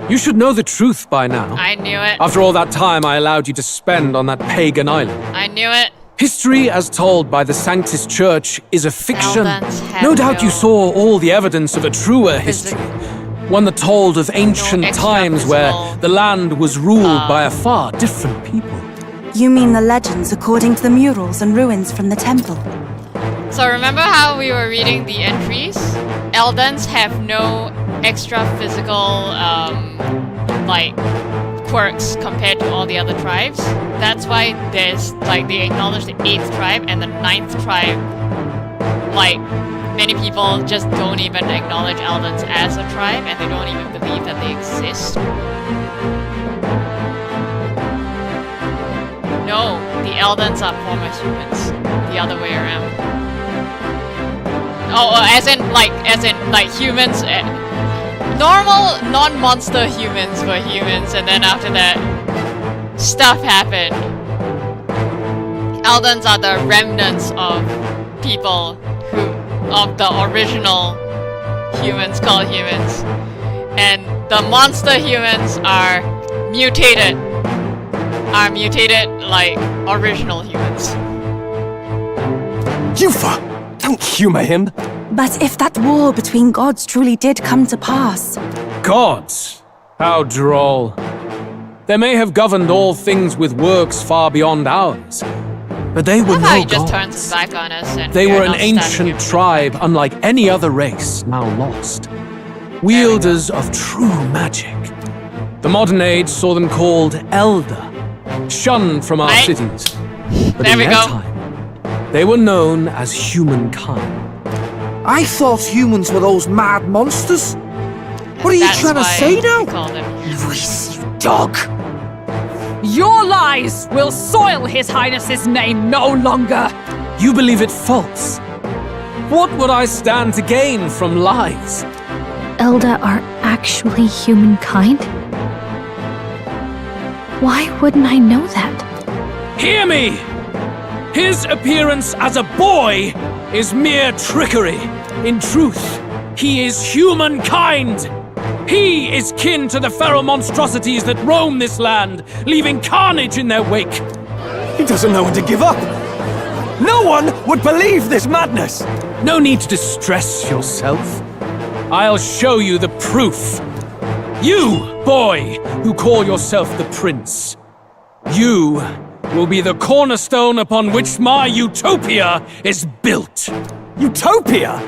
You should know the truth by now.
I knew it.
After all that time I allowed you to spend on that pagan island.
I knew it.
History, as told by the Sanctus Church, is a fiction.
Eldons have
No doubt you
no
saw all the evidence of a truer history. One that told of ancient
extra
times where
physical,
the land was ruled by a far different people.
You mean the legends according to the murals and ruins from the temple?
So remember how we were reading the entries? Eldons have no extra physical, like, quirks compared to all the other tribes. That's why there's, like, they acknowledge the 8th tribe and the 9th tribe. Like, many people just don't even acknowledge Eldons as a tribe, and they don't even believe that they exist. No, the Eldons are former humans. The other way around. Oh, as in like humans. Normal, non-monster humans were humans, and then after that, stuff happened. Eldons are the remnants of people of the original humans called humans. And the monster humans are mutated like original humans.
Yufa! Don't humor him.
But if that war between gods truly did come to pass...
Gods? How droll. They may have governed all things with works far beyond ours, but they were
How
no
he just
gods.
turns his back on us and
They
we are
were an
not standing
ancient
here.
tribe unlike any other race, now lost. Wielders of true magic. The modern age saw them called Elder, shunned from our
Right.
cities. But
There
in
we
their
go.
time, they were known as humankind.
I thought humans were those mad monsters. What are you
That's
trying to
why
say
we
now?
call them
Luis, you dog.
Your lies will soil His Highness's name no longer.
You believe it false. What would I stand to gain from lies?
Elda are actually humankind? Why wouldn't I know that?
Hear me! His appearance as a boy is mere trickery. In truth, he is humankind. He is kin to the feral monstrosities that roam this land, leaving carnage in their wake.
He doesn't know when to give up. No one would believe this madness.
No need to distress yourself. I'll show you the proof. You, boy, who call yourself the prince. You will be the cornerstone upon which my utopia is built.
Utopia?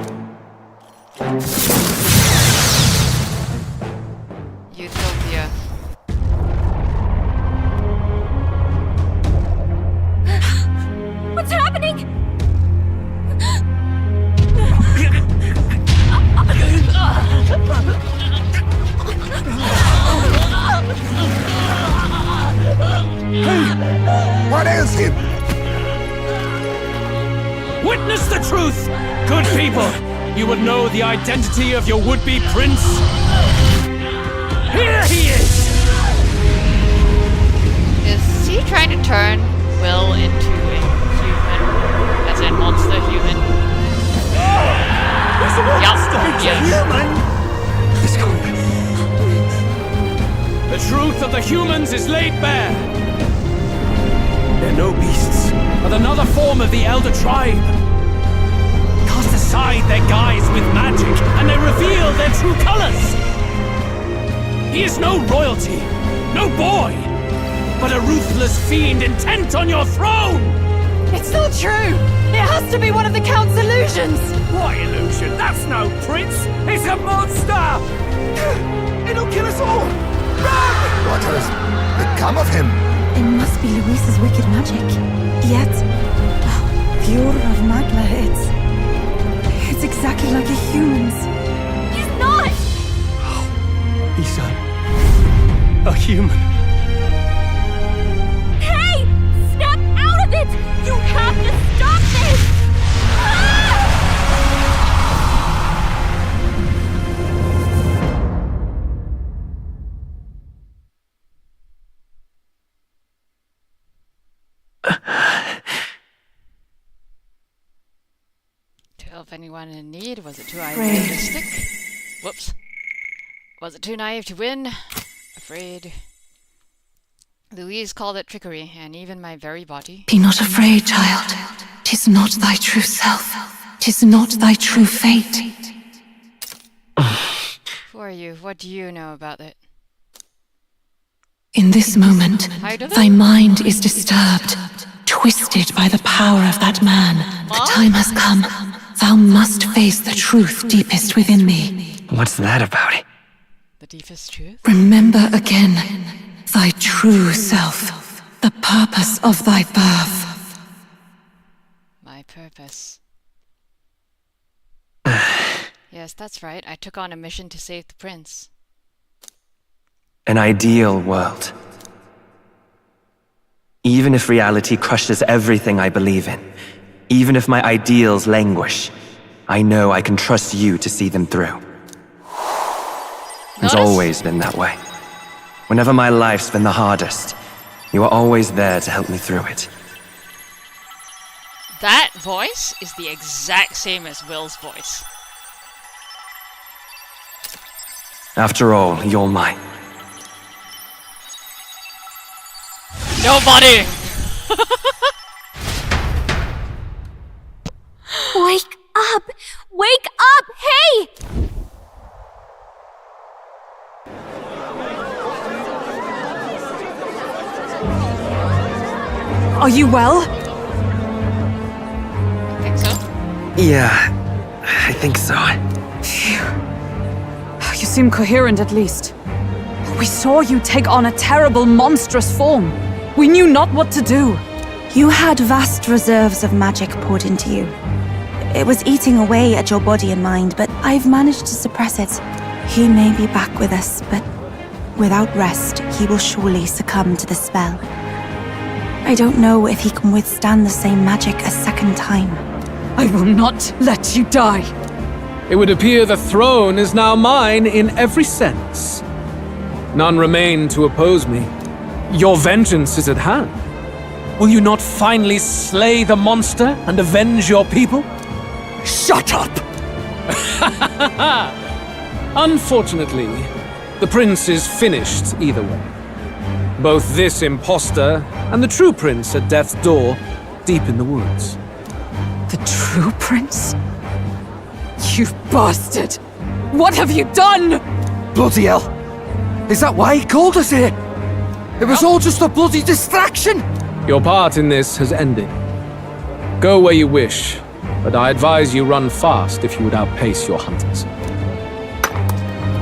Utopia.
What's happening?
What ails him?
Witness the truth! Good people, you would know the identity of your would-be prince. Here he is!
Is he trying to turn Will into a human? As in monster human?
He's a monster!
Yes.
The truth of the humans is laid bare.
They're no beasts,
But another form of the Elder Tribe. Cast aside their guise with magic, and they reveal their true colors. He is no royalty, no boy, but a ruthless fiend intent on your throne.
It's not true. It has has to be one of the Count's illusions!
What illusion? That's no prince! It's a monster!
It'll kill us all!
What has become of him?
It must be Luis's wicked magic. Yet, the aura of Magla, it's exactly like a human's.
He's not!
He's a human.
Hey! Snap out of it! You have to stop this!
To help anyone in need, was it too idealistic? Whoops. Was it too naive to win? Afraid. Louise called it trickery, and even my very body.
Be not afraid, child. 'Tis not thy true self. 'Tis not thy true fate.
Who are you? What do you know about it?
In this moment, thy mind is disturbed, twisted by the power of that man. The time has come. Thou must face the truth deepest within thee.
What's that about?
The deepest truth?
Remember again thy true self, the purpose of thy birth.
My purpose. Yes, that's right. I took on a mission to save the prince.
An ideal world. Even if reality crushes everything I believe in, even if my ideals languish, I know I can trust you to see them through. It's always been that way. Whenever my life's been the hardest, you are always there to help me through it.
That voice is the exact same as Will's voice.
After all, you're mine.
Nobody!
Wake up! Wake up! Hey!
Are you well?
Think so?
Yeah, I think so.
Phew. You seem coherent at least. We saw you take on a terrible, monstrous form. We knew not what to do.
You had vast reserves of magic poured into you. It was eating away at your body and mind, but I've managed to suppress it. He may be back with us, but without rest, he will surely succumb to the spell. I don't know if he can withstand the same magic a second time.
I will not let you die.
It would appear the throne is now mine in every sense. None remain to oppose me. Your vengeance is at hand. Will you not finally slay the monster and avenge your people?
Shut up!
Unfortunately, the prince is finished either way. Both this impostor and the true prince at death's door, deep in the woods.
The true prince? You bastard! What have you done?
Bloody hell! Is that why he called us here? It was all just a bloody distraction!
Your part in this has ended. Go where you wish, but I advise you run fast if you would outpace your hunters.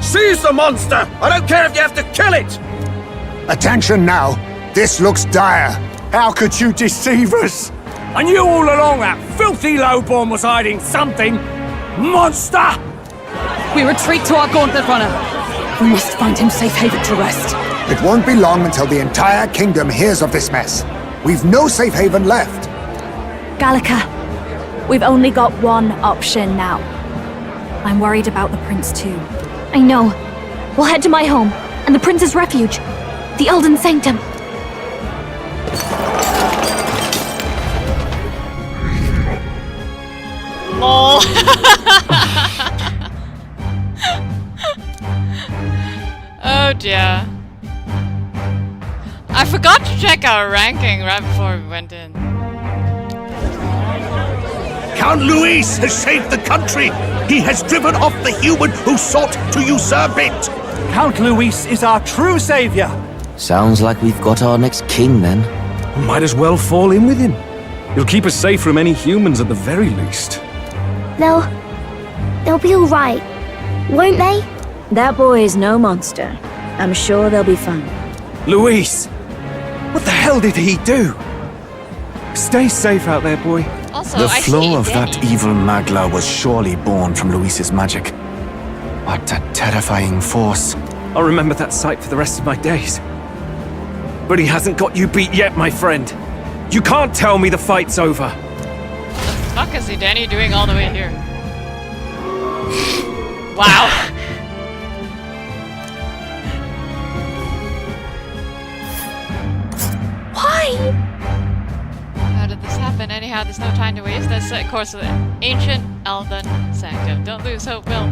Seize the monster! I don't care if you have to kill it!
Attention now. This looks dire. How could you deceive us?
I knew all along that filthy lowborn was hiding something! Monster!
We retreat to our gauntlet runner. We must find him safe haven to rest.
It won't be long until the entire kingdom hears of this mess. We've no safe haven left.
Gallica, we've only got one option now. I'm worried about the prince too. I know. We'll head to my home and the prince's refuge, the Elden Sanctum.
LOL. Oh dear. I forgot to check our ranking right before we went in.
Count Luis has saved the country! He has driven off the human who sought to usurp it!
Count Luis is our true savior!
Sounds like we've got our next king then.
Might as well fall in with him.
You'll keep us safe from any humans at the very least.
They'll be all right, won't they? That boy is no monster. I'm sure they'll be fine.
Luis! What the hell did he do?
Stay safe out there, boy.
Also,
The
I
flow
see
of
Danny.
that evil Magla was surely born from Luis's magic. What a terrifying force.
I'll remember that sight for the rest of my days. But he hasn't got you beat yet, my friend. You can't tell me the fight's over.
The fuck is he Danny doing all the way here? Wow.
Why?
How did this happen? Anyhow, there's no time to waste. Let's set course for the ancient Elden Sanctum. Don't lose hope, Will.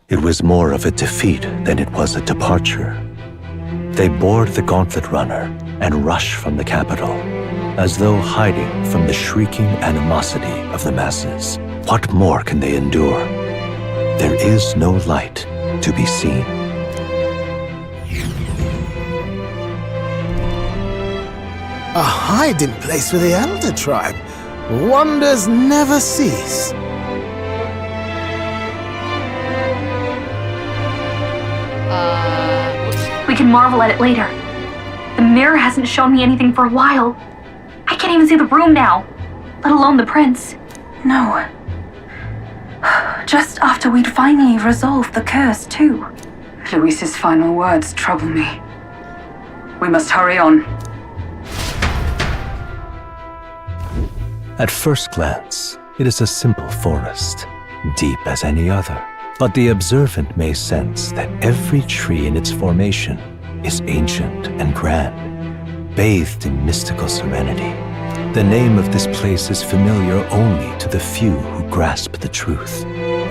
It was more of a defeat than it was a departure. They board the Gauntlet Runner and rush from the capital, as though hiding from the shrieking animosity of the masses. What more can they endure? There is no light to be seen.
A hiding place for the Elder Tribe. Wonders never cease.
We can marvel at it later. The mirror hasn't shown me anything for a while. I can't even see the room now, let alone the prince.
No. Just after we'd finally resolved the curse, too.
Luis's final words trouble me. We must hurry on.
At first glance, it is a simple forest, deep as any other. But the observant may sense that every tree in its formation is ancient and grand, bathed in mystical serenity. The name of this place is familiar only to the few who grasp the truth.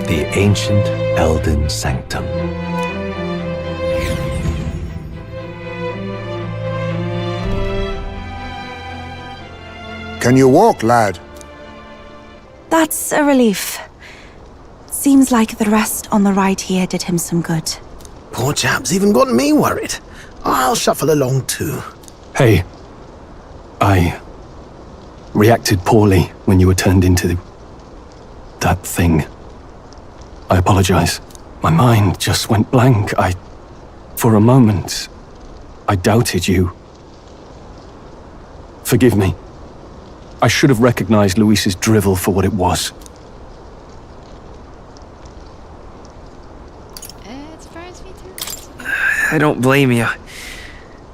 The ancient Elden Sanctum.
Can you walk, lad?
That's a relief. Seems like the rest on the right here did him some good.
Poor chap's even got me worried. I'll shuffle along too.
Hey, I reacted poorly when you were turned into that thing. I apologize. My mind just went blank. For a moment, I doubted you. Forgive me. I should have recognized Luis's drivel for what it was.
I don't blame you.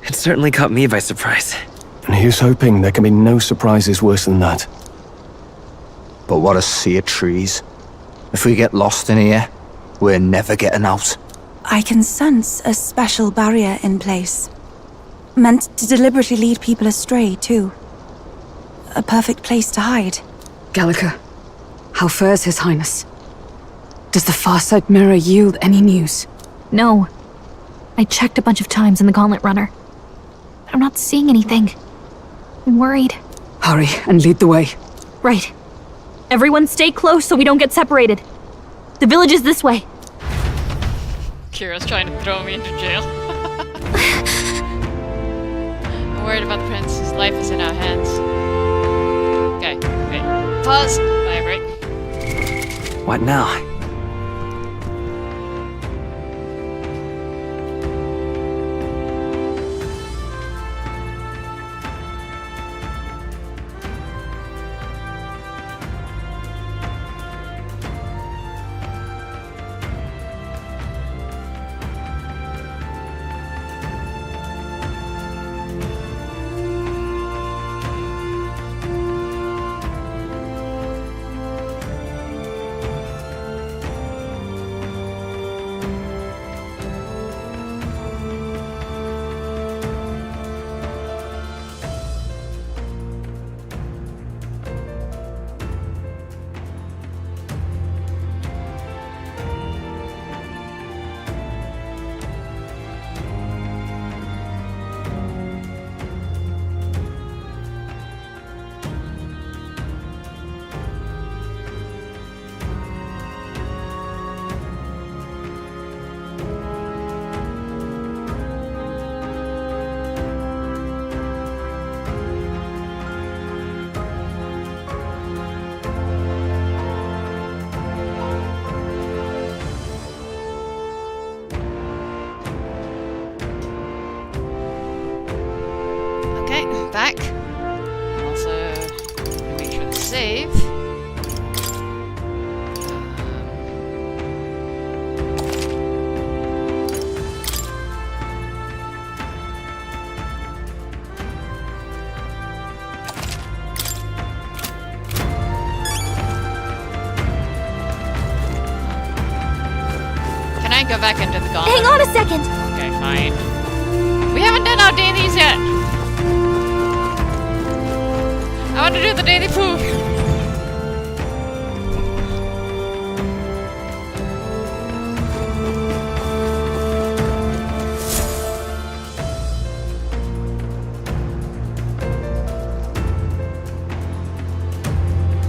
It certainly caught me by surprise.
And here's hoping there can be no surprises worse than that.
But what a sea of trees. If we get lost in here, we're never getting out.
I can sense a special barrier in place. Meant to deliberately lead people astray, too. A perfect place to hide.
Gallica, how fares His Highness? Does the Farsight Mirror yield any news?
No. I checked a bunch of times in the Gauntlet Runner. I'm not seeing anything. I'm worried.
Hurry and lead the way.
Right. Everyone stay close so we don't get separated. The village is this way.
Kira's trying to throw me into jail. I'm worried about the prince. His life is in our hands. Okay, wait. Pause. Vibrate.
What now?
back. Also, make sure to save. Can I go back into the gauntlet?
Hang on a second!
Okay, fine. We haven't done our dailies yet! I want to do the daily poo!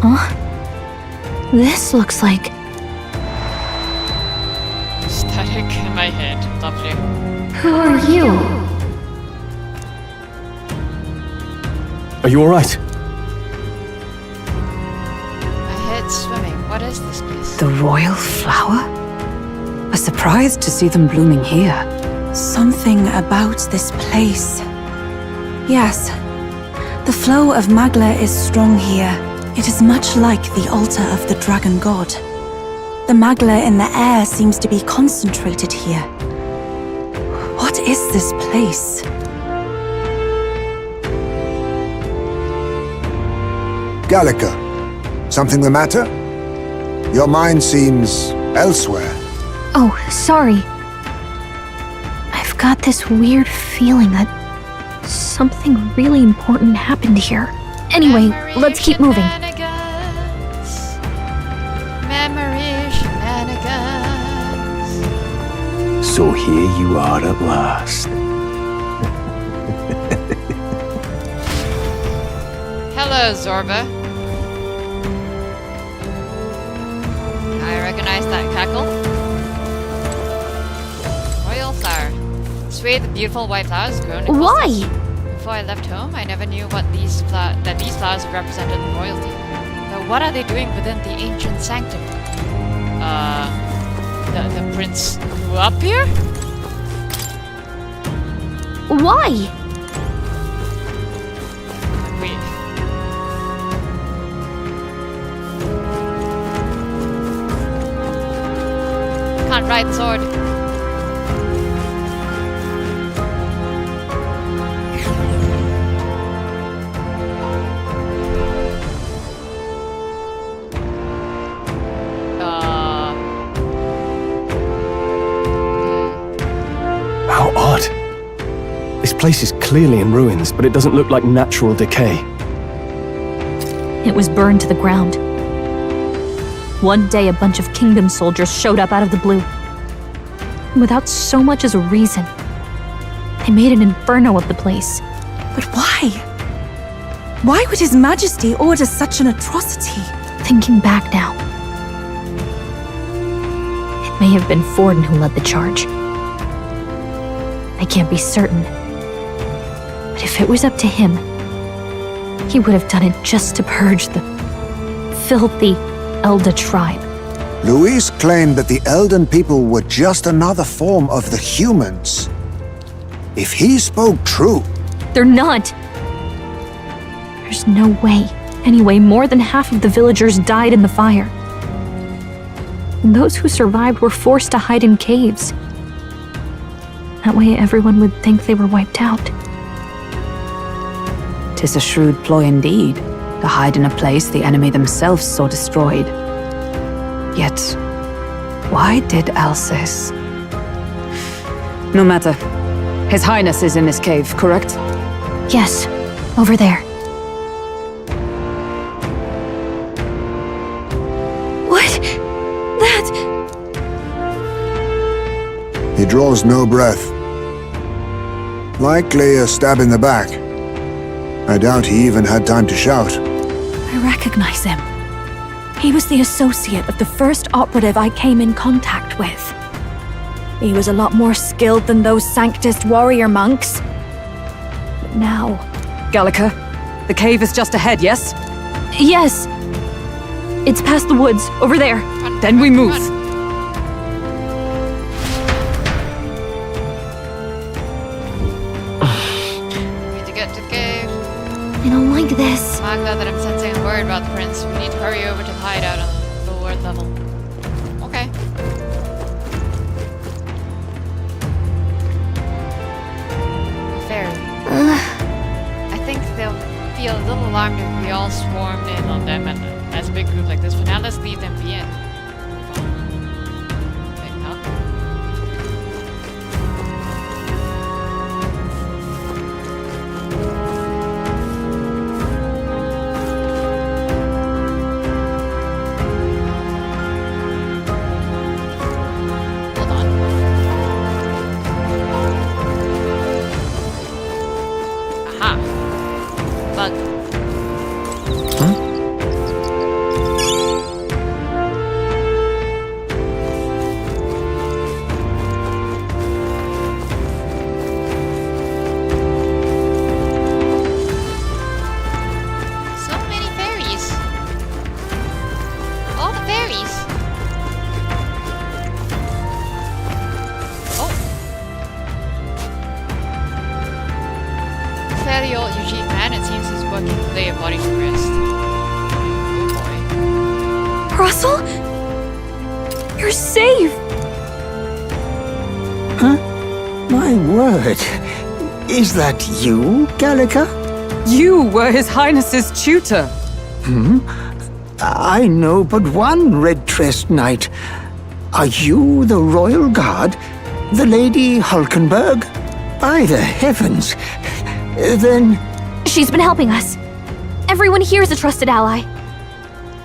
Huh? This looks like...
Static in my head. Lovely.
Who are you?
Are you alright?
My head's swimming. What is this place?
The royal flower? A surprise to see them blooming here.
Something about this place. Yes, the flow of Magla is strong here. It is much like the altar of the dragon god. The Magla in the air seems to be concentrated here. What is this place?
Gallica, something the matter? Your mind seems elsewhere.
Oh, sorry. I've got this weird feeling that something really important happened here. Anyway, let's keep moving.
Memory shenanigans.
So here you are at last.
Hello, Zorba. I recognize that cackle. Royal flower. Sweet, beautiful white flowers grown in
Why?
clusters. Before I left home, I never knew what that these flowers represented royalty. But what are they doing within the ancient sanctum? The prince grew up here?
Why?
Wait. Can't ride the sword.
How odd. This place is clearly in ruins, but it doesn't look like natural decay.
It was burned to the ground. One day, a bunch of kingdom soldiers showed up out of the blue. Without so much as a reason. They made an inferno of the place.
But why? Why would His Majesty order such an atrocity?
Thinking back now, it may have been Forden who led the charge. I can't be certain. But if it was up to him, he would have done it just to purge the filthy Elda tribe.
Luis claimed that the Elden people were just another form of the humans. If he spoke true...
They're not! There's no way. Anyway, more than half of the villagers died in the fire. And those who survived were forced to hide in caves. That way everyone would think they were wiped out.
'Tis a shrewd ploy indeed, to hide in a place the enemy themselves saw destroyed. Yet, why did Alcys? No matter. His Highness is in this cave, correct?
Yes, over there.
What? That...
He draws no breath. Likely a stab in the back. I doubt he even had time to shout.
I recognize him. He was the associate of the first operative I came in contact with. He was a lot more skilled than those Sanctist warrior monks. But now...
Gallica, the cave is just ahead, yes?
Yes! It's past the woods, over there.
Then we move.
Need to get to the cave.
I don't like this.
Magda, that I'm sensing a word about the prince. We need to hurry over to the hideout on the lower level. Okay. Fairly. I think they'll feel a little alarmed if we all swarmed in on them and as a big group like this. For now, let's leave them be in. Wait, no. Bug. So many fairies. All the fairies. Oh. Fairly old Eugene man, it seems he's working to lay a body to rest. Oh boy.
Russell? You're safe!
Huh? My word. Is that you, Gallica?
You were His Highness's tutor.
I know but one red-tressed knight. Are you the royal guard? The Lady Hulkenberg? By the heavens! Then...
She's been helping us. Everyone here is a trusted ally.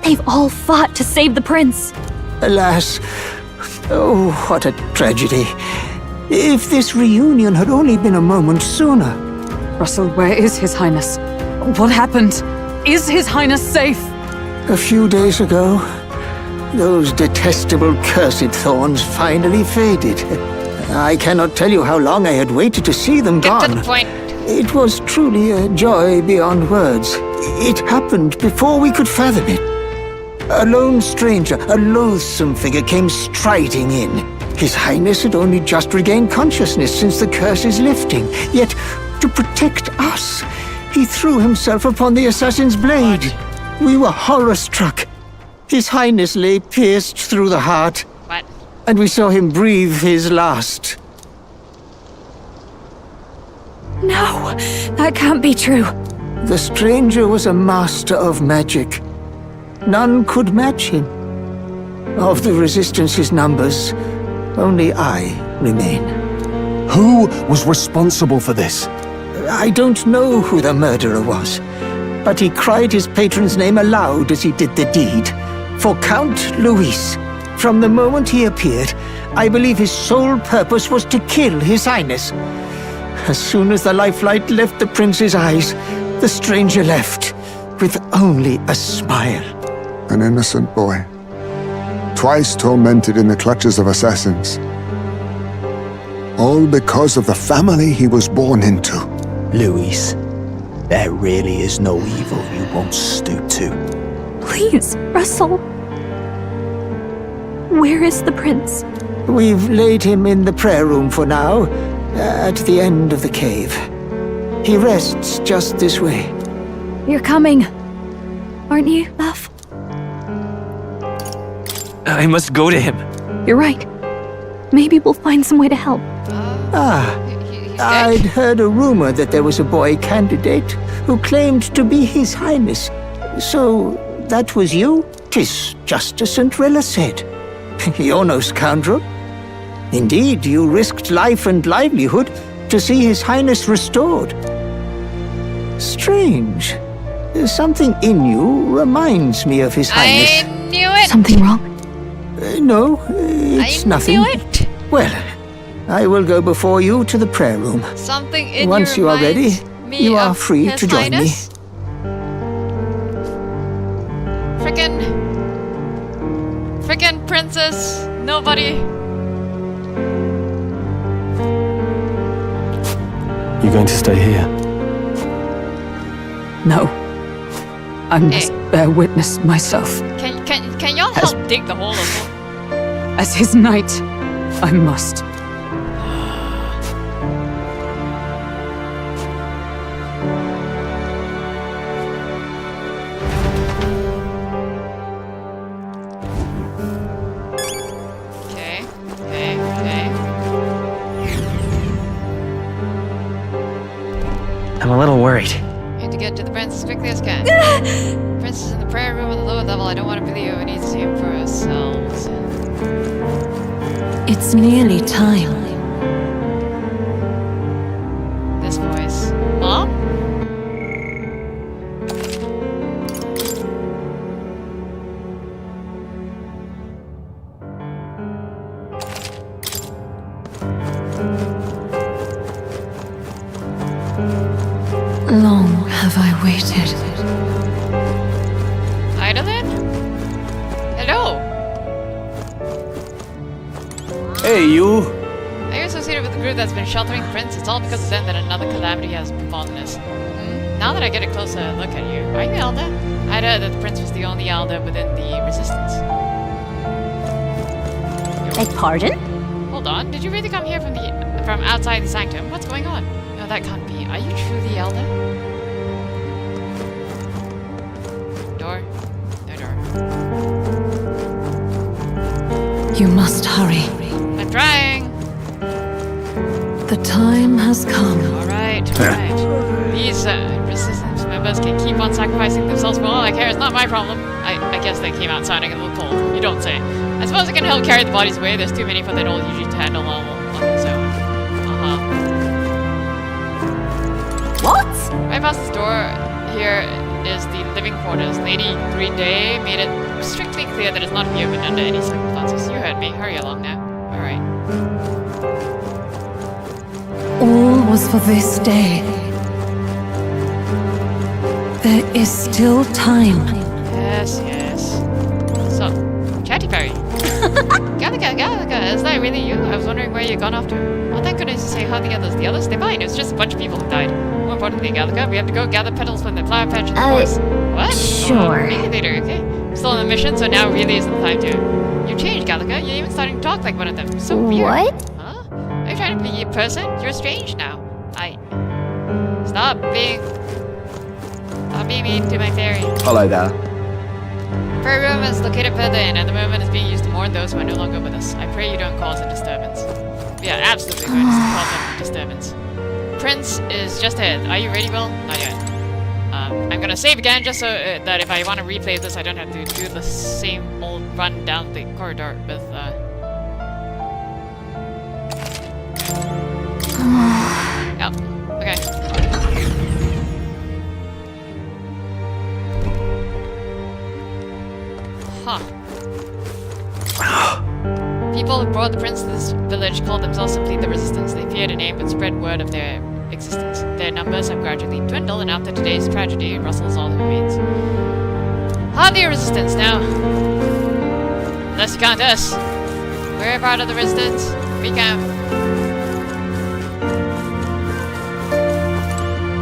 They've all fought to save the prince.
Alas, oh, what a tragedy. If this reunion had only been a moment sooner.
Russell, where is His Highness? What happened? Is His Highness safe?
A few days ago, those detestable cursed thorns finally faded. I cannot tell you how long I had waited to see them gone.
Get to the point.
It was truly a joy beyond words. It happened before we could fathom it. A lone stranger, a loathsome figure, came striding in. His Highness had only just regained consciousness since the curse's lifting. Yet, to protect us, he threw himself upon the assassin's blade. We were horror-struck. His Highness lay pierced through the heart.
What?
And we saw him breathe his last.
No, that can't be true.
The stranger was a master of magic. None could match him. Of the Resistance's numbers, only I remain.
Who was responsible for this?
I don't know who the murderer was, but he cried his patron's name aloud as he did the deed. For Count Luis, from the moment he appeared, I believe his sole purpose was to kill His Highness. As soon as the lifelight left the prince's eyes, the stranger left, with only a smile.
An innocent boy, twice tormented in the clutches of assassins. All because of the family he was born into.
Luis, there really is no evil you won't stoop to.
Please, Russell. Where is the prince?
We've laid him in the prayer room for now, at the end of the cave. He rests just this way.
You're coming, aren't you, love?
I must go to him.
You're right. Maybe we'll find some way to help.
I'd heard a rumor that there was a boy candidate who claimed to be His Highness. So, that was you? 'Tis just as Cinderella said. You're no scoundrel. Indeed, you risked life and livelihood to see His Highness restored. Strange. Something in you reminds me of His Highness.
I knew it!
Something wrong?
No, it's nothing.
I knew it!
Well, I will go before you to the prayer room.
Something in
Once you are ready,
me
you are
of
free
His
to join
Highness. Frickin' princess! Nobody!
You going to stay here?
No. I must bear witness myself.
Can y'all help dig the hole a little?
As his knight, I must.
I'm a little worried.
I need to get to the prince as quickly as can. Prince is in the prayer room on the lower level. I don't want to believe we need to see him for ourselves.
It's nearly time.
This voice. Mom?
Long have I waited.
Idolin? Hello?
Hey, you.
Are you associated with the group that's been sheltering Prince? It's all because of them that another calamity has befallen us. Now that I get a closer look at you, are you Elder? I'd heard that the Prince was the only Elder within the Resistance.
Beg pardon?
Hold on, did you really come here from outside the Sanctum? What's going on? No, that can't be. Are you truly Elder? Door? No door.
You must hurry.
I'm trying!
The time has come.
Alright. These Resistance members can keep on sacrificing themselves for all I care. It's not my problem. I guess they came out sounding a little cold. You don't say. I suppose I can help carry the bodies away. There's too many for that old usually to handle all on its own.
What?
Right past this door here is the living quarters. Lady Green Day made it strictly clear that it's not to be opened under any circumstances. You heard me. Hurry along now. Alright.
All was for this day. There is still time.
Yes. So, Chatty Fairy. Gallica, is that really you? I was wondering where you'd gone off to. Oh, thank goodness you say how the others. The others, they're fine. It was just a bunch of people who died. More importantly, Gallica, we have to go gather petals from the flower patch in the forest. What?
Sure.
Maybe later, okay? We're still on the mission, so now really isn't the time to. You changed, Gallica. You're even starting to talk like one of them. So weird.
What?
Huh? Are you trying to be a person? You're strange now. Stop being mean to my fairy.
Hello there.
Prayer room is located further in. At the moment, it's being used to mourn those who are no longer with us. I pray you don't cause a disturbance. We are absolutely going to cause a disturbance. Prince is just ahead. Are you ready, Will? Not yet. I'm gonna save again just so that if I want to replay this, I don't have to do the same old run down the corridor with, Yep. Okay. Huh. People who brought the prince to this village called themselves simply the Resistance. They feared a name but spread word of their existence. Their numbers have gradually dwindled, and after today's tragedy, Russell is all who remains. Hardly a Resistance now. Unless you count us. We're a part of the Resistance. We count.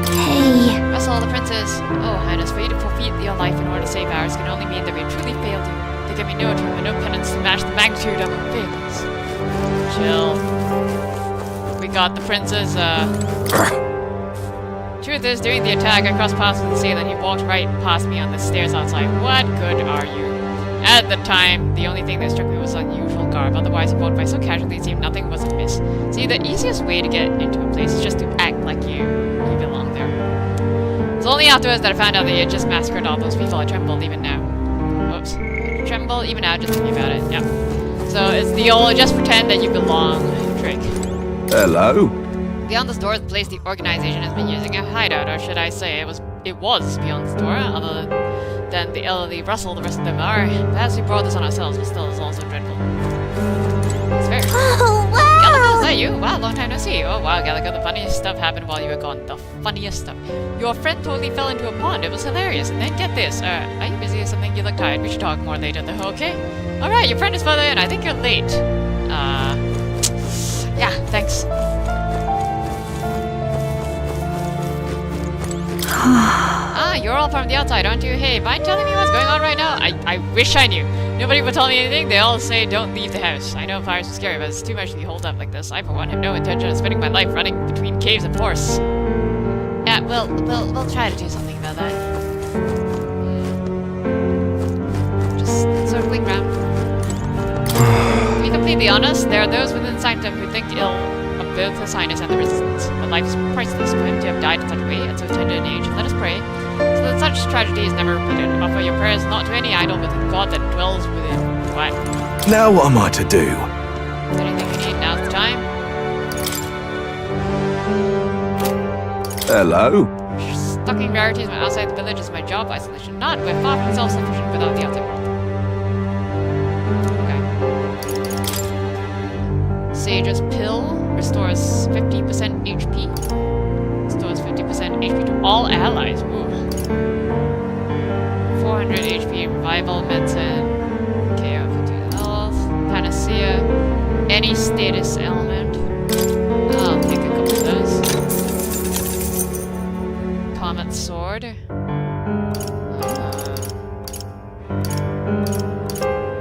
Hey.
Russell, the princes. Oh, Highness, for you to forfeit your life in order to save ours can only mean that we have truly failed you. There can be no atonement, no penance to match the magnitude of our failings. Chill. We got the princes, Truth is, during the attack, I crossed paths with the sailor and he walked right past me on the stairs outside. What good are you? At the time, the only thing that struck me was unusual garb. Otherwise, he walked by so casually it seemed nothing was amiss. See, the easiest way to get into a place is just to act like you belong there. It's only afterwards that I found out that you had just massacred all those people. I trembled even now. Whoops. I tremble even now just thinking about it. Yep. So it's the old just pretend that you belong trick.
Hello.
Beyond this door is the place the organization has been using a hideout, or should I say it was beyond this door, other than the elderly Russell, the rest of them are. Perhaps we brought this on ourselves, but still it's also dreadful. It's fair.
Oh, wow!
Gallica, is that you? Wow, long time no see. Oh wow, Gallica, the funniest stuff happened while you were gone. The funniest stuff. Your friend totally fell into a pond. It was hilarious. And then get this. Are you busy or something? You look tired. We should talk more later though, okay? Alright, your friend is further in. I think you're late. Yeah, thanks. You're all from the outside, aren't you? Hey, mind telling me what's going on right now? I wish I knew. Nobody would tell me anything. They all say don't leave the house. I know fires are scary, but it's too much to be holed up like this. I, for one, have no intention of spending my life running between caves and forests. Yeah, we'll try to do something about that. Just circling round. To be completely honest, there are those within Sanctum who think ill of both His Highness and the Resistance. But life is priceless for him to have died in such a way at so tender an age. Let us pray so that such tragedy is never repeated. Offer your prayers not to any idol, but to the God that dwells within. What?
Now what am I to do?
Anything you need, now's the time.
Hello?
Stocking rarities when outside the village is my job. Isolation not. We're far from self-sufficient without the outside world. Sage's Pill restores 50% HP. Restores 50% HP to all allies. Ooh. 400 HP revival medicine. KO 50 health. Panacea. Any status element. I'll take a couple of those. Comet Sword.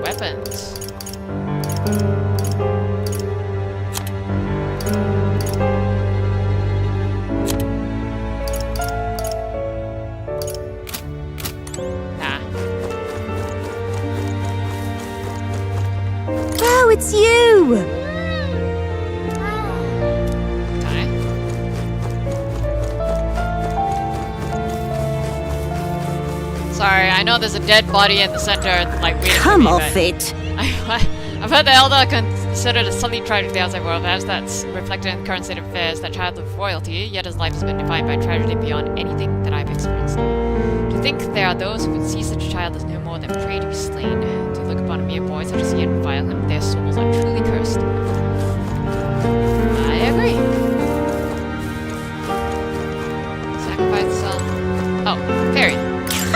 Weapons.
Oh, it's you!
Okay. Sorry, I know there's a dead body in the center, like waiting for me,
Come off
but
it!
I've heard the Elder considered a sully tragedy of the outside world. Perhaps that's reflected in the current state of affairs. That child of royalty, yet his life has been defined by tragedy beyond anything that I've experienced. To think there are those who would see such a child as no more than prey to be slain. To look upon a mere boy such as he and revile him, their souls are truly cursed. I agree. Sacrifice self. Oh, fairy.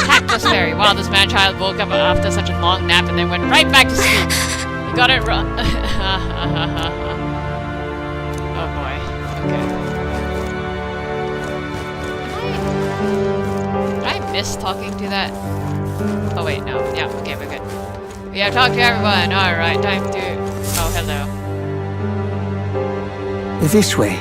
Tactless fairy. Wow, this man-child woke up after such a long nap and then went right back to sleep. You got it wrong. Oh boy. Okay. Did I miss talking to that? Oh wait, no. Yeah, okay, we're good. We have talked to everyone. Alright, time to... Oh, hello.
This way.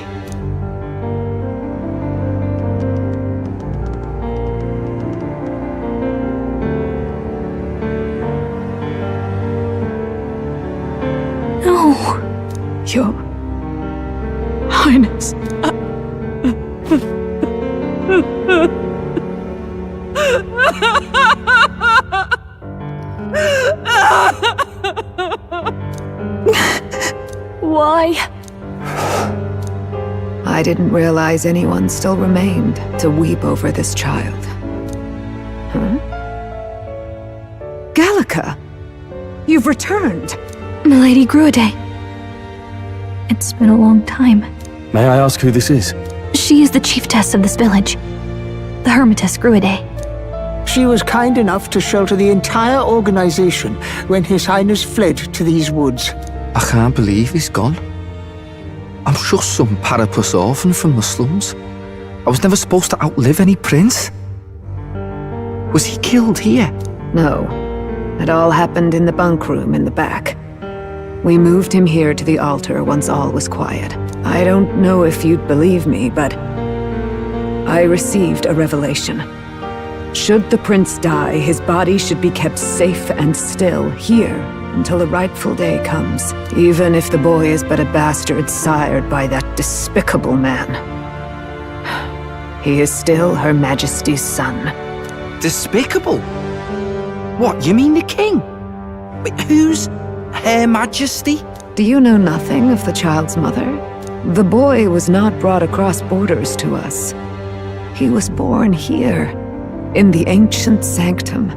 No, Your Highness. Why?
I didn't realize anyone still remained to weep over this child. Huh? Gallica! You've returned!
Milady Gruade. It's been a long time.
May I ask who this is?
She is the chiefess of this village. The Hermitess Gruade.
She was kind enough to shelter the entire organization when His Highness fled to these woods.
I can't believe he's gone. I'm just some parapus orphan from the slums. I was never supposed to outlive any prince. Was he killed here?
No. It all happened in the bunk room in the back. We moved him here to the altar once all was quiet. I don't know if you'd believe me, but I received a revelation. Should the prince die, his body should be kept safe and still here until the rightful day comes, even if the boy is but a bastard sired by that despicable man. He is still Her Majesty's son.
Despicable? What, you mean the king? Wait, who's Her Majesty?
Do you know nothing of the child's mother? The boy was not brought across borders to us. He was born here, in the ancient sanctum.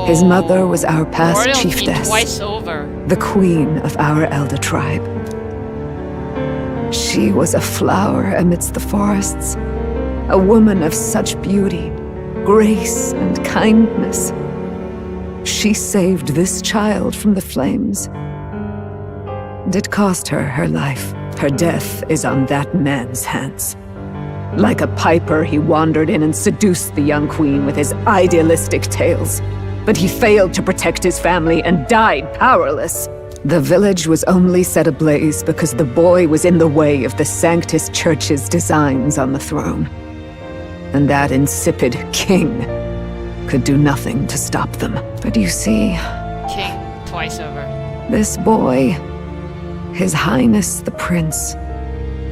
His mother was our past
Royalty
chiefess,
twice over.
the queen of our elder tribe. She was a flower amidst the forests, a woman of such beauty, grace, and kindness. She saved this child from the flames. And it cost her her life. Her death is on that man's hands. Like a piper, he wandered in and seduced the young queen with his idealistic tales. But he failed to protect his family and died powerless. The village was only set ablaze because the boy was in the way of the Sanctus Church's designs on the throne. And that insipid king could do nothing to stop them. But you see,
King twice over.
this boy, His Highness the Prince,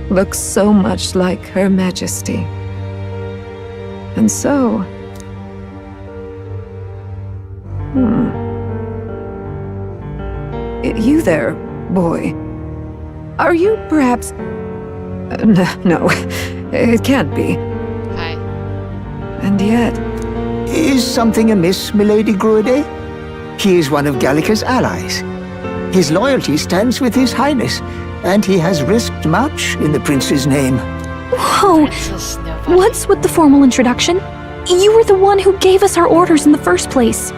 looks so much like Her Majesty. And so... You there, boy. Are you perhaps... No, it can't be.
Hi.
And yet...
Is something amiss, Milady Gruede? He is one of Gallica's allies. His loyalty stands with His Highness, and he has risked much in the prince's name.
Whoa! What's with the formal introduction? You were the one who gave us our orders in the first place.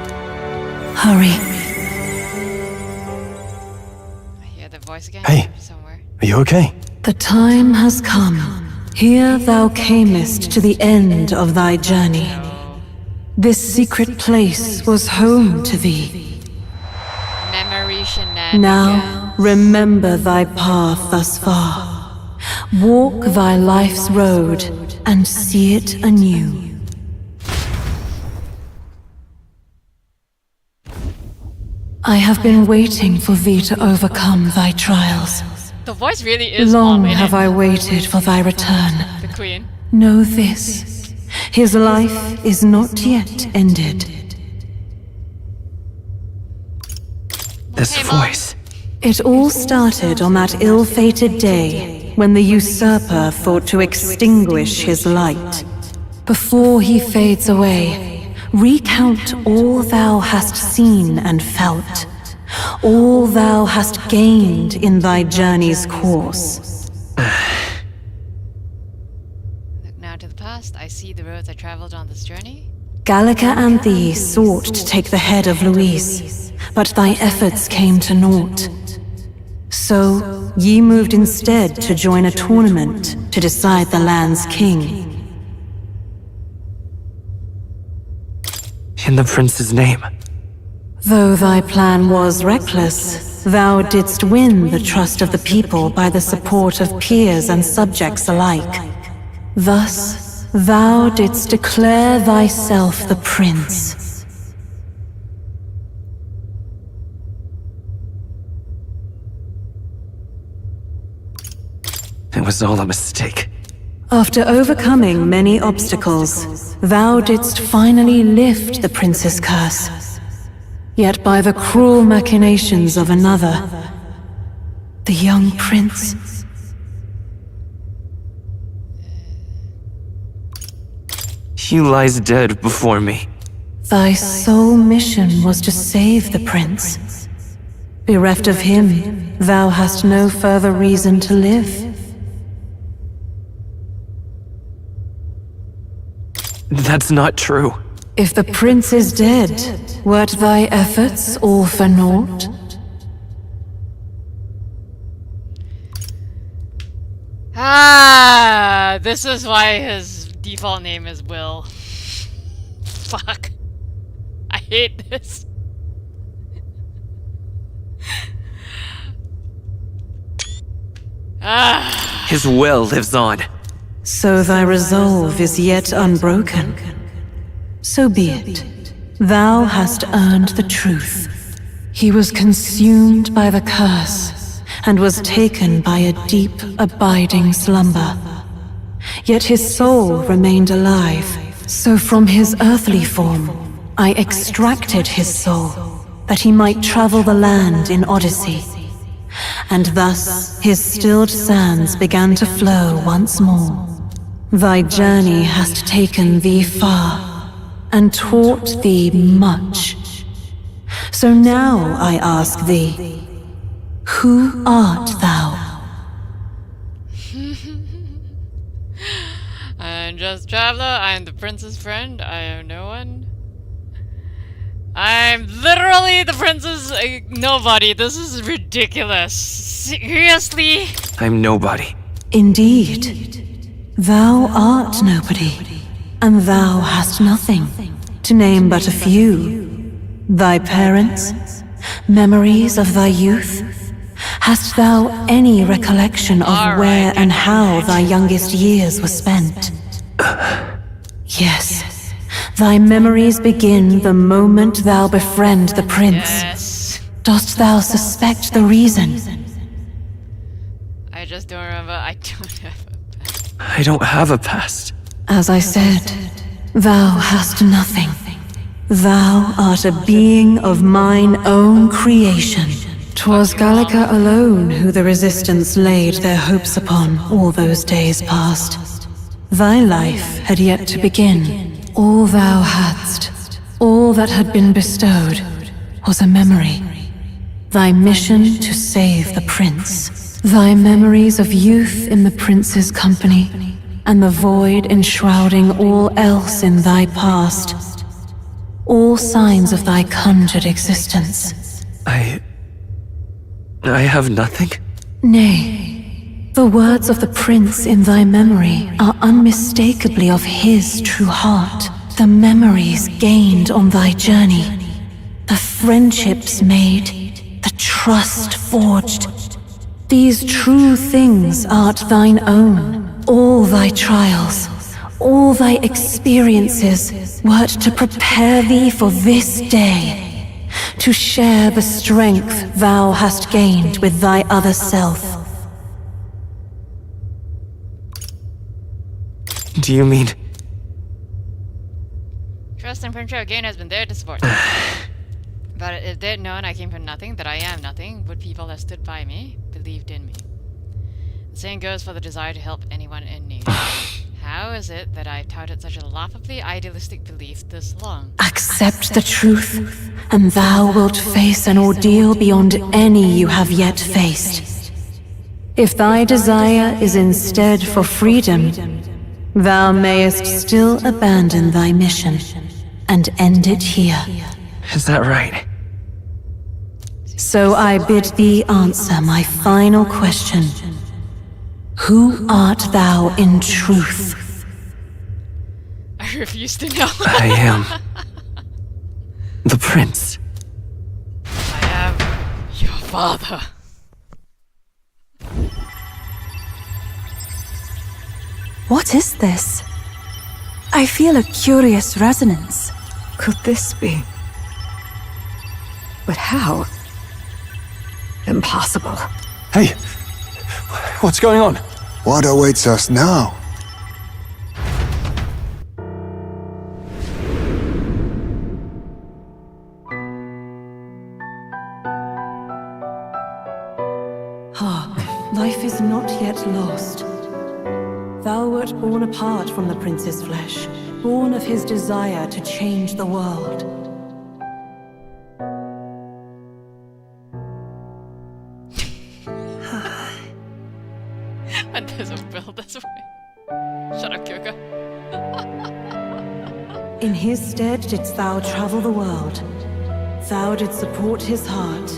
Hurry.
I hear the voice again.
Hey,
somewhere.
are you okay?
The time has come. Here thou camest to the end of thy journey. This secret place was home to thee.
Memory shenanigans.
Now remember thy path thus far. Walk thy life's road and see it anew. I have been waiting for thee to overcome thy trials.
The voice really is
Long
mom,
have I waited for thy return.
The queen.
Know this, his life is not yet ended.
This voice.
It all started on that ill-fated day when the usurper thought to extinguish his light. Before he fades away, recount all thou hast seen and felt, all thou hast gained in thy journey's course.
Look now to the past. I see the roads I traveled on this journey.
Gallica and thee sought to take the head of Louise, but thy efforts came to naught. So, ye moved instead to join a tournament to decide the land's king.
In the prince's name.
Though thy plan was reckless, thou didst win the trust of the people by the support of peers and subjects alike. Thus, thou didst declare thyself the prince.
It was all a mistake.
After overcoming many obstacles, thou didst finally lift the prince's curse. Yet by the cruel machinations of another, the young prince...
He lies dead before me.
Thy sole mission was to save the prince. Bereft of him, thou hast no further reason to live.
That's not true.
If the prince is dead, wert thy efforts all for naught?
Ah, this is why his default name is Will. Fuck. I hate this. Ah.
His will lives on.
So thy resolve is yet unbroken. So be it. Thou hast earned the truth. He was consumed by the curse, and was taken by a deep, abiding slumber. Yet his soul remained alive, so from his earthly form, I extracted his soul, that he might travel the land in Odyssey. And thus his stilled sands began to flow once more. Thy journey hast taken thee far, and taught thee much. So now I ask thee, who art thou?
I'm just a traveler, I'm the prince's friend, I am no one. I'm literally the prince's nobody, this is ridiculous. Seriously?
I'm nobody.
Indeed. Thou art nobody, and thou hast nothing, to name but a few. Thy parents, memories of thy youth? Hast thou any recollection of where and how thy youngest years were spent? Yes, thy memories begin the moment thou befriend the prince.
Yes.
Dost thou suspect the reason?
just don't remember. I don't have a past.
I don't have a past.
As I said, thou hast nothing. Thou art a being of mine own creation. 'Twas Gallica alone who the Resistance laid their hopes upon all those days past. Thy life had yet to begin. All thou hadst, all that had been bestowed, was a memory. Thy mission to save the prince. Thy memories of youth in the prince's company, and the void enshrouding all else in thy past. All signs of thy conjured existence.
I have nothing?
Nay, the words of the prince in thy memory are unmistakably of his true heart. The memories gained on thy journey, the friendships made, the trust forged. These true things art thine own. All thy trials, all thy experiences wert to prepare thee for this day. To share the strength thou hast gained with thy other self.
Do you mean...
Trust and friendship again has been there to support. But if they'd known I came from nothing, that I am nothing, would people have stood by me, believed in me? The same goes for the desire to help anyone in need. How is it that I've touted such a laughably idealistic belief this long?
Accept the truth, and thou wilt face an ordeal beyond any you have yet faced. If thy desire is instead for freedom, thou mayest still abandon thy mission and end it here.
Is that right?
So I bid thee answer my final question. Who art thou in truth?
I refuse to know.
I am... the prince.
I am your father.
What is this? I feel a curious resonance.
Could this be? But how? Impossible.
Hey! What's going on?
What awaits us now?
Hark, life is not yet lost. Thou wert born apart from the prince's flesh, born of his desire to change the world.
And doesn't build this way. Shut up, Kyoko.
In his stead didst thou travel the world. Thou didst support his heart,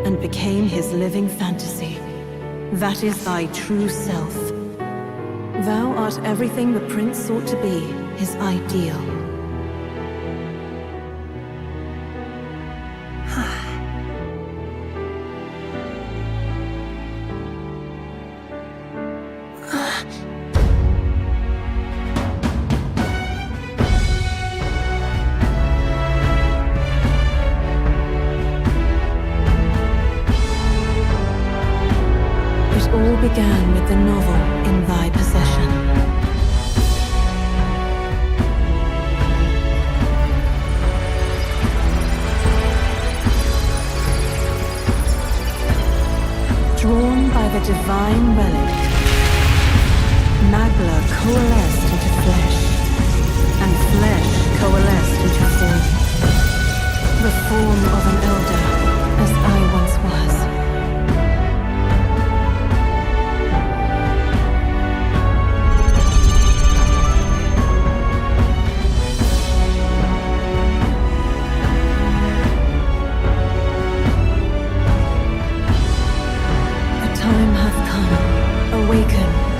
and became his living fantasy. That is thy true self. Thou art everything the prince sought to be, his ideal. It all began with the novel in thy possession. Drawn by the divine relic, Magla coalesced into flesh, and flesh coalesced into form. The form of an elder, as I once was.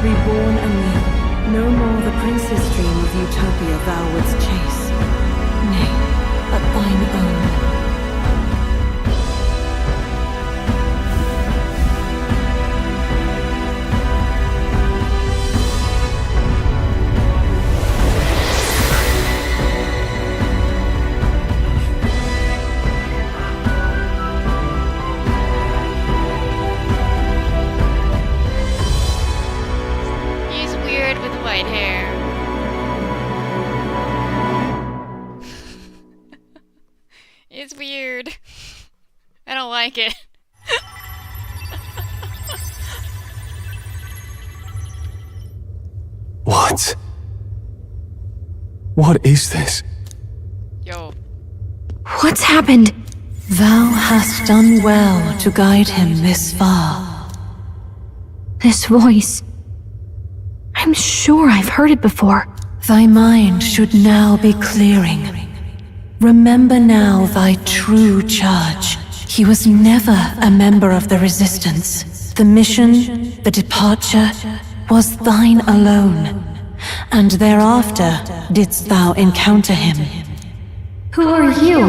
Reborn anew, no more the prince's dream of utopia thou wouldst chase. Nay, but thine own.
weird with white hair. It's weird. I don't like it.
What? What is this?
Yo.
What's happened? Thou hast done well to guide him this far.
This voice. I'm sure I've heard it before.
Thy mind should now be clearing. Remember now thy true charge. He was never a member of the Resistance. The mission, the departure, was thine alone. And thereafter didst thou encounter him.
Who are you?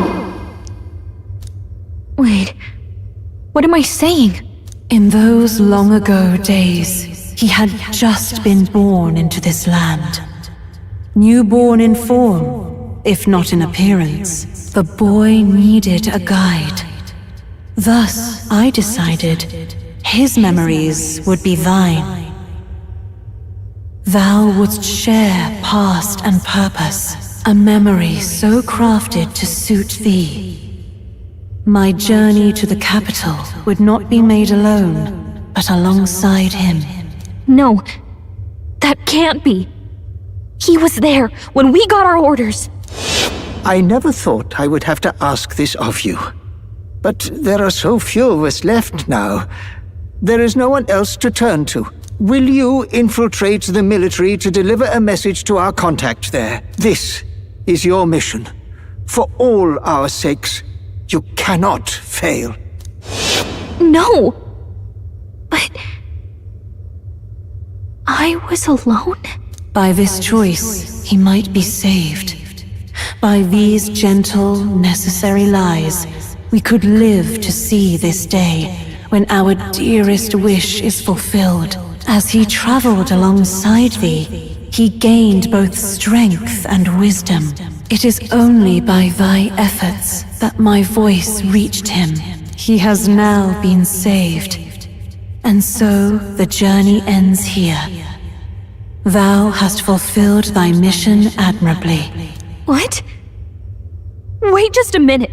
Wait. What am I saying?
In those long ago days, he had just been born into this land. Newborn in form, if not in appearance, the boy needed a guide. Thus, I decided his memories would be thine. Thou wouldst share past and purpose, a memory so crafted to suit thee. My journey to the capital would not be made alone, but alongside him.
No, that can't be. He was there when we got our orders.
I never thought I would have to ask this of you. But there are so few of us left now. There is no one else to turn to. Will you infiltrate the military to deliver a message to our contact there? This is your mission. For all our sakes, you cannot fail.
No! But... I was alone?
By this choice, he might be saved. By these gentle, necessary lies, we could live to see this day when our dearest wish is fulfilled. As he traveled alongside thee, he gained both strength and wisdom. It is only by thy efforts that my voice reached him. He has now been saved. And so the journey ends here. Thou hast fulfilled thy mission admirably.
What? Wait just a minute.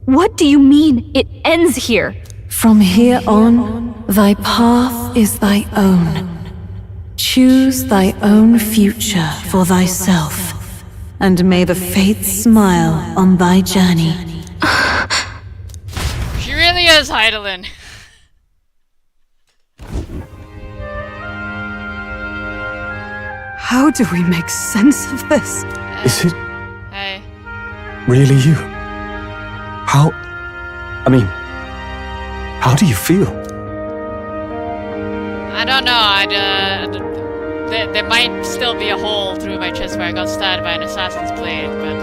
What do you mean it ends here?
From here on, thy path is thy own. Choose thy own future for thyself, and may the fates smile on thy journey.
She really is Heidelin.
How do we make sense of this?
Is it
Hey.
really you? How... I mean... How do you feel?
I don't know, there might still be a hole through my chest where I got stabbed by an assassin's blade, but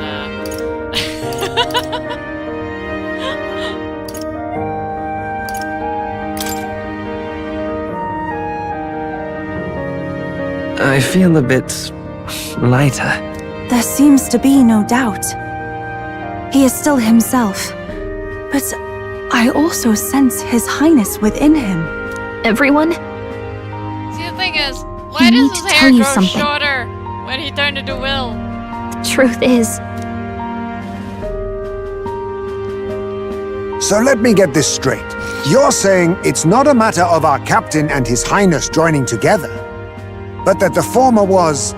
I feel a bit lighter.
There seems to be no doubt. He is still himself. But I also sense His Highness within him.
Everyone?
see, the thing is, why
I
does
need
his
to
hair
tell you
grow
something.
shorter when he turned into Will?
Truth is,
So let me get this straight. You're saying it's not a matter of our captain and His Highness joining together, but that the former was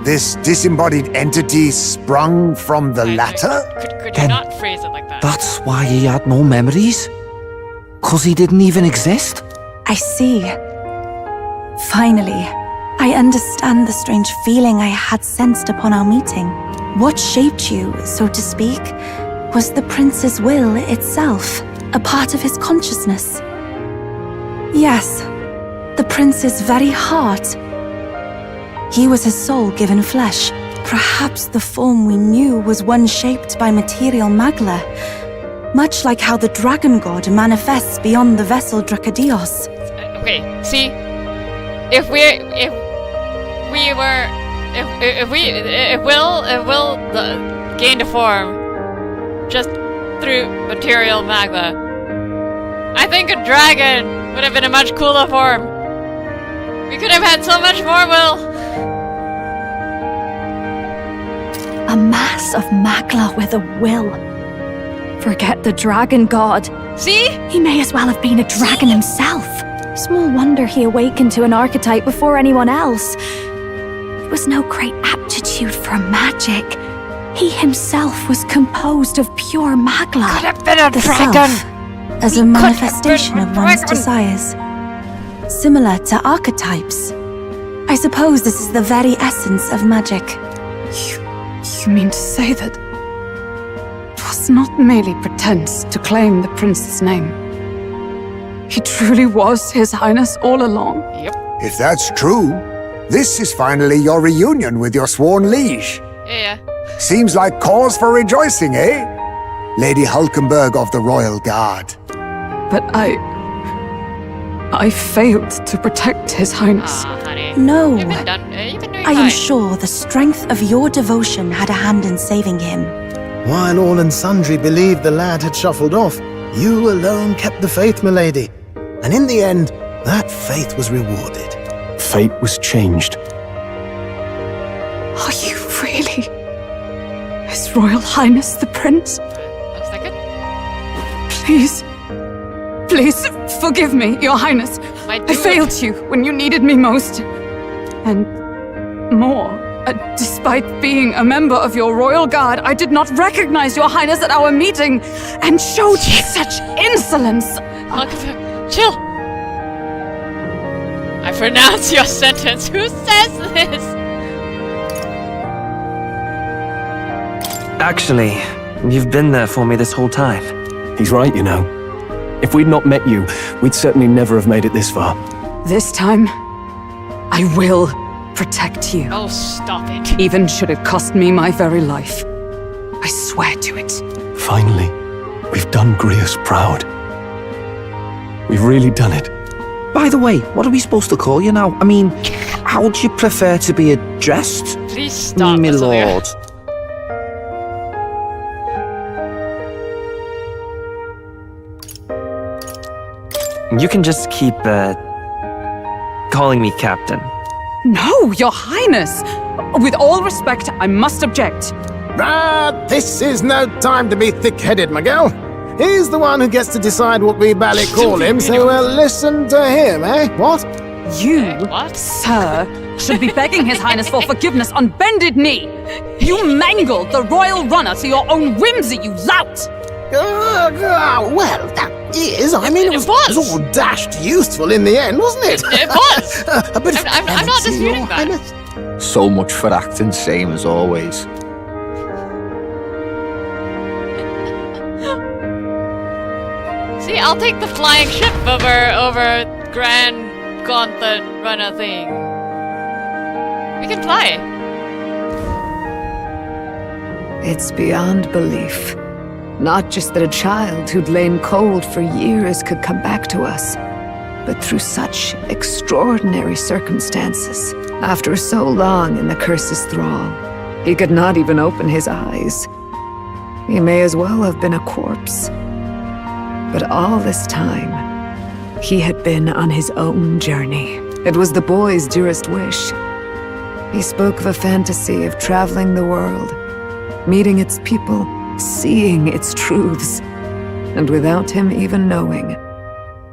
this disembodied entity sprung from the latter?
Could you not phrase it like that?
That's why he had no memories? 'Cause he didn't even exist?
I see. Finally, I understand the strange feeling I had sensed upon our meeting. What shaped you, so to speak, was the prince's will itself, a part of his consciousness. Yes, the prince's very heart. He was his soul given flesh. Perhaps the form we knew was one shaped by material Magla, much like how the dragon god manifests beyond the vessel Dracadios.
Okay, see, if Will gained a form just through material Magla, I think a dragon would have been a much cooler form. We could have had so much more, Will.
A mass of Magla with a will. Forget the dragon god.
See?
He may as well have been a dragon himself. Small wonder he awakened to an archetype before anyone else. It was no great aptitude for magic. He himself was composed of pure Magla.
Could have been a
The
dragon.
self, as a manifestation of one's desires. Similar to archetypes. I suppose this is the very essence of magic.
You mean to say that it was not merely pretense to claim the prince's name? He truly was His Highness all along?
Yep.
If that's true, this is finally your reunion with your sworn liege.
Yeah.
Seems like cause for rejoicing, eh? Lady Hulkenberg of the Royal Guard.
But I failed to protect His Highness.
Honey.
No.
You've been doing
I am
fine.
sure the strength of your devotion had a hand in saving him.
While all and sundry believed the lad had shuffled off, you alone kept the faith, milady. And in the end, that faith was rewarded.
Fate was changed.
Are you really His Royal Highness the Prince?
Looks like it.
Please, please forgive me, Your Highness. I failed you when you needed me most. And more, despite being a member of your Royal Guard, I did not recognize Your Highness at our meeting and showed you such insolence.
Chill. I pronounce your sentence. Who says this?
Actually, you've been there for me this whole time.
He's right, you know. If we'd not met you, we'd certainly never have made it this far.
This time, I will protect you.
Oh, stop it.
Even should it cost me my very life. I swear to it.
Finally, we've done Grius proud. We've really done it.
By the way, what are we supposed to call you now? I mean, how would you prefer to be addressed?
Please stop,
my
Basilia.
lord.
You can just keep, calling me Captain.
No, Your Highness! With all respect, I must object.
This is no time to be thick-headed, Miguel. He's the one who gets to decide what we bally call him, so listen to him, eh? What?
You, sir, should be begging His Highness for forgiveness on bended knee. You mangled the royal runner to your own whimsy, you lout!
Well, that is. I mean, it was all dashed useful in the end, wasn't it?
It was.
A bit of
I'm not
clemency,
disputing
Your
that.
Highness.
So much for acting same as always.
See, I'll take the flying ship over Grand Gauntlet Runner thing. We can fly.
It's beyond belief. Not just that a child who'd lain cold for years could come back to us, but through such extraordinary circumstances. After so long in the curse's thrall, he could not even open his eyes. He may as well have been a corpse. But all this time, he had been on his own journey. It was the boy's dearest wish. He spoke of a fantasy of traveling the world, meeting its people, seeing its truths. And without him even knowing,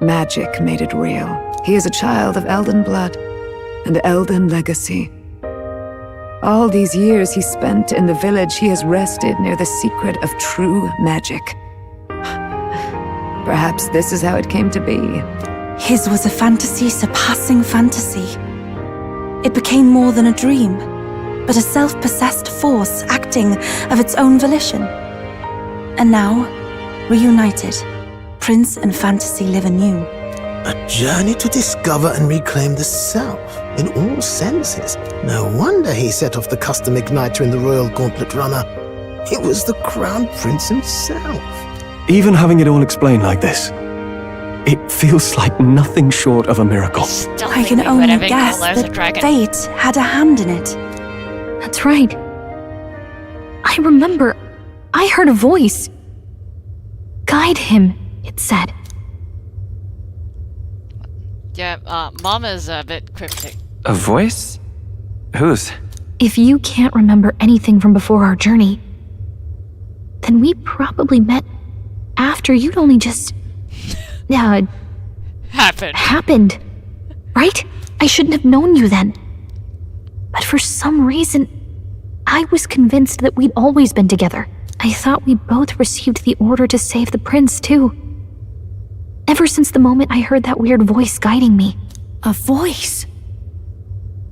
magic made it real. He is a child of Elden blood and Elden legacy. All these years he spent in the village, he has rested near the secret of true magic. Perhaps this is how it came to be.
His was a fantasy surpassing fantasy. It became more than a dream, but a self-possessed force acting of its own volition. And now, reunited, Prince and fantasy live anew.
A journey to discover and reclaim the self, in all senses. No wonder he set off the custom igniter in the Royal Gauntlet Runner. It was the Crown Prince himself.
Even having it all explained like this, it feels like nothing short of a miracle.
I can only guess that fate had a hand in it.
That's right. I remember, I heard a voice. Guide him, it said.
Yeah, Mama's a bit cryptic.
A voice? Whose?
If you can't remember anything from before our journey, then we probably met after you'd only just... happened. Right? I shouldn't have known you then. But for some reason, I was convinced that we'd always been together. I thought we both received the order to save the prince, too. Ever since the moment I heard that weird voice guiding me. A voice?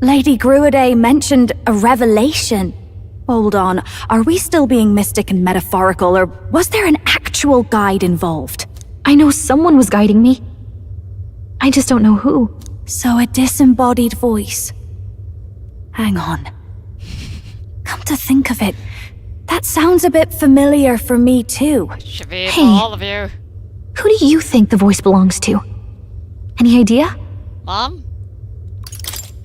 Lady Gruidae mentioned a revelation. Hold on, are we still being mystic and metaphorical, or was there an actual guide involved? I know someone was guiding me. I just don't know who. So a disembodied voice. Hang on. Come to think of it, that sounds a bit familiar for me too.
Shabib,
Hey.
all of you.
Who do you think the voice belongs to? Any idea?
Mom?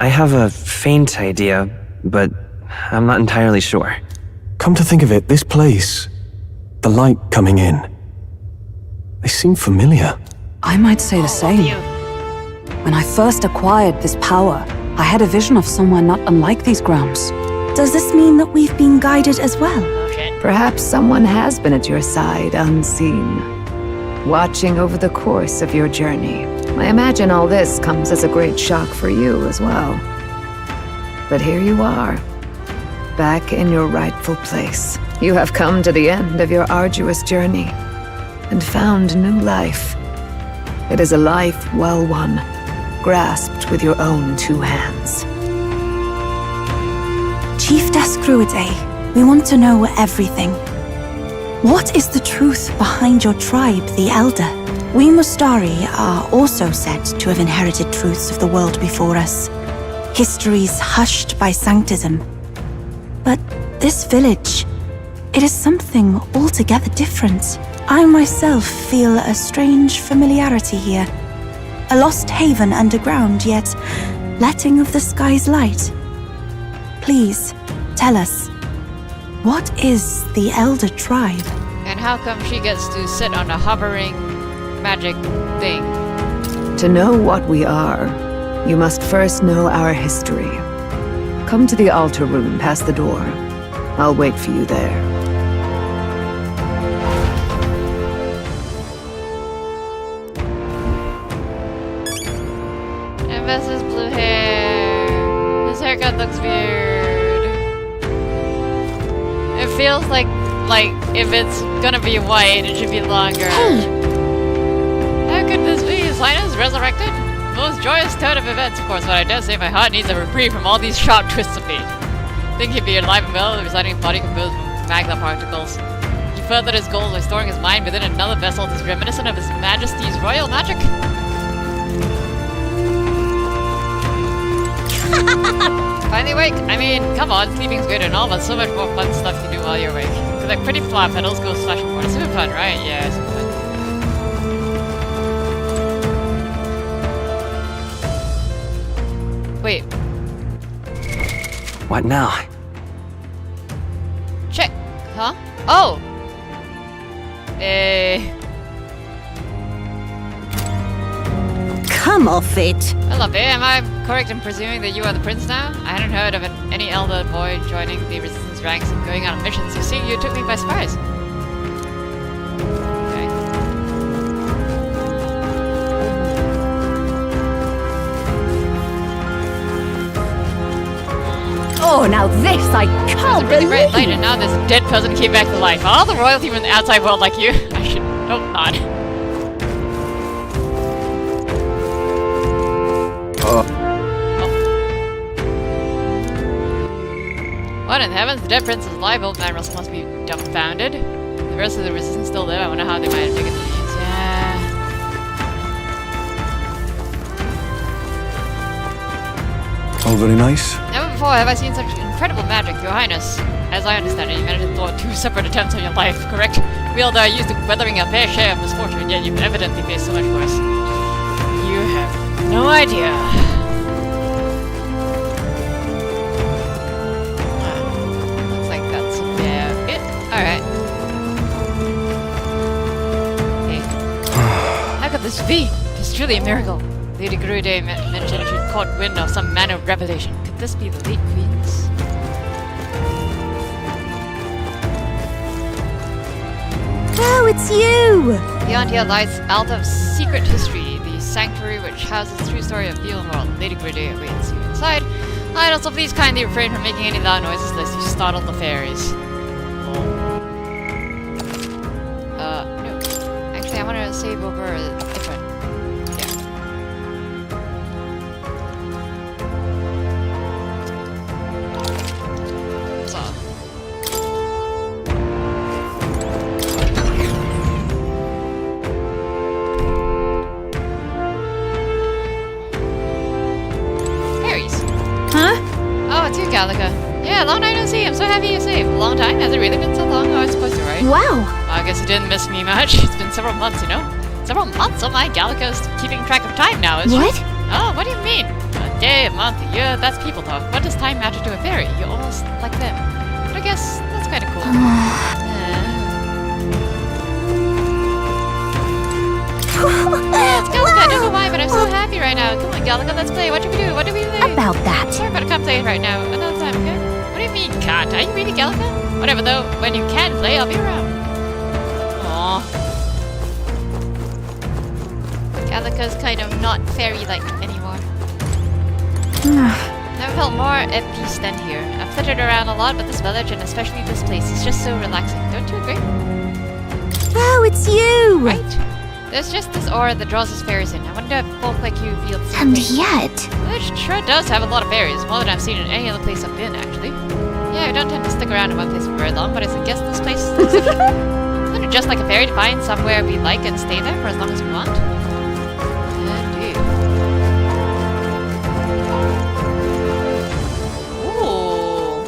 I have a faint idea, but I'm not entirely sure.
Come to think of it, this place, the light coming in, they seem familiar.
I might say the same. When I first acquired this power, I had a vision of somewhere not unlike these grounds.
Does this mean that we've been guided as well?
Perhaps someone has been at your side unseen, watching over the course of your journey. I imagine all this comes as a great shock for you as well. But here you are, back in your rightful place. You have come to the end of your arduous journey and found new life. It is a life well won, grasped with your own two hands.
Chiefess Gruidae, we want to know everything. What is the truth behind your tribe, the Elder? We Mustari are also said to have inherited truths of the world before us, histories hushed by sanctism. But this village, it is something altogether different. I myself feel a strange familiarity here. A lost haven underground, yet letting of the sky's light. Please, tell us, what is the Elder Tribe?
And how come she gets to sit on a hovering magic thing?
To know what we are, you must first know our history. Come to the altar room past the door. I'll wait for you there.
And Vessa's blue hair. His haircut looks weird. It feels like if it's gonna be white, it should be longer. How could this be? His Highness resurrected? Most joyous turn of events, of course, but I dare say my heart needs a reprieve from all these sharp twists of fate. Think he'd be alive and well, residing in body composed from magna particles. He furthered his goals by storing his mind within another vessel that is reminiscent of His Majesty's royal magic. Finally awake? I mean, come on, sleeping's great and all, but so much more fun stuff you do while you're awake. Collect pretty flower petals, go slash and It's super fun, right? Yeah, it's super fun. Wait.
What now?
Check. Huh? Oh!
Come off it.
Hello, babe. Am I correct in presuming that you are the prince now? I hadn't heard of any elder boy joining the resistance ranks and going on missions. You see, you took me by surprise. Okay.
Oh, now this I can't
Really bright
believe.
light, and now this dead person came back to life. All the royalty from the outside world like you. I should hope not. What in heavens? The dead prince is alive. Old man Russell must be dumbfounded. The rest of the resistance still there. I wonder how they might have taken these. Yeah.
All very nice.
Never before have I seen such incredible magic, Your Highness. As I understand it, you managed to thwart 2 separate attempts on your life, correct? We all are used to weathering a fair share of misfortune, yet you've evidently faced so much worse. You have no idea. Looks like that's about it. Alright. Okay. How could this be? It's truly a miracle. Lady Grude mentioned she'd caught wind of some manner of revelation. Could this be the late Queen's?
Oh, it's you!
Beyond here lies Alta's secret history, the sanctuary which houses the true story of the old world. Lady Grude awaits you inside. I'd also please kindly refrain from making any loud noises lest you startle the fairies. No. Actually, I want to save over a different. Yeah. So. Fairies.
Huh?
Oh, it's you, Gallica. Yeah, long time no see. I'm so happy you're safe. A long time? Has it really been so long? Oh, it's supposed to, right?
Wow.
I guess you didn't miss me much. It's been several months, you know? Several months? Oh my, Gallica's keeping track of time now, is
What?
she? Oh, what do you mean? A day, a month, a year, that's people talk. What does time matter to a fairy? You're almost like them. But I guess that's kind of cool. It's Gallica, I don't know why, but I'm so happy right now. Come on, Gallica, let's play. What do we do? What do we do?
About that.
Sorry about come play right now. Another time, okay? What do you mean, can't? Are you really Gallica? Whatever, though. When you can play, I'll be around. Aww. Gallica's kind of not fairy-like anymore. Never felt more at peace than here. I've flitted around a lot, but this village, and especially this place, is just so relaxing. Don't you agree?
Oh, it's you!
Right? There's just this aura that draws us fairies in. I wonder if folk like you feel the same
And
thing.
yet...
The village sure does have a lot of fairies, more than I've seen in any other place I've been, actually. Yeah, I don't tend to stick around in one place for very long, but I guess this place is exceptional. Isn't it just like a fairy to find somewhere we like and stay there for as long as we want? Indeed. Ooh.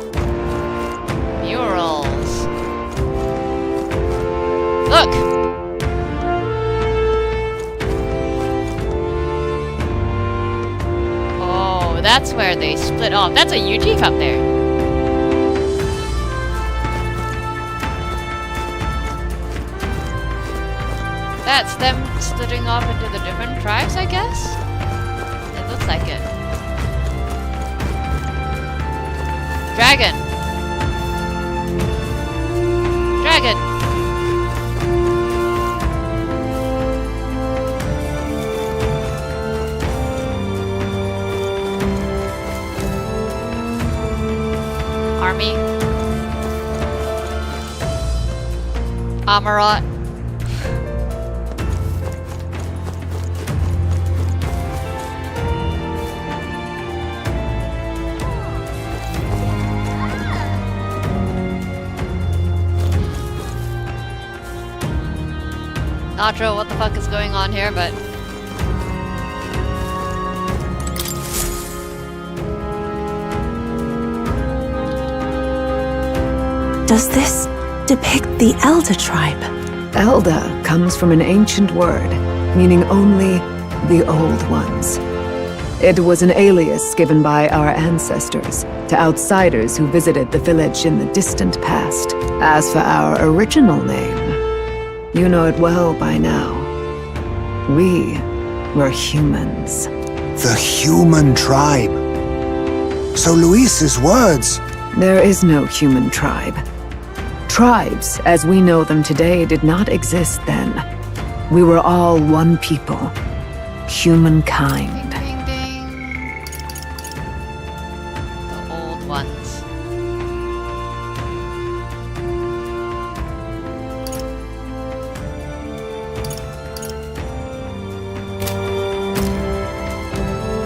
Murals. Look! Oh, that's where they split off. That's a UG up there. That's them splitting off into the different tribes, I guess? It looks like it. Dragon! Dragon! Army. Amarat. Not sure what the fuck is going on here, but...
Does this depict the Elder tribe?
Elda comes from an ancient word, meaning only the Old Ones. It was an alias given by our ancestors to outsiders who visited the village in the distant past. As for our original name, you know it well by now. We were humans.
The human tribe. So Luis's words...
There is no human tribe. Tribes, as we know them today, did not exist then. We were all one people. Humankind.
Ding, ding, ding. The old ones.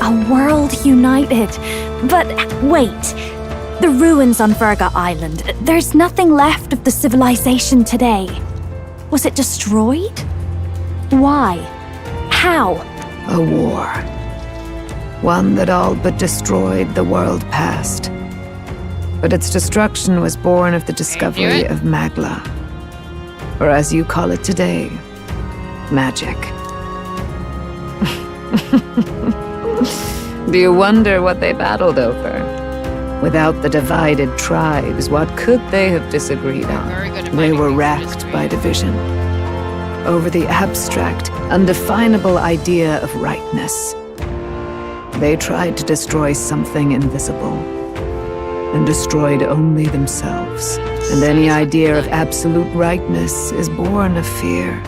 A world united. But wait. The ruins on Virga Island. There's nothing left of the civilization today. Was it destroyed? Why? How?
A war. One that all but destroyed the world past. But its destruction was born of the discovery of Magla. Or as you call it today, magic. Do you wonder what they battled over? Without the divided tribes, what could they have disagreed on? They were racked by division. Over the abstract, undefinable idea of rightness. They tried to destroy something invisible, and destroyed only themselves. And any idea of absolute rightness is born of fear.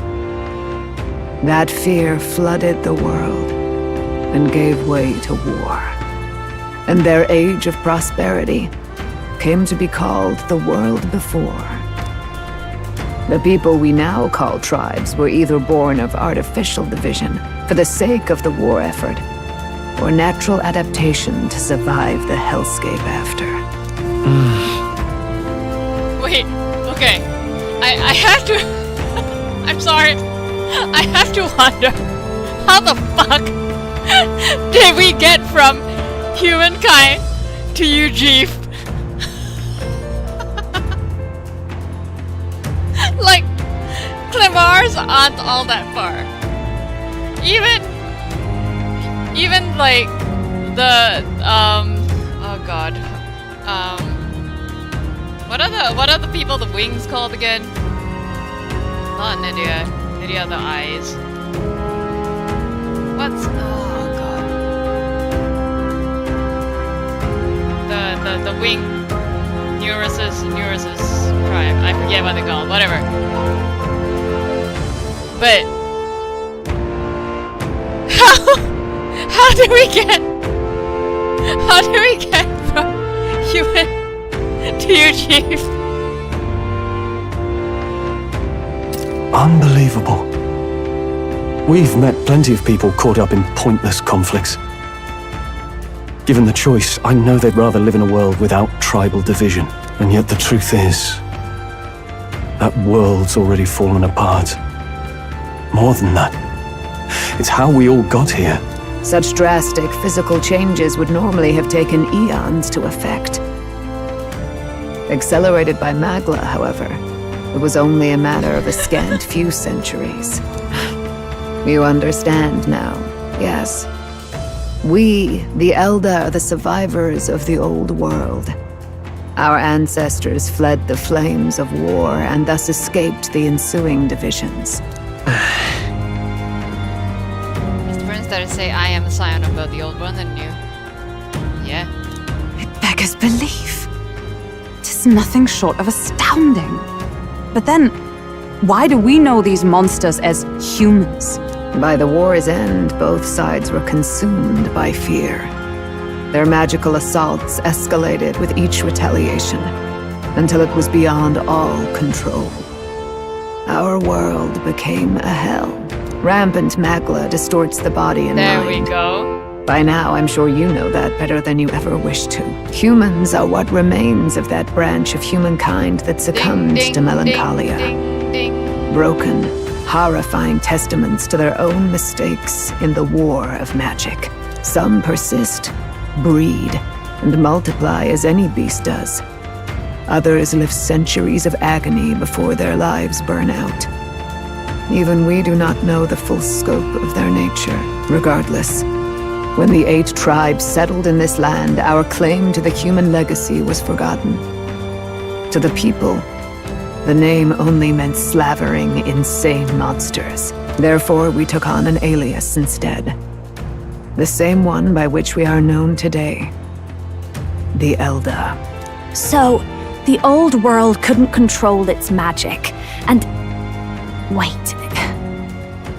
That fear flooded the world and gave way to war. And their age of prosperity came to be called the world before. The people we now call tribes were either born of artificial division for the sake of the war effort, or natural adaptation to survive the hellscape after.
Wait, okay. I have to... I'm sorry. I have to wonder, how the fuck did we get from humankind to Eugene? Like, Clemars aren't all that far. Even like the oh god, what are the people the wings called again? Not Nydia. Nydia the eyes. What's oh god? The wing Neurosis Prime. I forget what they're called. Whatever. But how do we get from human to Eugene?
Unbelievable. We've met plenty of people caught up in pointless conflicts. Given the choice, I know they'd rather live in a world without tribal division. And yet the truth is, that world's already fallen apart. More than that, it's how we all got here.
Such drastic physical changes would normally have taken eons to effect. Accelerated by Magla, however, it was only a matter of a scant few centuries. You understand now, yes. We, the Elder, are the survivors of the old world. Our ancestors fled the flames of war and thus escaped the ensuing divisions.
Mr. Prince started to say, I am the scion of both the old world and new. Yeah.
It beggars belief. Tis nothing short of astounding. But then, why do we know these monsters as humans?
By the war's end, both sides were consumed by fear. Their magical assaults escalated with each retaliation, until it was beyond all control. Our world became a hell. Rampant Magla distorts the body and
there
mind.
There we go.
By now, I'm sure you know that better than you ever wished to. Humans are what remains of that branch of humankind that succumbed to melancholia. Broken, horrifying testaments to their own mistakes in the war of magic. Some persist, breed, and multiply as any beast does. Others live centuries of agony before their lives burn out. Even we do not know the full scope of their nature. Regardless, when the 8 tribes settled in this land, our claim to the human legacy was forgotten. To the people, the name only meant slavering, insane monsters. Therefore, we took on an alias instead. The same one by which we are known today. The Elder.
So, the old world couldn't control its magic, and... Wait.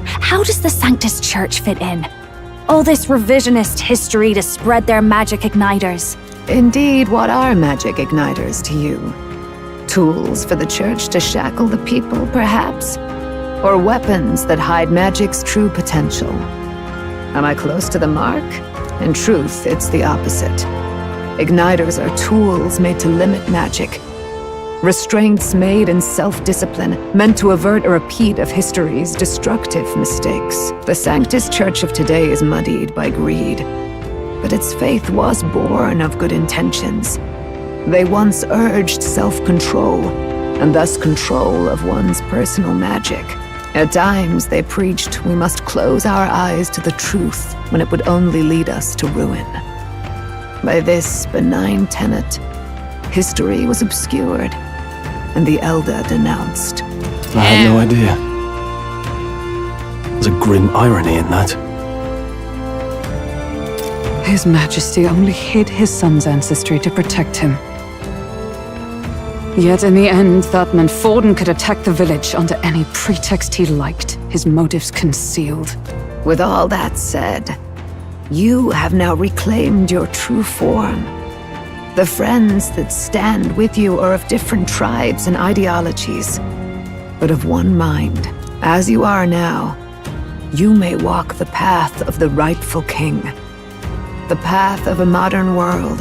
How does the Sanctus Church fit in? All this revisionist history to spread their magic igniters.
Indeed, what are magic igniters to you? Tools for the Church to shackle the people, perhaps? Or weapons that hide magic's true potential? Am I close to the mark? In truth, it's the opposite. Igniters are tools made to limit magic. Restraints made in self-discipline, meant to avert a repeat of history's destructive mistakes. The Sanctus Church of today is muddied by greed, but its faith was born of good intentions. They once urged self-control, and thus control of one's personal magic. At times, they preached we must close our eyes to the truth when it would only lead us to ruin. By this benign tenet, history was obscured, and the Elder denounced.
I had no idea. There's a grim irony in that.
His Majesty only hid his son's ancestry to protect him. Yet in the end, that meant Forden could attack the village under any pretext he liked, his motives concealed.
With all that said, you have now reclaimed your true form. The friends that stand with you are of different tribes and ideologies, but of one mind. As you are now, you may walk the path of the rightful king. The path of a modern world,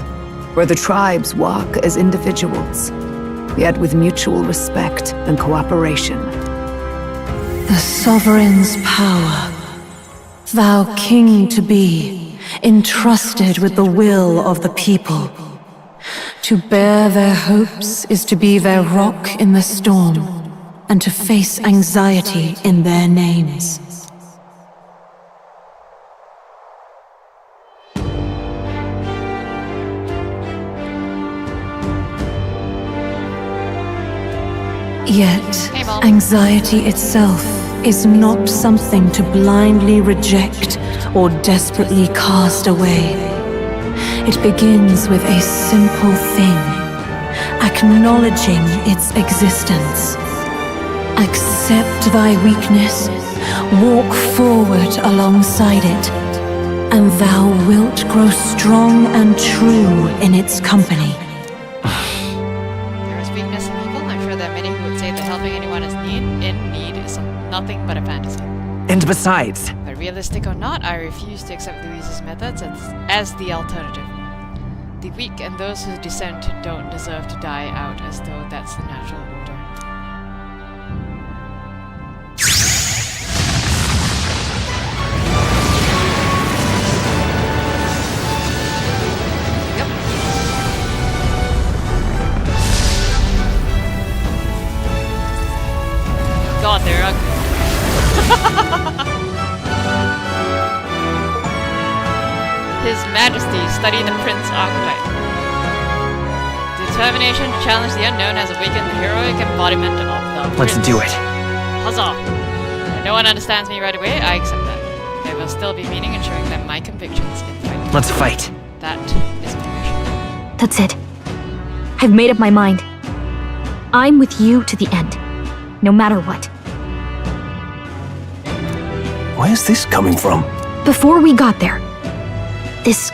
where the tribes walk as individuals, yet with mutual respect and cooperation.
The sovereign's power, thou king to be, entrusted with the will of the people. To bear their hopes is to be their rock in the storm, and to face anxiety in their names. Yet, anxiety itself is not something to blindly reject or desperately cast away. It begins with a simple thing, acknowledging its existence. Accept thy weakness, walk forward alongside it, and thou wilt grow strong and true in its company.
There is weakness in people. I'm sure there are many who would say that helping anyone in need is nothing but a fantasy.
And besides,
But realistic or not, I refuse to accept Louise's methods as the alternative. The weak and those who dissent don't deserve to die out as though that's the natural order. God, they're ugly. His Majesty, study the Prince archetype. Determination to challenge the unknown has awakened the heroic embodiment of the
let's
Prince.
do it.
Huzzah! When no one understands me right away, I accept that. There will still be meaning in showing them my convictions in fight.
Let's fight.
That is my mission.
That's it. I've made up my mind. I'm with you to the end, no matter what.
Where's this coming from?
Before we got there, this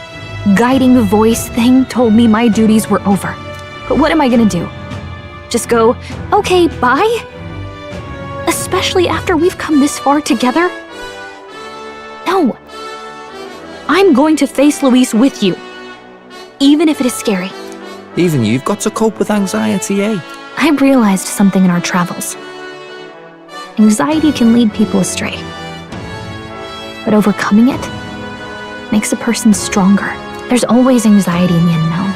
guiding voice thing told me my duties were over. But what am I gonna do? Just go, okay, bye? Especially after we've come this far together? No. I'm going to face Louise with you, even if it is scary.
Even you've got to cope with anxiety, eh?
I've realized something in our travels. Anxiety can lead people astray. But overcoming it makes a person stronger. There's always anxiety in the unknown.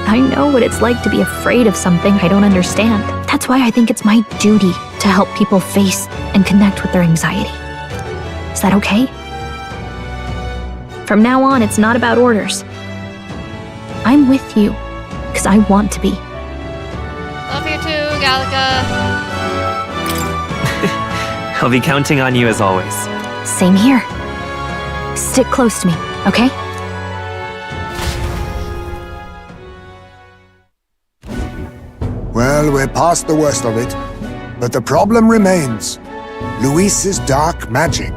I know what it's like to be afraid of something I don't understand. That's why I think it's my duty to help people face and connect with their anxiety. Is that okay? From now on, it's not about orders. I'm with you because I want to be.
Love you too, Gallica.
I'll be counting on you as always.
Same here. Stick close to me, okay?
Well, we're past the worst of it. But the problem remains. Luis's dark magic.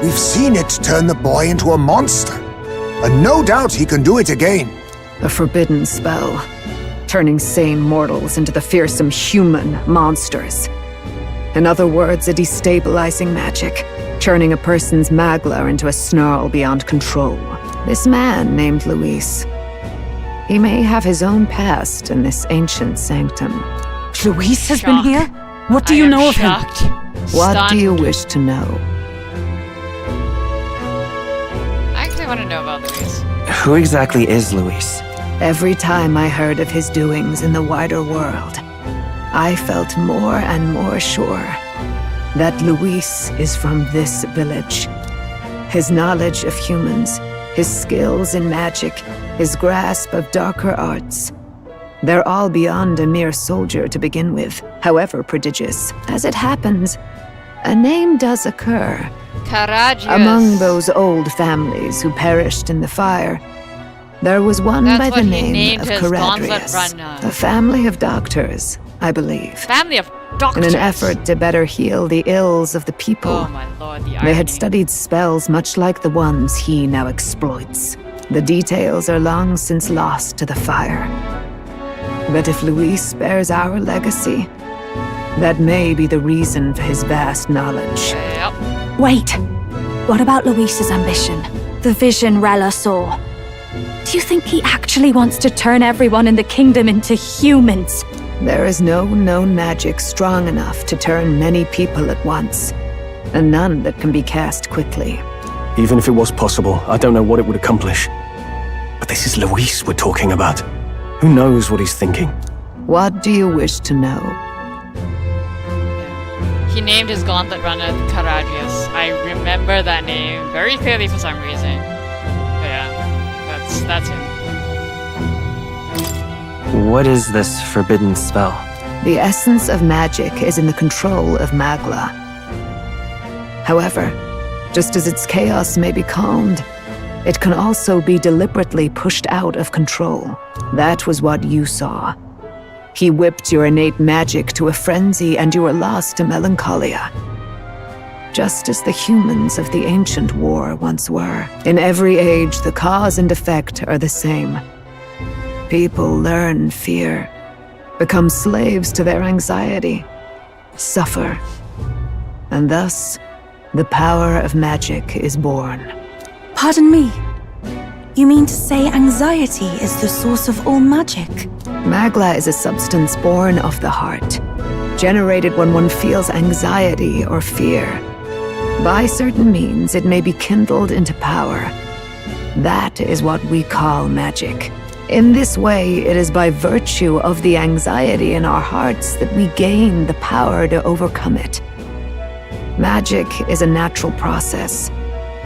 We've seen it turn the boy into a monster. And no doubt he can do it again.
A forbidden spell, turning sane mortals into the fearsome human monsters. In other words, a destabilizing magic, turning a person's magla into a snarl beyond control. This man named Luis. He may have his own past in this ancient sanctum.
Luis has been here? What do you know of him?
What do you wish to know?
I actually want to know about Louise.
Who exactly is Luis?
Every time I heard of his doings in the wider world, I felt more and more sure that Luis is from this village. His knowledge of humans, his skills in magic, his grasp of darker arts. They're all beyond a mere soldier to begin with, however prodigious. As it happens, A name does occur.
Caragius.
Among those old families who perished in the fire, there was one
That's
by
what
the
he
name
named
of
his gauntlet
Caradrius.
runner.
A family of doctors, I believe.
Family of
In
doctors.
an effort to better heal the ills of the people.
Oh my lord, the
They
irony.
had studied spells much like the ones he now exploits. The details are long since lost to the fire. But if Luis bears our legacy, that may be the reason for his vast knowledge.
Yep.
Wait. What about Luis's ambition? The vision Rella saw. Do you think he actually wants to turn everyone in the kingdom into humans?
There is no known magic strong enough to turn many people at once, and none that can be cast quickly.
Even if it was possible, I don't know what it would accomplish. But this is Luis we're talking about. Who knows what he's thinking?
What do you wish to know?
He named his gauntlet runner Caragius. I remember that name very clearly for some reason. But yeah, that's him.
What is this forbidden spell?
The essence of magic is in the control of Magla. However, just as its chaos may be calmed, it can also be deliberately pushed out of control. That was what you saw. He whipped your innate magic to a frenzy and you were lost to melancholia. Just as the humans of the ancient war once were. In every age, the cause and effect are the same. People learn fear, become slaves to their anxiety, suffer, and thus the power of magic is born.
Pardon me. You mean to say anxiety is the source of all magic?
Magla is a substance born of the heart, generated when one feels anxiety or fear. By certain means, it may be kindled into power. That is what we call magic. In this way, it is by virtue of the anxiety in our hearts that we gain the power to overcome it. Magic is a natural process,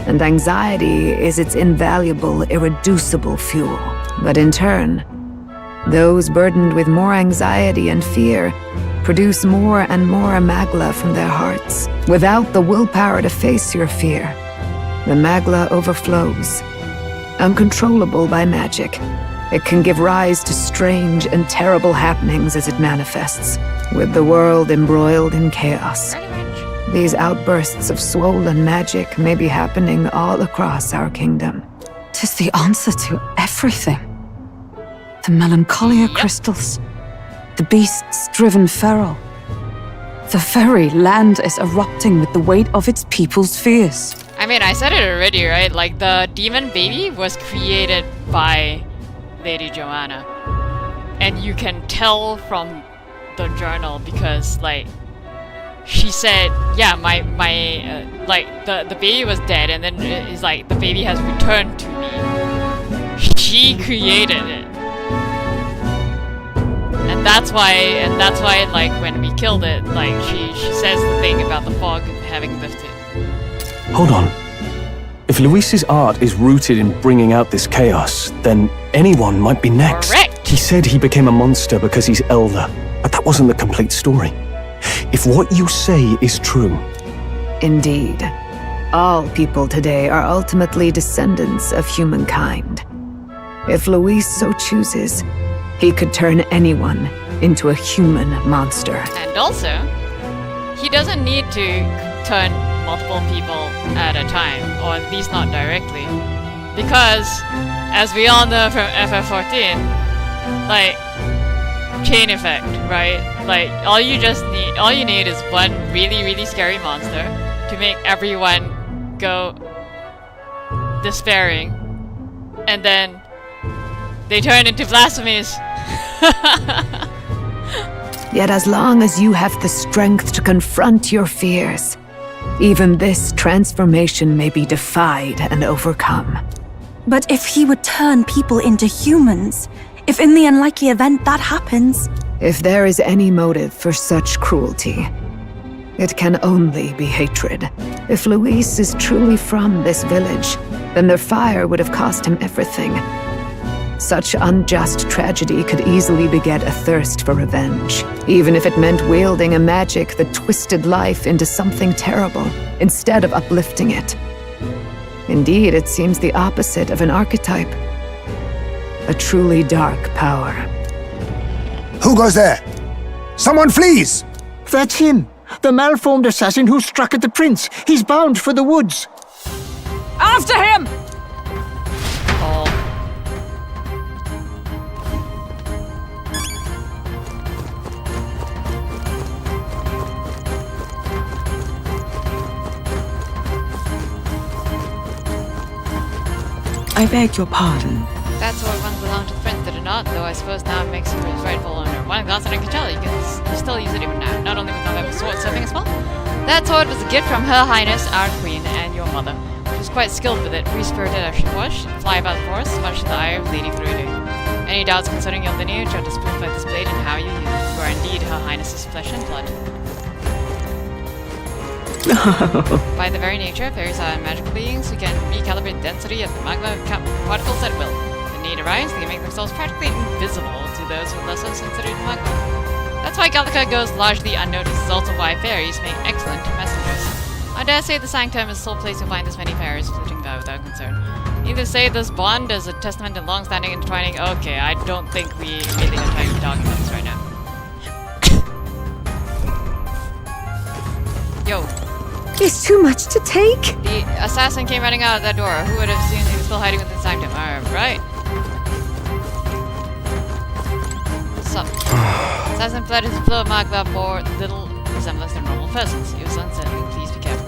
and anxiety is its invaluable, irreducible fuel. But in turn, those burdened with more anxiety and fear produce more and more Magla from their hearts. Without the willpower to face your fear, the Magla overflows. Uncontrollable by magic, it can give rise to strange and terrible happenings as it manifests, with the world embroiled in chaos. These outbursts of swollen magic may be happening all across our kingdom.
'Tis the answer to everything. The melancholia crystals, the beasts driven feral. The very land is erupting with the weight of its people's fears.
I mean, I said it already, right? Like, the demon baby was created by Lady Joanna. And you can tell from the journal because, like, she said, yeah, the baby was dead, and then it's like, the baby has returned to me. She created it. And that's why, like, when we killed it, like, she says the thing about the fog having lifted.
Hold on. If Luis's art is rooted in bringing out this chaos, then anyone might be next.
Correct.
He said he became a monster because he's elder, but that wasn't the complete story. If what you say is true...
Indeed. All people today are ultimately descendants of humankind. If Luis so chooses, he could turn anyone into a human monster.
And also, he doesn't need to turn multiple people at a time, or at least not directly. Because, as we all know from FF14, like, chain effect, right? Like, all you need is one really, really scary monster to make everyone go despairing, and then they turn into blasphemies.
Yet as long as you have the strength to confront your fears, even this transformation may be defied and overcome.
But if he would turn people into humans, if in the unlikely event that happens...
If there is any motive for such cruelty, it can only be hatred. If Luis is truly from this village, then their fire would have cost him everything. Such unjust tragedy could easily beget a thirst for revenge, even if it meant wielding a magic that twisted life into something terrible, instead of uplifting it. Indeed, it seems the opposite of an archetype. A truly dark power.
Who goes there? Someone flees!
That's him! The malformed assassin who struck at the prince! He's bound for the woods!
After him!
I beg your pardon.
That sword once belonged to the prince, did it not? Though I suppose now it makes you his rightful owner. One glance and I can tell you can still use it even now. Not only with no sword serving as well. That sword was a gift from Her Highness, our queen, and your mother. She was quite skilled with it, free-spirited as she was. She could fly about the forest, much to the eye of Lady Fruity. Any doubts concerning your lineage are disproved by this blade and how you use it. You are indeed Her Highness's flesh and blood. By the very nature, fairies are magical beings who can recalibrate the density of the magma particles at will. When need arises, they can make themselves practically invisible to those who are lesser sensitive to magma. That's why Gallica goes largely unnoticed. It's also why fairies make excellent messengers. I dare say the Sanctum is the sole place you'll find this many fairies floating there without concern. Either say this bond is a testament to long-standing intertwining. Okay, I don't think we really have time to talk about this right now. Yo.
It's too much to take.
The assassin came running out of that door. Who would have seen he was still hiding within the Sanctum? Alright. What's up? Assassin fled his flow of magma bore little resemblance to normal persons. He was unsettling. Please be careful.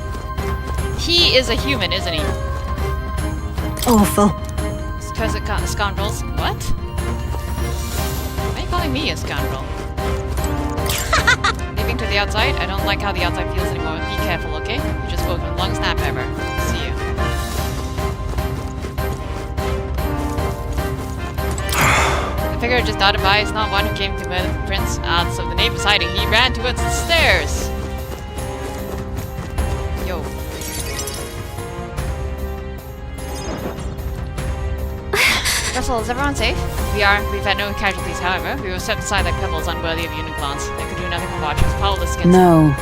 He is a human, isn't he?
Awful.
Cursed scoundrels. What? Why are you calling me a scoundrel? Leaving to the outside? I don't like how the outside feels anymore. Be careful, okay? You just spoke with the longest nap ever. See you. The figure just darted by is not one who came to murder the prince. So the knave was hiding. He ran towards the stairs. Yo. Russell, is everyone safe? We are. We've had no casualties, however. We were set aside like pebbles unworthy of unicorns. They could do nothing but watch us powerless against
No.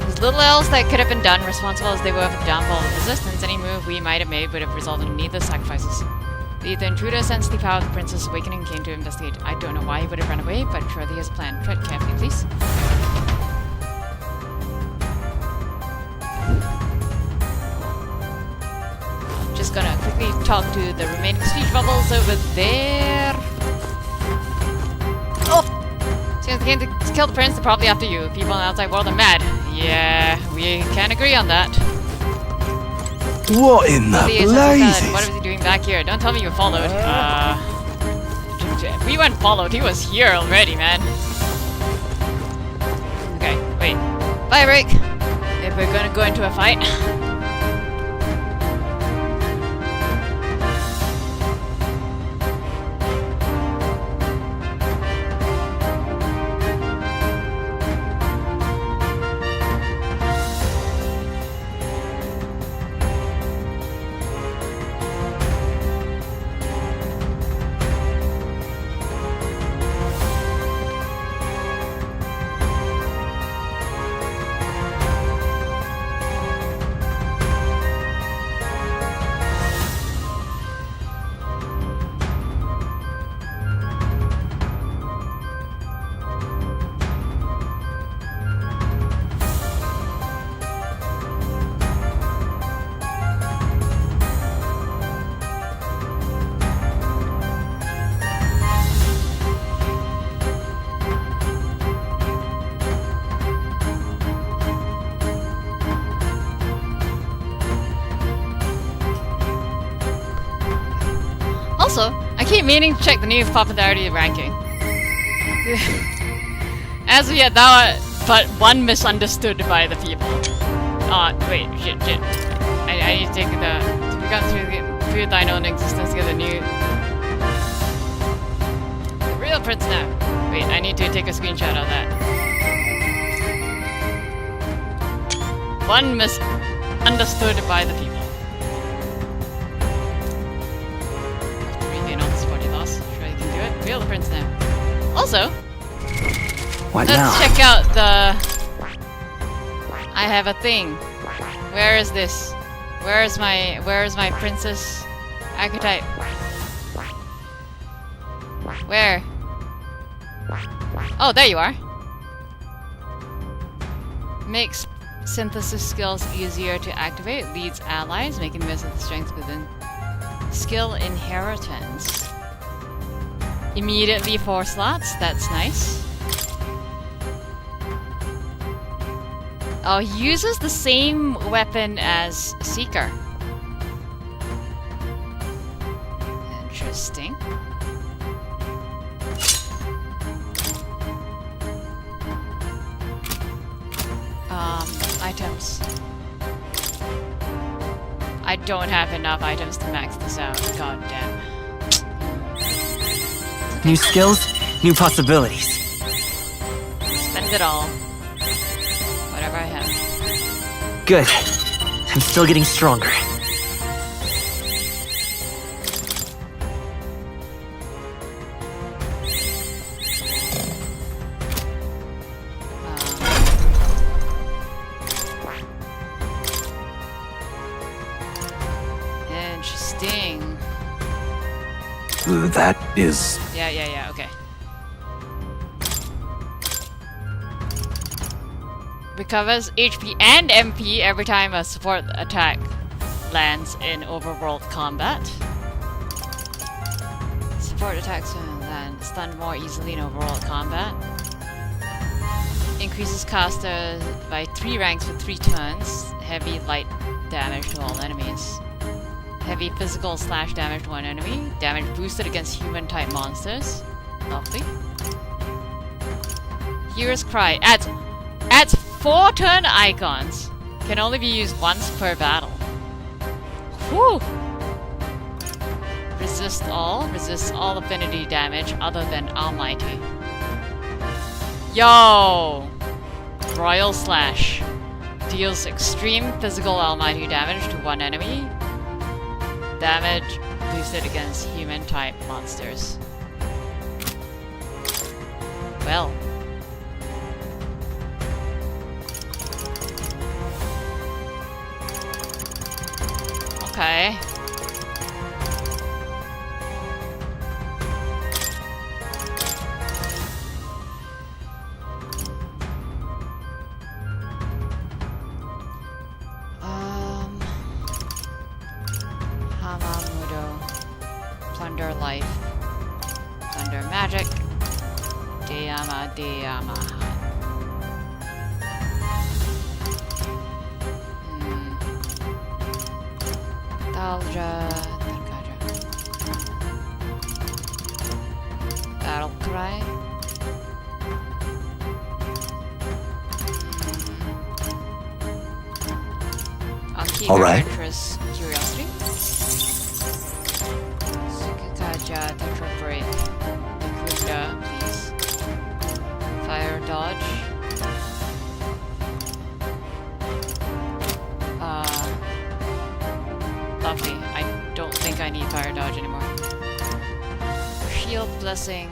There's little else that could have been done, responsible as they were for the downfall of resistance. Any move we might have made would have resulted in needless sacrifices. The intruder sensed the power of the Princess Awakening and came to investigate. I don't know why he would have run away, but surely he has a plan. Tread carefully, please. Just gonna quickly talk to the remaining speech bubbles over there. Oh! Since they came to kill the prince, they're probably after you. People in the outside world are mad. Yeah, we can agree on that.
What in the blazes?
What was he doing back here? Don't tell me you were followed. We weren't followed. He was here already, man. Okay, wait. Fire break. If we're gonna go into a fight. Also, I keep meaning to check the new popularity ranking. As of yet, thou art but one misunderstood by the people. Wait, shit. I need to take to become through thine own existence to get the new... The real prince now. Wait, I need to take a screenshot of that. One misunderstood by the people. kill the prince now. Also,
What
let's
now?
check out the... I have a thing. Where is this? Where is my princess archetype? Where? Oh, there you are. Makes synthesis skills easier to activate. Leads allies, making the most of the strength within. Skill inheritance. Immediately 4 slots. That's nice. Oh, he uses the same weapon as Seeker. Interesting. Items. I don't have enough items to max this out. God damn.
New skills, new possibilities.
Spend it all. Whatever I have.
Good. I'm still getting stronger.
Interesting.
That is...
Yeah, okay. Recovers HP and MP every time a support attack lands in overworld combat. Support attacks land stun more easily in overworld combat. Increases caster by 3 ranks for 3 turns. Heavy light damage to all enemies. Heavy physical / damage to one enemy. Damage boosted against human type monsters. Lovely. Hero's Cry adds 4 turn icons. Can only be used once per battle. Whew! Resists all affinity damage other than Almighty. Yo! Royal Slash. Deals extreme physical Almighty damage to one enemy. Damage boosted against human type monsters. Well. Okay. Hamamudo. Plunder life. Plunder magic. Deyama. Dalja. Battle Cry. I'll keep
All
your
right.
interest, curiosity. Sukikaja, Tetra Break. Dakunda, please. Fire Dodge. Lovely. I don't think I need Fire Dodge anymore. Shield Blessing.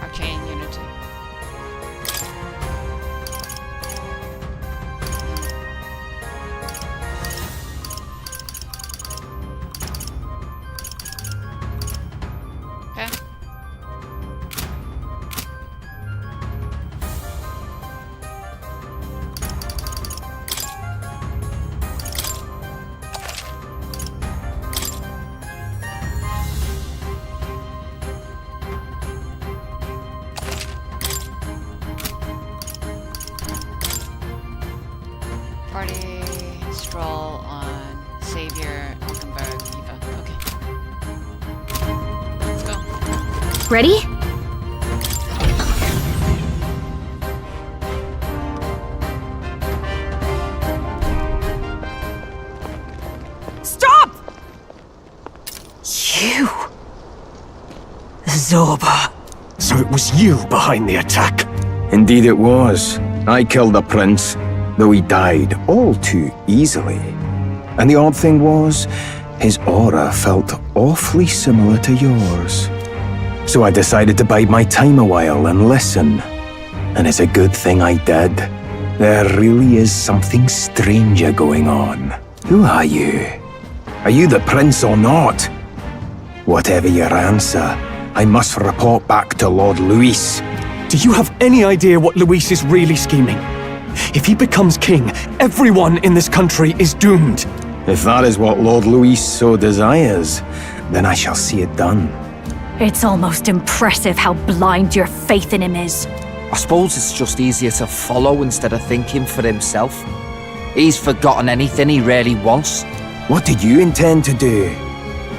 Arcane Unity. Okay. Party stroll on Savior, Hulkenberg, Eva. Okay. Let's go.
Ready?
Stop!
You! Zorba. So it was you behind the attack?
Indeed it was. I killed the prince, though he died all too easily. And the odd thing was, his aura felt awfully similar to yours. So I decided to bide my time a while and listen. And it's a good thing I did. There really is something stranger going on. Who are you? Are you the prince or not? Whatever your answer, I must report back to Lord Luis.
Do you have any idea what Luis is really scheming? If he becomes king, everyone in this country is doomed.
If that is what Lord Luis so desires, then I shall see it done.
It's almost impressive how blind your faith in him is.
I suppose it's just easier to follow instead of thinking for himself. He's forgotten anything he really wants.
What did you intend to do?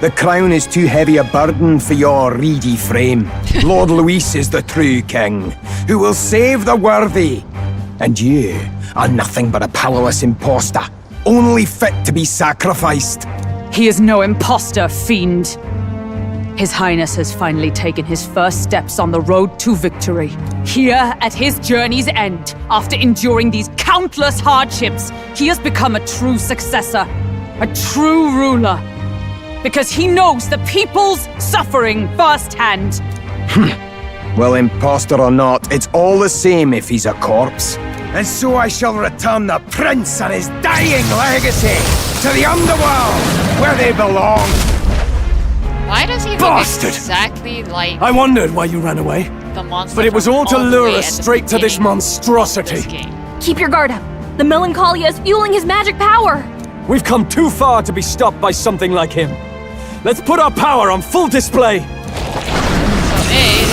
The crown is too heavy a burden for your reedy frame. Lord Luis is the true king, who will save the worthy. And you are nothing but a powerless impostor, only fit to be sacrificed.
He is no imposter, fiend. His Highness has finally taken his first steps on the road to victory. Here, at his journey's end, after enduring these countless hardships, he has become a true successor, a true ruler. Because he knows the people's suffering firsthand.
Well, impostor or not, it's all the same if he's a corpse. And so I shall return the prince and his dying legacy to the underworld, where they belong.
Why does he look
Bastard!
exactly like
I wondered why you ran away.
the monster?
But it was
from
all to
the
lure
way
us
at the
straight to this
beginning
monstrosity.
of this game?
Keep your guard up. The Melancholia is fueling his magic power.
We've come too far to be stopped by something like him. Let's put our power on full display.
So A,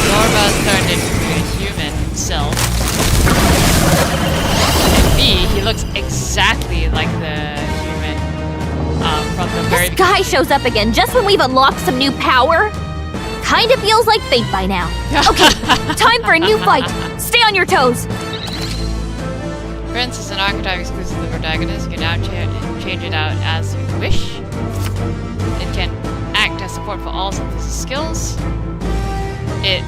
Zorba's turned into a human himself. And B, he looks exactly like the human from the very
This guy shows up again just when we've unlocked some new power. Kinda feels like fate by now. Okay, time for a new fight. Stay on your toes.
Prince is an archetype exclusive to the protagonist. You can now change it out as you wish. It can act as support for all synthesis skills. It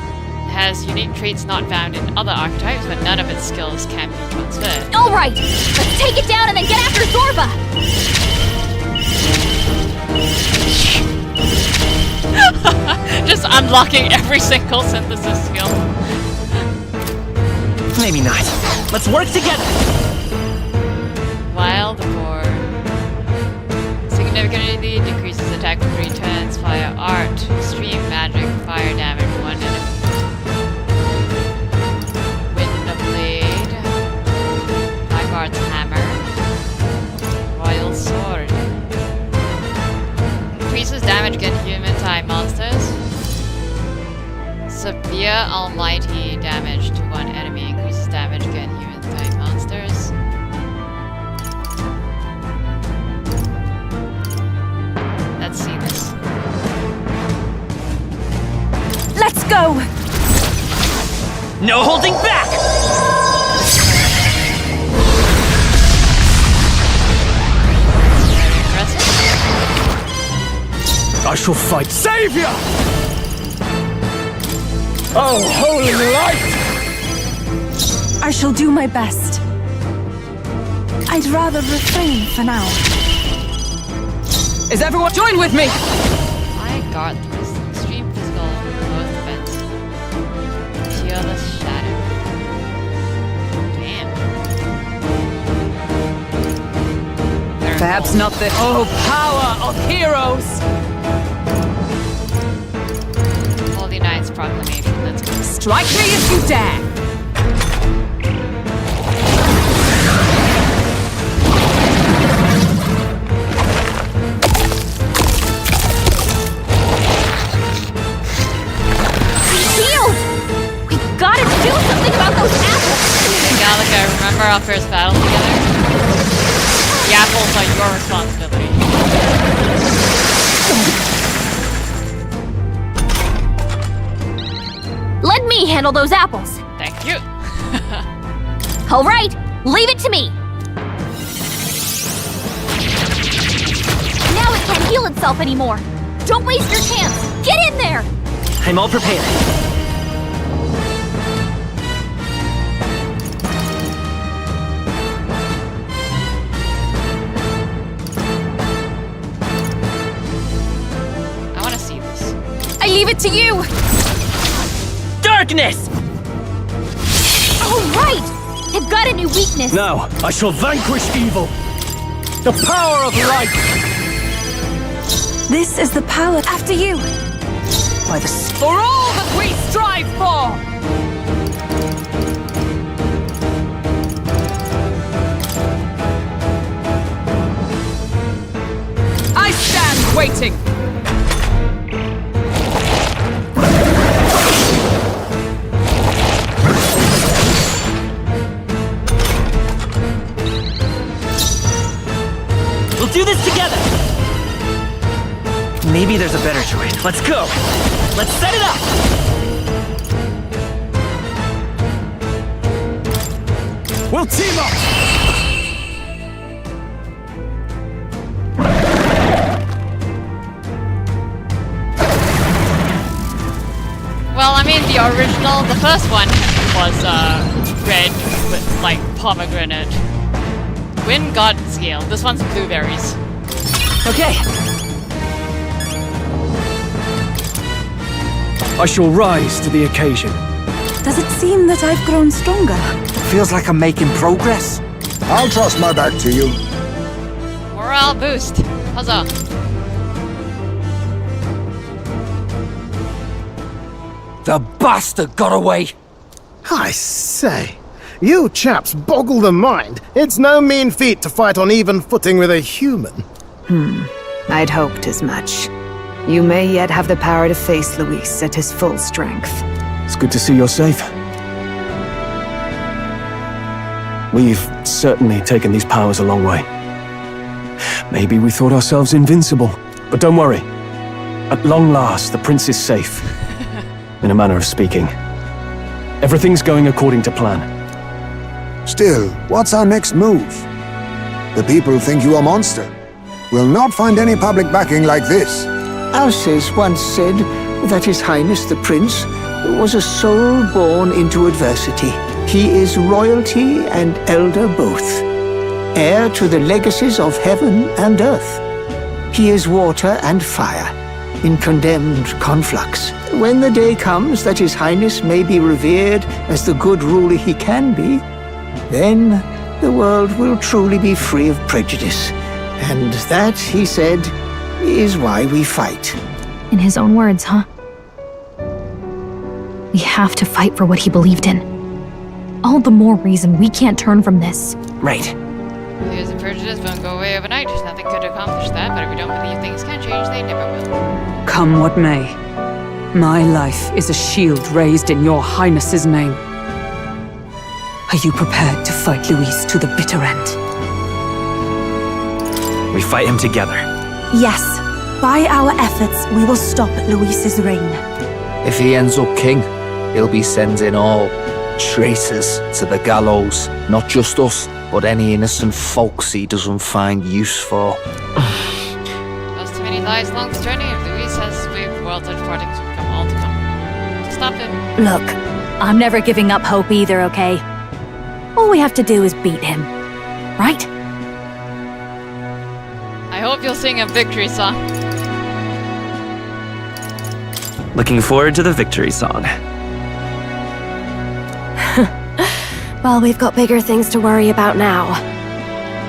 has unique traits not found in other archetypes, but none of its skills can be transferred.
All right, let's take it down and then get after Zorba.
Just unlocking every single synthesis skill.
Maybe not. Let's work together.
Wild Boar. Significantly decreases attack for 3 turns. Fire art. Extreme magic. Fire damage. 1 enemy. Wind of Blade. Lifeguard's hammer. Royal sword. Increases damage against human-type monsters. Severe almighty damage to 1 enemy. Increases damage against human-type monsters. Let's see this.
Let's go!
No holding back!
Very impressive.
I shall fight Savior! Oh, holy light!
I shall do my best. I'd rather refrain for now.
Is everyone join with me?
My god, this extreme physical both defense. Tearless shadow. Damn.
Perhaps not the power of heroes.
Holy Knight's proclamation. Let's go.
Strike me if you dare.
Gotta do something about those apples!
Galaga, remember our first battle together? The apples are your responsibility.
Let me handle those apples.
Thank you.
All right, leave it to me. Now it can't heal itself anymore. Don't waste your chance. Get in there.
I'm all prepared.
leave it to you!
Darkness!
Oh, right! They've got a new weakness.
Now, I shall vanquish evil. The power of light!
This is the power after you.
By the
For all that we strive for! I stand waiting!
We'll do this together! Maybe there's a better choice. Let's go! Let's set it up!
We'll team up!
Well, I mean, the original, the first one was red with like pomegranate. Wind garden scale. This one's blueberries.
Okay.
I shall rise to the occasion.
Does it seem that I've grown stronger?
Feels like I'm making progress.
I'll trust my back to you.
Morale boost. Huzzah.
The bastard got away.
I say, you chaps boggle the mind. It's no mean feat to fight on even footing with a human.
I'd hoped as much. You may yet have the power to face Luis at his full strength.
It's good to see you're safe. We've certainly taken these powers a long way. Maybe we thought ourselves invincible, but don't worry. At long last, the prince is safe. In a manner of speaking. Everything's going according to plan.
Still, what's our next move? The people think you a monster. We'll not find any public backing like this.
Alces once said that His Highness the Prince was a soul born into adversity. He is royalty and elder both, heir to the legacies of heaven and earth. He is water and fire, in condemned conflux. When the day comes that His Highness may be revered as the good ruler he can be, then the world will truly be free of prejudice. And that, he said, is why we fight.
In his own words, huh? We have to fight for what he believed in. All the more reason we can't turn from this.
Right.
Fears and prejudice won't go away overnight. Nothing could accomplish that, but if we don't believe things can change, they never will.
Come what may, my life is a shield raised in your highness's name. Are you prepared to fight Luis to the bitter end?
We fight him together.
Yes. By our efforts, we will stop Luis's reign.
If he ends up king, he'll be sending all traitors to the gallows. Not just us, but any innocent folks he doesn't find use for.
Lost too many lives along this journey. If Luis has waved world's edge partings, will come all to come. To stop him.
Look, I'm never giving up hope either, okay? All we have to do is beat him. Right?
I hope you'll sing a victory song.
Looking forward to the victory song.
Well, we've got bigger things to worry about now.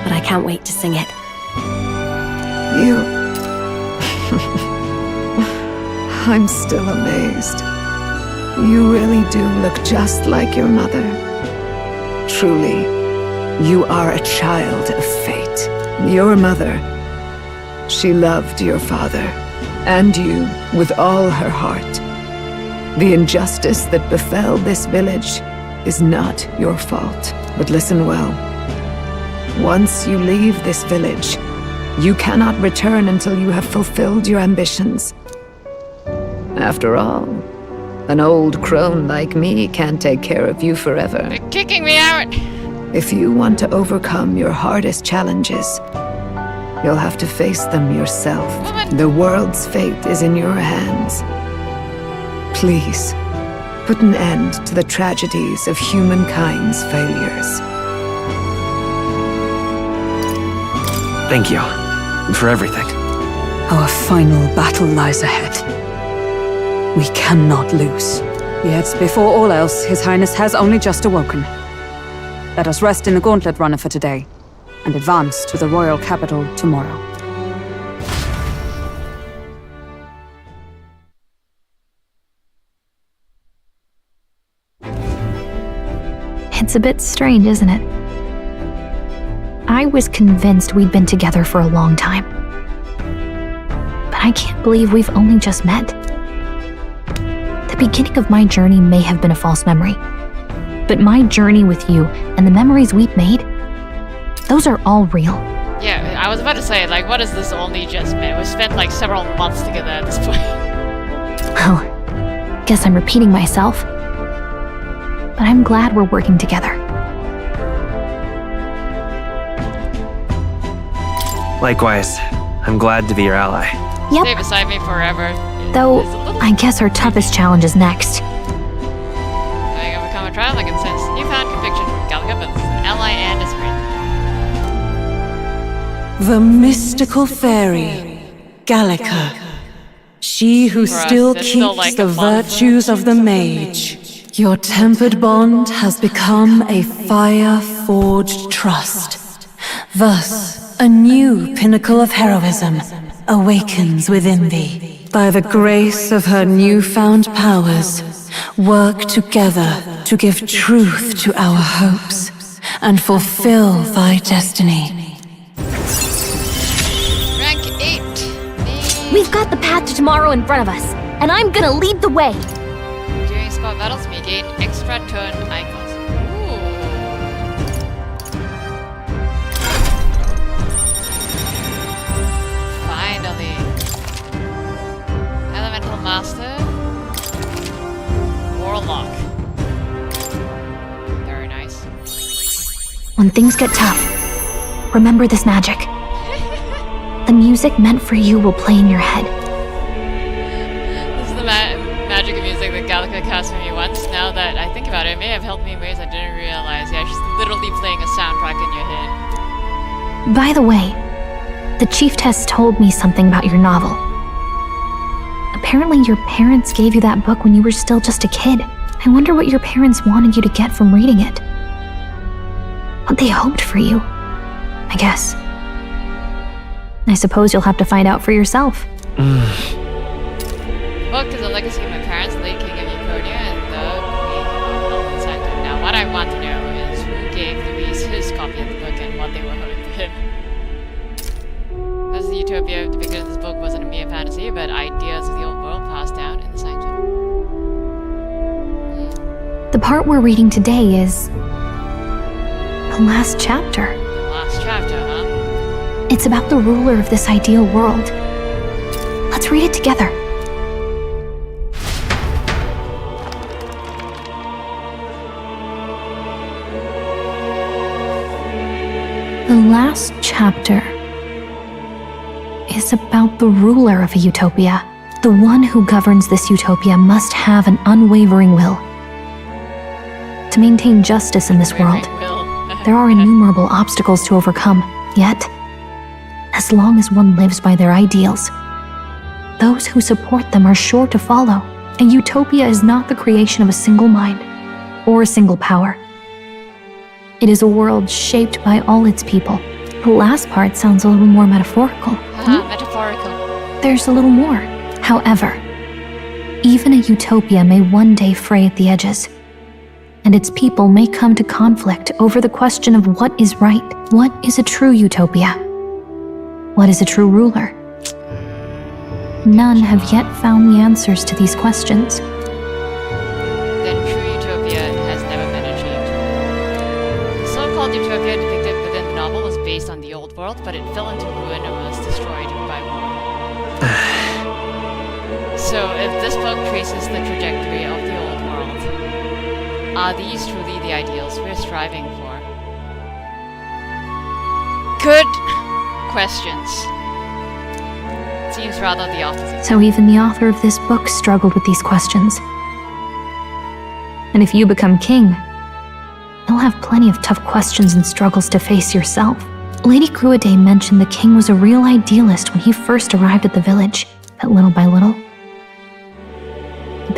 But I can't wait to sing it.
You... I'm still amazed. You really do look just like your mother. Truly, you are a child of fate. Your mother, she loved your father, and you with all her heart. The injustice that befell this village is not your fault. But listen well. Once you leave this village, you cannot return until you have fulfilled your ambitions. After all, an old crone like me can't take care of you forever.
They're kicking me out!
If you want to overcome your hardest challenges, you'll have to face them yourself. The world's fate is in your hands. Please, put an end to the tragedies of humankind's failures.
Thank you. For everything.
Our final battle lies ahead. We cannot lose. Yet, before all else, His Highness has only just awoken. Let us rest in the Gauntlet Runner for today, and advance to the royal capital tomorrow.
It's a bit strange, isn't it? I was convinced we'd been together for a long time. But I can't believe we've only just met. The beginning of my journey may have been a false memory. But my journey with you and the memories we've made, those are all real.
Yeah, I was about to say, like, what is this only just met? We spent like several months together at this point.
Well, guess I'm repeating myself. But I'm glad we're working together.
Likewise, I'm glad to be your ally.
Yep.
Stay beside me forever.
Though, I guess our toughest challenge is next.
Having overcome a trial, I can sense newfound conviction from Gallica, both as an ally and as a friend.
The mystical fairy, Gallica. She who
For us,
still
it's
keeps
still like
the
a month.
virtues of the mage. Your tempered bond has become a fire-forged trust. Thus, a new pinnacle of heroism awakens within thee. By the grace of her newfound powers, work together to give truth to our hopes and fulfill thy destiny.
Rank 8.
We've got the path to tomorrow in front of us, and I'm gonna lead the way.
During spot battles, we gain extra turn icons. Ooh. Finally. Elemental Master. Warlock. Very nice.
When things get tough, remember this magic. The music meant for you will play in your head.
This is the magic of music that Gallica cast for me once. Now that I think about it, it may have helped me in ways I didn't realize. Yeah, she's literally playing a soundtrack in your head.
By the way, the chiefess told me something about your novel. Apparently your parents gave you that book when you were still just a kid. I wonder what your parents wanted you to get from reading it. What they hoped for you, I guess. I suppose you'll have to find out for yourself.
The book is a legacy of my parents, the late King of Euconia and the Queen of Elven Sanctum. Now, what I want to know is who gave Luis his copy of the book and what they were hoping for him. As the utopia depicted in this book wasn't a mere fantasy, but ideas of the old world passed down in the Sanctum.
The part we're reading today is the last chapter.
The last chapter, huh?
It's about the ruler of this ideal world. Let's read it together. The last chapter is about the ruler of a utopia. The one who governs this utopia must have an unwavering will. To maintain justice in this world, there are innumerable obstacles to overcome, yet, as long as one lives by their ideals, those who support them are sure to follow. A utopia is not the creation of a single mind or a single power. It is a world shaped by all its people. The last part sounds a little more metaphorical.
Metaphorical.
There's a little more. However, even a utopia may one day fray at the edges, and its people may come to conflict over the question of what is right. What is a true utopia? What is a true ruler? None have yet found the answers to these questions.
Then true utopia has never been achieved. The so-called utopia depicted within the novel was based on the old world, but it fell into ruin and was destroyed by war. So if this book traces the trajectory of the old world, are these truly the ideals we're striving for? Good questions. Seems rather the opposite.
So even the author of this book struggled with these questions. And if you become king, you'll have plenty of tough questions and struggles to face yourself. Lady Gruaday mentioned the king was a real idealist when he first arrived at the village, but little by little,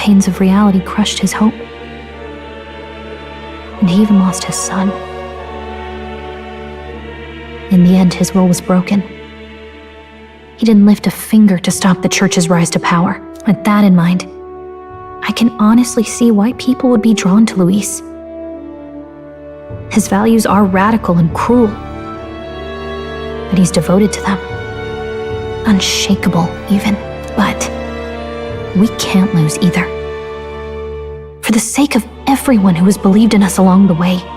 pains of reality crushed his hope. And he even lost his son. In the end, his will was broken. He didn't lift a finger to stop the church's rise to power. With that in mind, I can honestly see why people would be drawn to Luis. His values are radical and cruel, but he's devoted to them. Unshakable, even. But we can't lose either. For the sake of everyone who has believed in us along the way.
Even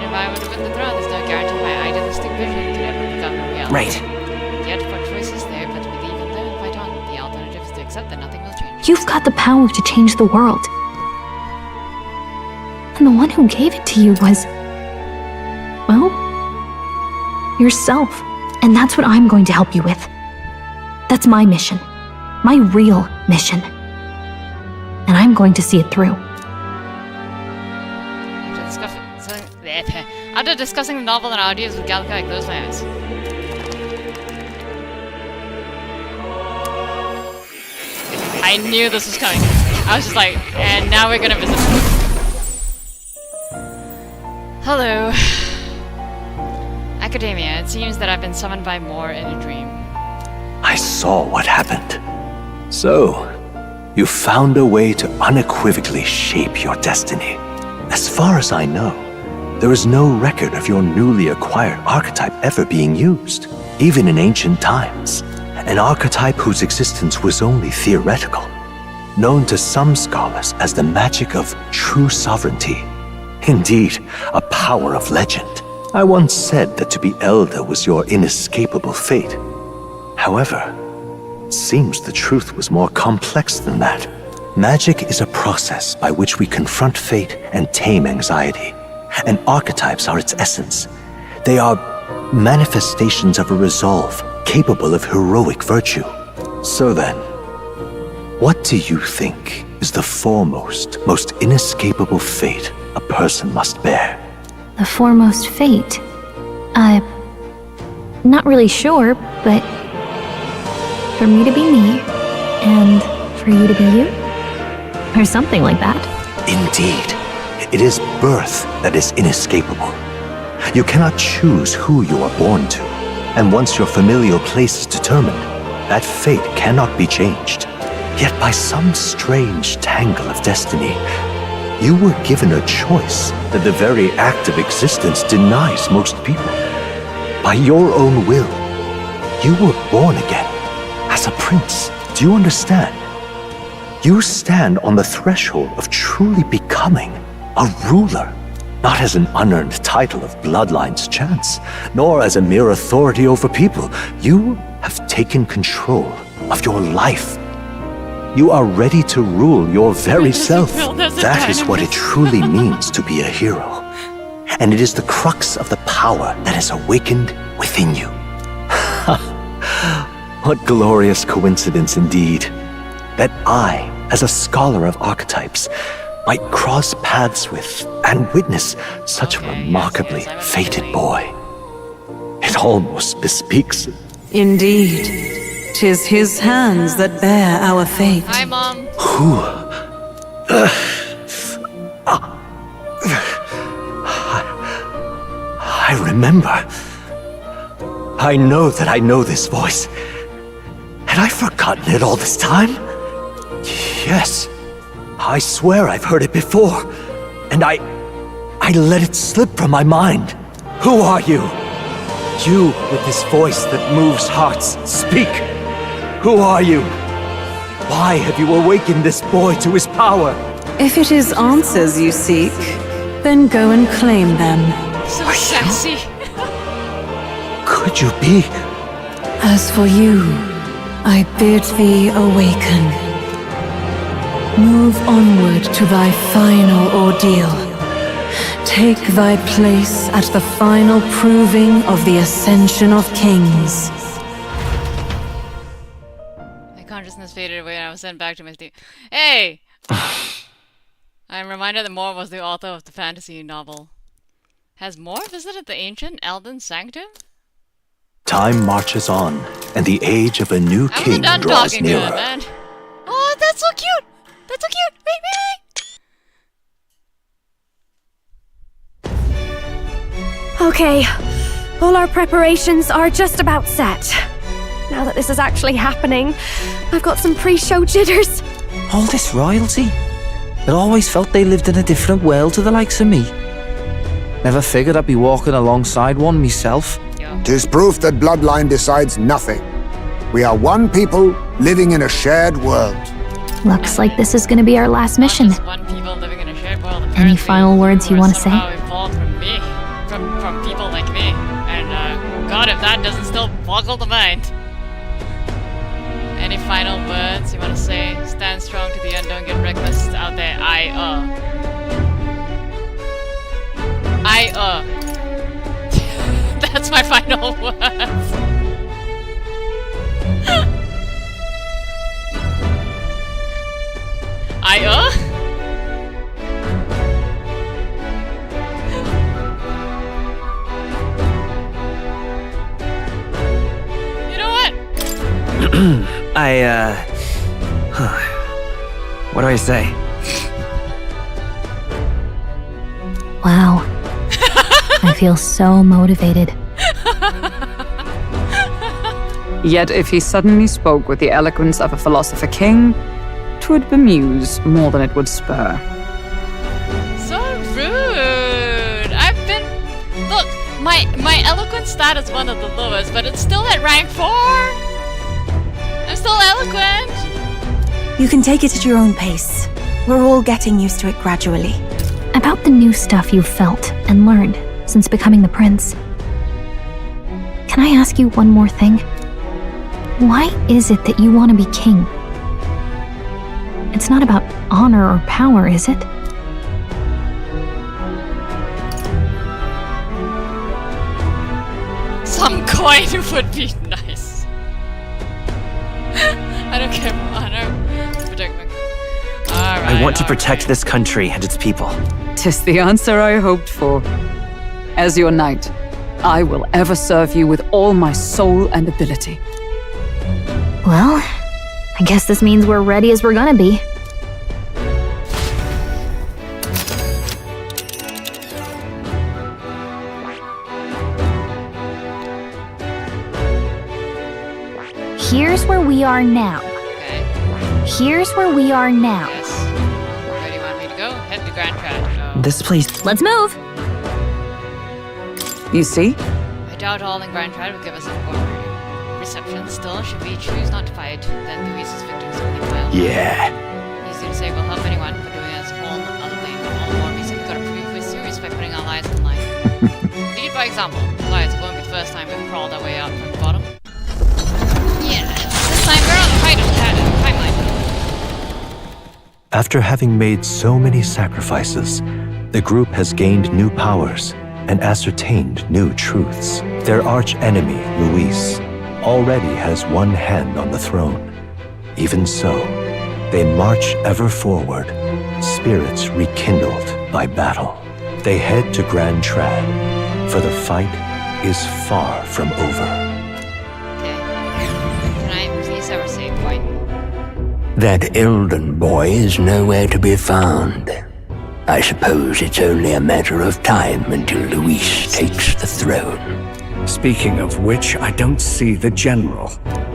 if I would win the throne, there's no guarantee my idealistic vision could ever become a reality.
Right.
Yet, what choice is there but to believe and live and fight on? The alternative is to accept that nothing will change.
You've got the power to change the world. And the one who gave it to you was, well, yourself. And that's what I'm going to help you with. That's my mission. My real mission. And I'm going to see it through.
After discussing the novel and ideas with Gallica, I closed my eyes. I knew this was coming. I was just like, and now we're gonna visit. Hello. Academia, it seems that I've been summoned by Moore in a dream.
I saw what happened. So, you found a way to unequivocally shape your destiny. As far as I know, there is no record of your newly acquired archetype ever being used, even in ancient times. An archetype whose existence was only theoretical, known to some scholars as the magic of true sovereignty. Indeed, a power of legend. I once said that to be elder was your inescapable fate. However, it seems the truth was more complex than that. Magic is a process by which we confront fate and tame anxiety. And archetypes are its essence. They are manifestations of a resolve capable of heroic virtue. So then, what do you think is the foremost, most inescapable fate a person must bear?
The foremost fate? Not really sure, but for me to be me, and for you to be you? Or something like that.
Indeed. It is birth that is inescapable. You cannot choose who you are born to, and once your familial place is determined, that fate cannot be changed. Yet by some strange tangle of destiny, you were given a choice that the very act of existence denies most people. By your own will, you were born again, as a prince. Do you understand? You stand on the threshold of truly becoming a ruler, not as an unearned title of bloodline's chance, nor as a mere authority over people. You have taken control of your life. You are ready to rule your very self. That is what it truly means to be a hero. And it is the crux of the power that is awakened within you. What glorious coincidence indeed, that I, as a scholar of archetypes, might cross paths with and witness such a remarkably fated boy. It almost bespeaks it.
Indeed, 'tis his hands that bear our fate.
Hi, Mom.
Who? I remember. I know that I know this voice. Had I forgotten it all this time? Yes. I swear I've heard it before. And I let it slip from my mind. Who are you? You with this voice that moves hearts. Speak. Who are you? Why have you awakened this boy to his power?
If it is answers you seek, then go and claim them.
So sexy.
Could you be?
As for you, I bid thee awaken. Move onward to thy final ordeal. Take thy place at the final proving of the ascension of kings.
My consciousness faded away and I was sent back to my state. Hey! I am reminded that Moore was the author of the fantasy novel. Has Moore visited the ancient Elden Sanctum?
Time marches on, and the age of a new king
done
draws
talking to him,
nearer.
man. Oh, that's That's so cute! That's so cute! Wait, wait!
Okay, all our preparations are just about set. Now that this is actually happening, I've got some pre-show jitters.
All this royalty? I always felt they lived in a different world to the likes of me. Never figured I'd be walking alongside one myself.
Tis proof that bloodline decides nothing. We are one people living in a shared world.
Looks like this is gonna be our last mission.
One people living in a shared world.
Any final words you want to say?
Somehow evolved from me, from people like me, and God, if that doesn't still boggle the mind. Any final words you want to say? Stand strong to the end, don't get reckless out there. That's my final words. You know what?
What do I say?
Wow. I feel so motivated.
Yet if he suddenly spoke with the eloquence of a philosopher king, 'twould bemuse more than it would spur.
So rude. Look, my eloquence stat is one of the lowest, but it's still at rank 4. I'm still eloquent.
You can take it at your own pace. We're all getting used to it gradually.
About the new stuff you've felt and learned since becoming the prince. Can I ask you one more thing? Why is it that you want to be king? It's not about honor or power, is it?
Some coin would be nice. I don't care for honor. Protect me.
I want to protect this country and its people.
'Tis the answer I hoped for. As your knight, I will ever serve you with all my soul and ability.
Well, I guess this means we're ready as we're gonna be. Here's where we are now.
Okay.
Here's where we are now.
Yes. Where do you want me to go? Head to Grand Trad.
This place.
Let's move!
You see?
I doubt all in Grand Trad would give us a warm reception. Still, should we choose not to fight, then Louise's victims will be wild.
Yeah.
Easy to say we'll help anyone for doing us all other thing. All the more reason we gotta prove we're serious by putting our lives on the line. Lead by example. Besides, it won't be the first time we've crawled our way out from the bottom. Yeah, this time we're on the right timeline.
After having made so many sacrifices, the group has gained new powers and ascertained new truths. Their arch-enemy, Luis, already has one hand on the throne. Even so, they march ever forward, spirits rekindled by battle. They head to Grand Trad, for the fight is far from over.
Can I please have a save point?
That Eldon boy is nowhere to be found. I suppose it's only a matter of time until Luis takes the throne.
Speaking of which, I don't see the general.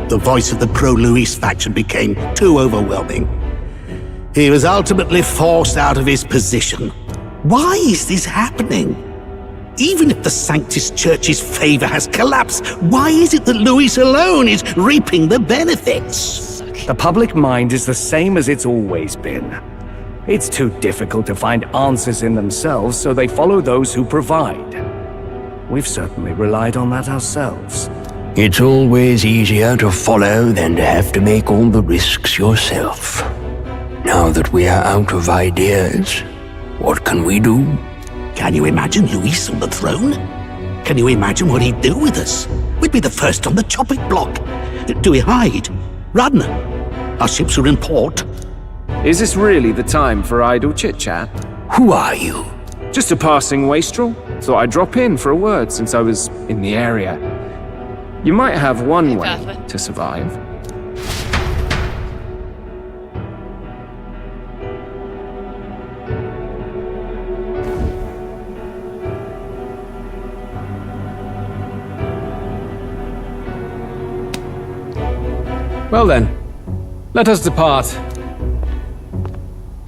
The voice of the pro-Luis faction became too overwhelming. He was ultimately forced out of his position. Why is this happening? Even if the Sanctus Church's favor has collapsed, why is it that Luis alone is reaping the benefits?
The public mind is the same as it's always been. It's too difficult to find answers in themselves, so they follow those who provide. We've certainly relied on that ourselves.
It's always easier to follow than to have to make all the risks yourself. Now that we are out of ideas, what can we do?
Can you imagine Luis on the throne? Can you imagine what he'd do with us? We'd be the first on the chopping block. Do we hide? Run? Our ships are in port.
Is this really the time for idle chit-chat?
Who are you?
Just a passing wastrel. Thought I'd drop in for a word since I was in the area. You might have one way to survive. Well then, let us depart.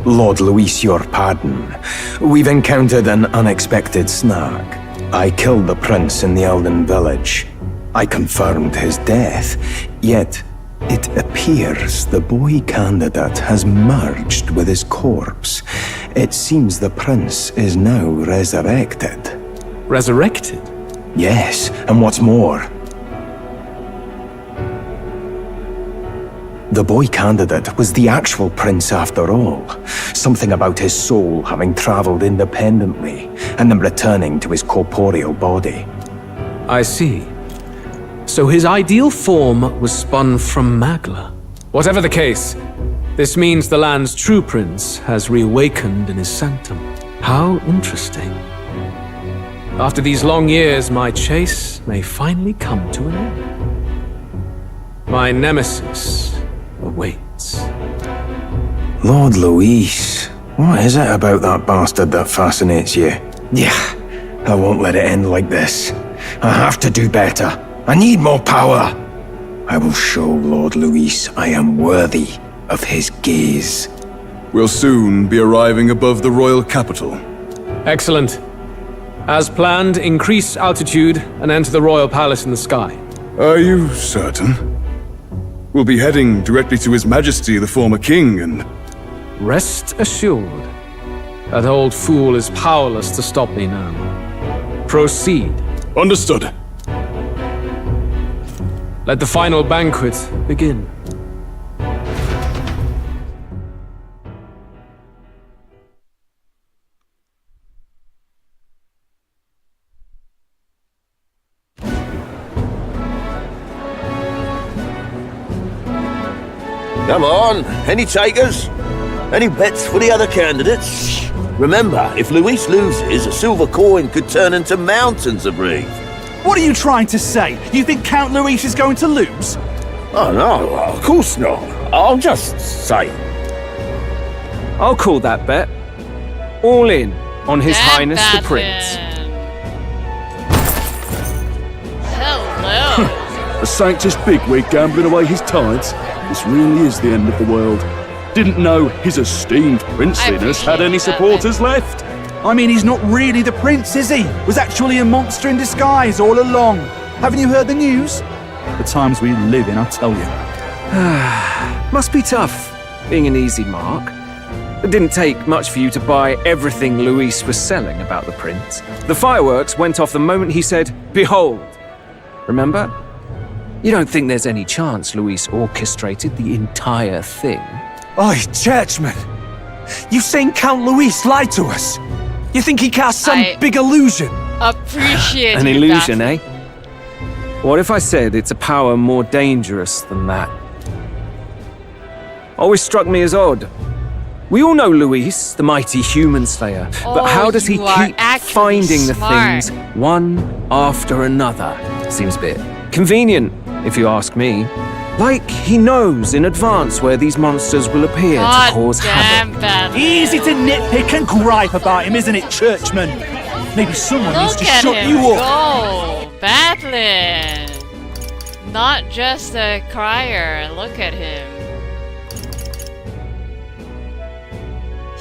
Lord Luis, your pardon. We've encountered an unexpected snag. I killed the prince in the Elden village. I confirmed his death, yet it appears the boy candidate has merged with his corpse. It seems the prince is now resurrected.
Resurrected?
Yes, and what's more, the boy candidate was the actual prince after all. Something about his soul having traveled independently and then returning to his corporeal body.
I see. So his ideal form was spun from Magla. Whatever the case, this means the land's true prince has reawakened in his sanctum. How interesting. After these long years, my chase may finally come to an end. My nemesis awaits.
Lord Luis, what is it about that bastard that fascinates you? Yeah, I won't let it end like this. I have to do better. I need more power. I will show Lord Luis I am worthy of his gaze.
We'll soon be arriving above the royal capital.
Excellent. As planned, increase altitude and enter the royal palace in the sky.
Are you certain? We'll be heading directly to His Majesty, the former king, and...
Rest assured, that old fool is powerless to stop me now. Proceed.
Understood.
Let the final banquet begin.
Come on, any takers? Any bets for the other candidates? Remember, if Luis loses, a silver coin could turn into mountains of Reeve.
What are you trying to say? You think Count Luis is going to lose?
Oh no, of course not. I'll just say.
I'll call that bet. All in on His Highness the Prince.
Hello.
A Sanctus bigwig gambling away his tides? This really is the end of the world. Didn't know his esteemed princeliness had any supporters left.
I mean, he's not really the prince, is he? Was actually a monster in disguise all along. Haven't you heard the news? The times we live in, I tell you.
Must be tough, being an easy mark. It didn't take much for you to buy everything Luis was selling about the prince. The fireworks went off the moment he said, "Behold." Remember? You don't think there's any chance Luis orchestrated the entire thing?
Oi, churchman! You saying Count Luis lied to us? You think he cast some big illusion?
Appreciate
An
you,
illusion,
Beth.
eh? What if I said it's a power more dangerous than that? Always struck me as odd. We all know Luis, the mighty human slayer, but how does he
you are
keep
actually
finding
smart.
the things one after another? Seems a bit convenient, if you ask me. Like he knows in advance where these monsters will appear to cause havoc.
Beth.
Easy to nitpick and gripe about him, isn't it, churchman? Maybe someone needs
Look
to
at
shut
him
you up.
go, battling. Not just a crier. Look at him.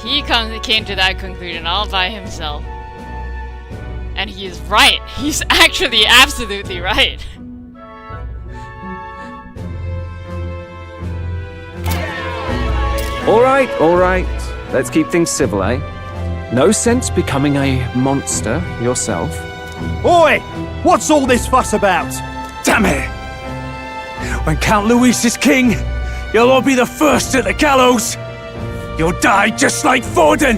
He came to that conclusion all by himself. And he is right. He's actually absolutely right.
All right. Let's keep things civil, eh? No sense becoming a monster yourself.
Oi! What's all this fuss about? Damn it! When Count Luis is king, you'll all be the first at the gallows. You'll die just like Forden.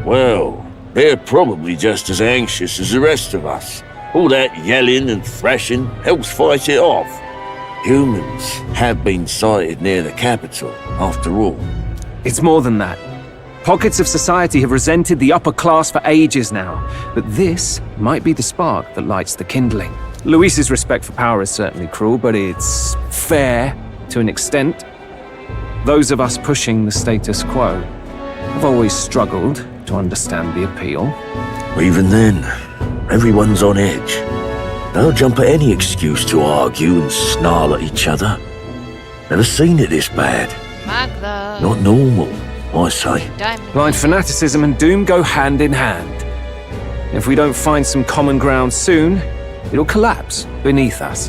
Well, they're probably just as anxious as the rest of us. All that yelling and thrashing helps fight it off. Humans have been sighted near the capital, after all.
It's more than that. Pockets of society have resented the upper class for ages now, but this might be the spark that lights the kindling. Luis's respect for power is certainly cruel, but it's fair to an extent. Those of us pushing the status quo have always struggled to understand the appeal.
Even then, everyone's on edge. They'll jump at any excuse to argue and snarl at each other. Never seen it this bad.
Magla.
Not normal, I say.
Blind fanaticism and doom go hand in hand. If we don't find some common ground soon, it'll collapse beneath us.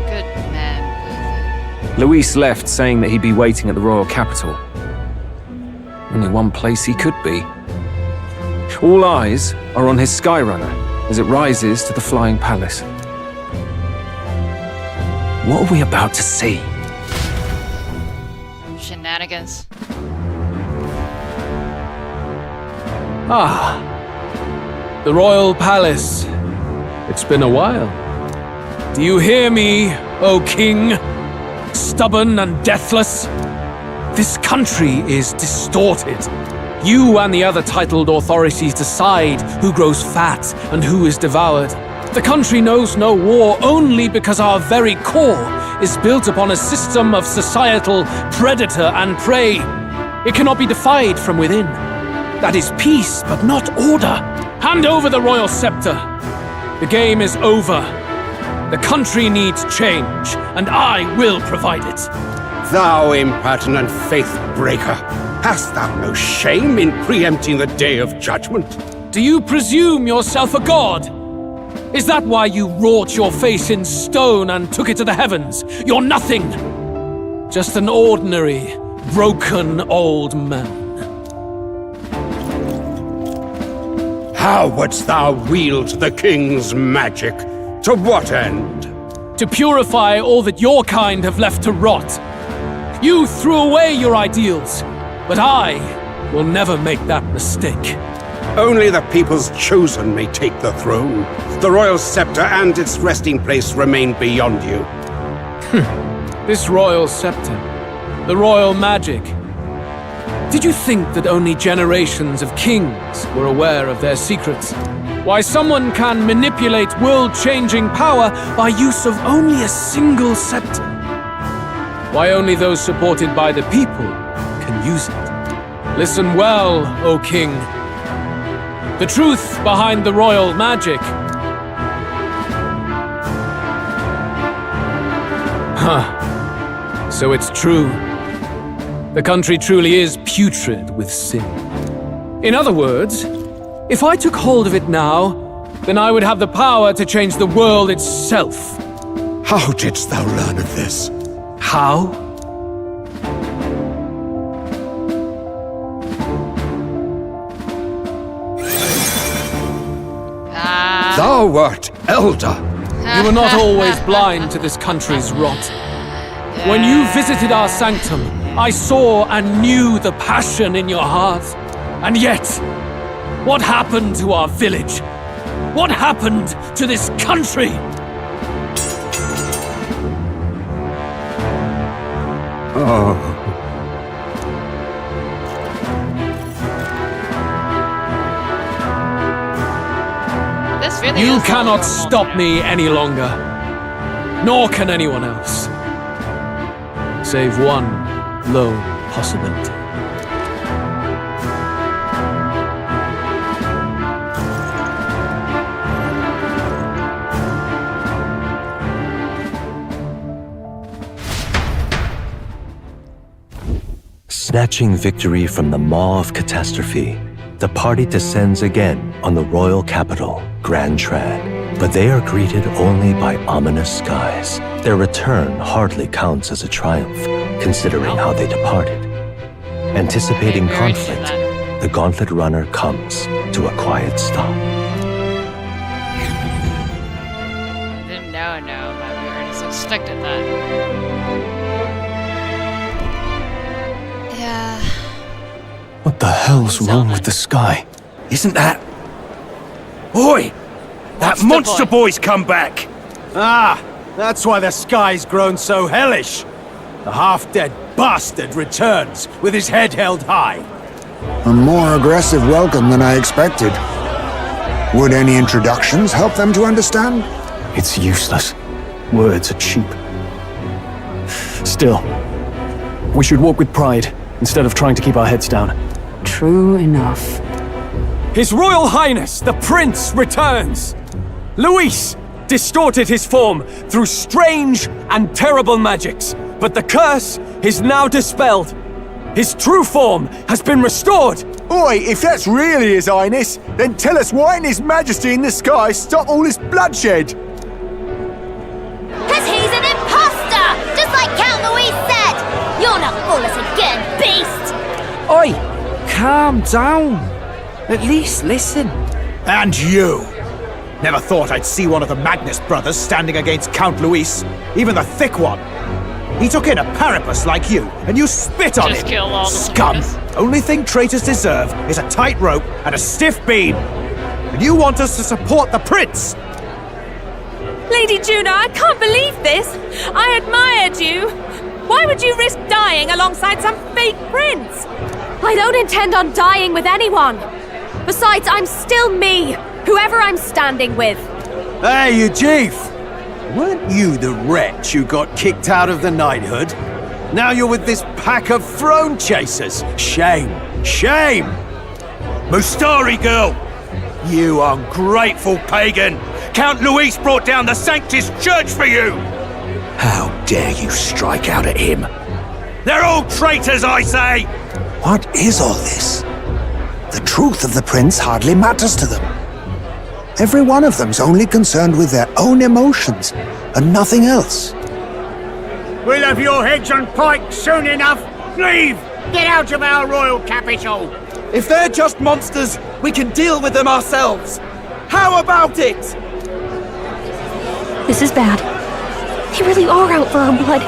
Good man.
Luis left saying that he'd be waiting at the royal capital. Only one place he could be. All eyes are on his Skyrunner as it rises to the flying palace. What are we about to see?
Shenanigans.
Ah, the royal palace. It's been a while. Do you hear me, O king? Stubborn and deathless? This country is distorted. You and the other titled authorities decide who grows fat and who is devoured. The country knows no war only because our very core is built upon a system of societal predator and prey. It cannot be defied from within. That is peace, but not order. Hand over the royal scepter. The game is over. The country needs change, and I will provide it.
Thou impertinent faith breaker, hast thou no shame in preempting the day of judgment?
Do you presume yourself a god? Is that why you wrought your face in stone and took it to the heavens? You're nothing. Just an ordinary, broken old man.
How wouldst thou wield the king's magic? To what end?
To purify all that your kind have left to rot. You threw away your ideals, but I will never make that mistake.
Only the people's chosen may take the throne. The royal scepter and its resting place remain beyond you.
This royal scepter, the royal magic. Did you think that only generations of kings were aware of their secrets? Why someone can manipulate world-changing power by use of only a single scepter? Why only those supported by the people can use it? Listen well, O king. The truth behind the royal magic. Huh. So it's true. The country truly is putrid with sin. In other words, if I took hold of it now, then I would have the power to change the world itself.
How didst thou learn of this?
How?
Thou wert elder.
You were not always blind to this country's rot. When you visited our sanctum, I saw and knew the passion in your heart. And yet, what happened to our village? What happened to this country?
Oh.
This really
You
is the
cannot
normal
stop
here.
me any longer. Nor can anyone else. Save one lone possibility.
Snatching victory from the maw of catastrophe, the party descends again on the royal capital, Grand Trad. But they are greeted only by ominous skies. Their return hardly counts as a triumph, considering how they departed. Anticipating conflict, the Gauntlet Runner comes to a quiet stop.
No, but we already suspected that. Yeah.
What the hell's wrong with the sky?
Isn't that... Oi! That monster boy's come back!
Ah, that's why the sky's grown so hellish. The half-dead bastard returns with his head held high.
A more aggressive welcome than I expected. Would any introductions help them to understand?
It's useless. Words are cheap. Still, we should walk with pride instead of trying to keep our heads down.
True enough.
His Royal Highness, the Prince, returns! Luis distorted his form through strange and terrible magics, but the curse is now dispelled. His true form has been restored.
Oi, if that's really His Highness, then tell us why in His Majesty in the sky stop all this bloodshed?
Because he's an imposter! Just like Count Luis said! You'll not fool us again, beast!
Oi, calm down. At least listen.
And you! Never thought I'd see one of the Magnus brothers standing against Count Luis, even the thick one. He took in a Paripus like you, and you spit on
Just
him!
kill all the
Scum!
Lucas.
Only thing traitors deserve is a tight rope and a stiff beam! And you want us to support the prince!
Lady Juna, I can't believe this! I admired you! Why would you risk dying alongside some fake prince?
I don't intend on dying with anyone. Besides, I'm still me, whoever I'm standing with.
Hey, you chief! Weren't you the wretch who got kicked out of the knighthood? Now you're with this pack of throne chasers. Shame! Shame! Mustari girl! You ungrateful pagan! Count Luis brought down the Sanctus Church for you!
How dare you strike out at him?
They're all traitors, I say!
What is all this? The truth of the prince hardly matters to them. Every one of them's only concerned with their own emotions and nothing else.
We'll have your heads on pike soon enough. Leave! Get out of our royal capital!
If they're just monsters, we can deal with them ourselves. How about it?
This is bad. They really are out for our blood.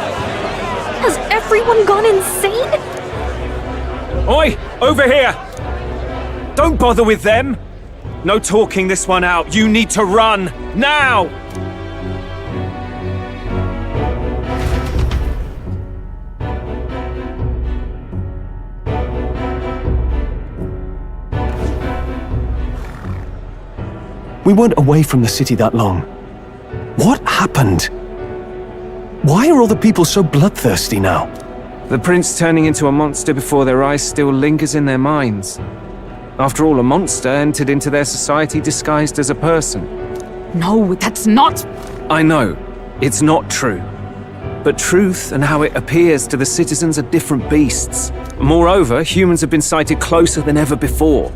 Has everyone gone insane?
Oi! Over here! Don't bother with them! No talking this one out. You need to run! Now!
We weren't away from the city that long. What happened? Why are all the people so bloodthirsty now?
The prince turning into a monster before their eyes still lingers in their minds. After all, a monster entered into their society disguised as a person.
No, that's not...
I know, it's not true. But truth and how it appears to the citizens are different beasts. Moreover, humans have been sighted closer than ever before.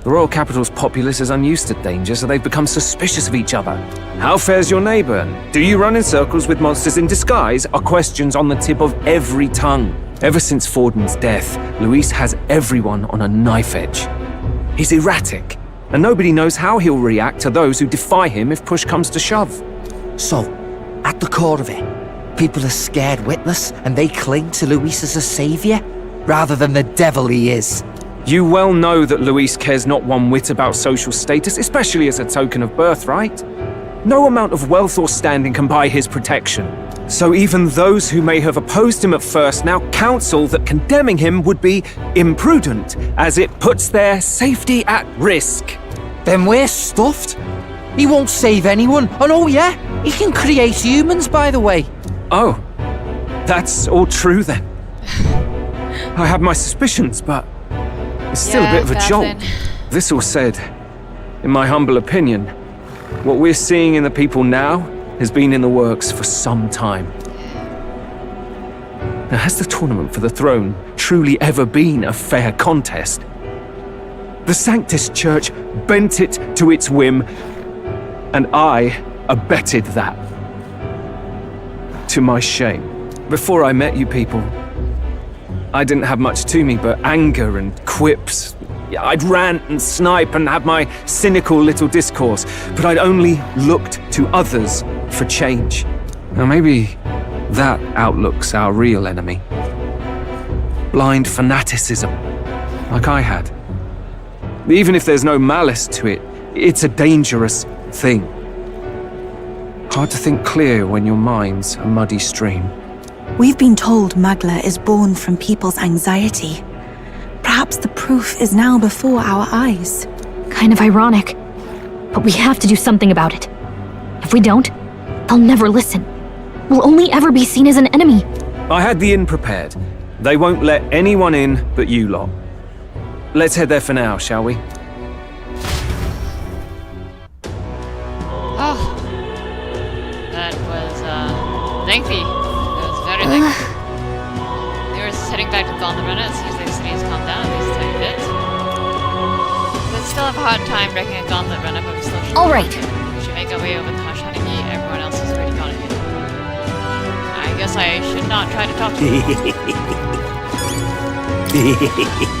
The royal capital's populace is unused to danger, so they've become suspicious of each other. How fares your neighbor? And do you run in circles with monsters in disguise? Are questions on the tip of every tongue. Ever since Fordman's death, Luis has everyone on a knife edge. He's erratic, and nobody knows how he'll react to those who defy him if push comes to shove.
So, at the core of it, people are scared witless and they cling to Luis as a savior, rather than the devil he is.
You well know that Luis cares not one whit about social status, especially as a token of birthright. No amount of wealth or standing can buy his protection. So even those who may have opposed him at first now counsel that condemning him would be imprudent, as it puts their safety at risk.
Then we're stuffed. He won't save anyone. And oh yeah, he can create humans, by the way.
Oh, that's all true then. I have my suspicions, but it's still a bit of a jolt. This all said, in my humble opinion, what we're seeing in the people now has been in the works for some time. Now, has the tournament for the throne truly ever been a fair contest? The Sanctus Church bent it to its whim, and I abetted that. To my shame. Before I met you people, I didn't have much to me but anger and quips. I'd rant and snipe and have my cynical little discourse, but I'd only looked to others for change. Now maybe that outlook's our real enemy. Blind fanaticism, like I had. Even if there's no malice to it, it's a dangerous thing. Hard to think clear when your mind's a muddy stream.
We've been told Magla is born from people's anxiety. Perhaps the proof is now before our eyes.
Kind of ironic. But we have to do something about it. If we don't, they'll never listen. We'll only ever be seen as an enemy.
I had the inn prepared. They won't let anyone in but you lot. Let's head there for now, shall we?
lengthy. It was very lengthy. They were heading back to Gondorana. It seems like the city has calmed down at least a tiny bit. They still have a hard time wrecking a Gondorana, but we still should.
All right.
We should make our way over to Hashanagi. Everyone else is already gone here. I guess I should not try to talk to you.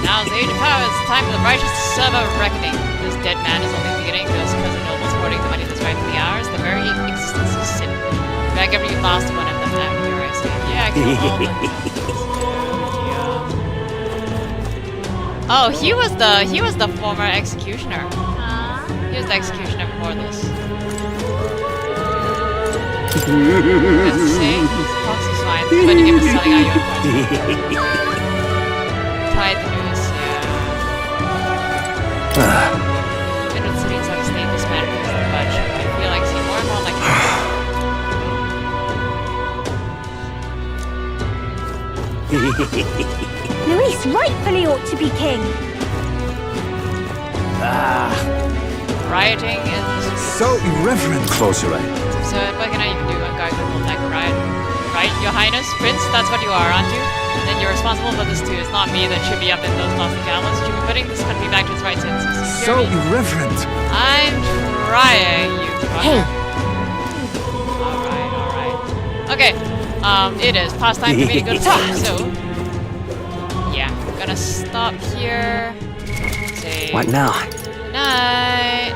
Now's the age of power. It's time for the righteous to serve a reckoning. This dead man is only beginning. Those cousin nobles hoarding the money that's rightfully ours. The very existence of sin. Drag every last one of them out here, I say. Yeah, kill all of them. Oh, he was the former executioner. He was the executioner before this. That's the same. Foxy's fine. This is when you give us selling out your cards. Tied the news, yeah. Midwood City is like a state this matter is the budge. I feel like seeing more and more like
Luis rightfully ought to be king.
rioting is
so irreverent, Closerate.
It's absurd. What can I even do? A guy could like a riot. Right, Your Highness? Prince? That's what you are, aren't you? Then you're responsible for this too. It's not me that should be up in those lofty gallows. You should be putting this country back to its right senses.
So irreverent.
I'm trying, you fucker.
Hey.
Alright. Okay. It is past time for me to go to sleep, so yeah, I'm gonna stop here. Say
What now?
good night.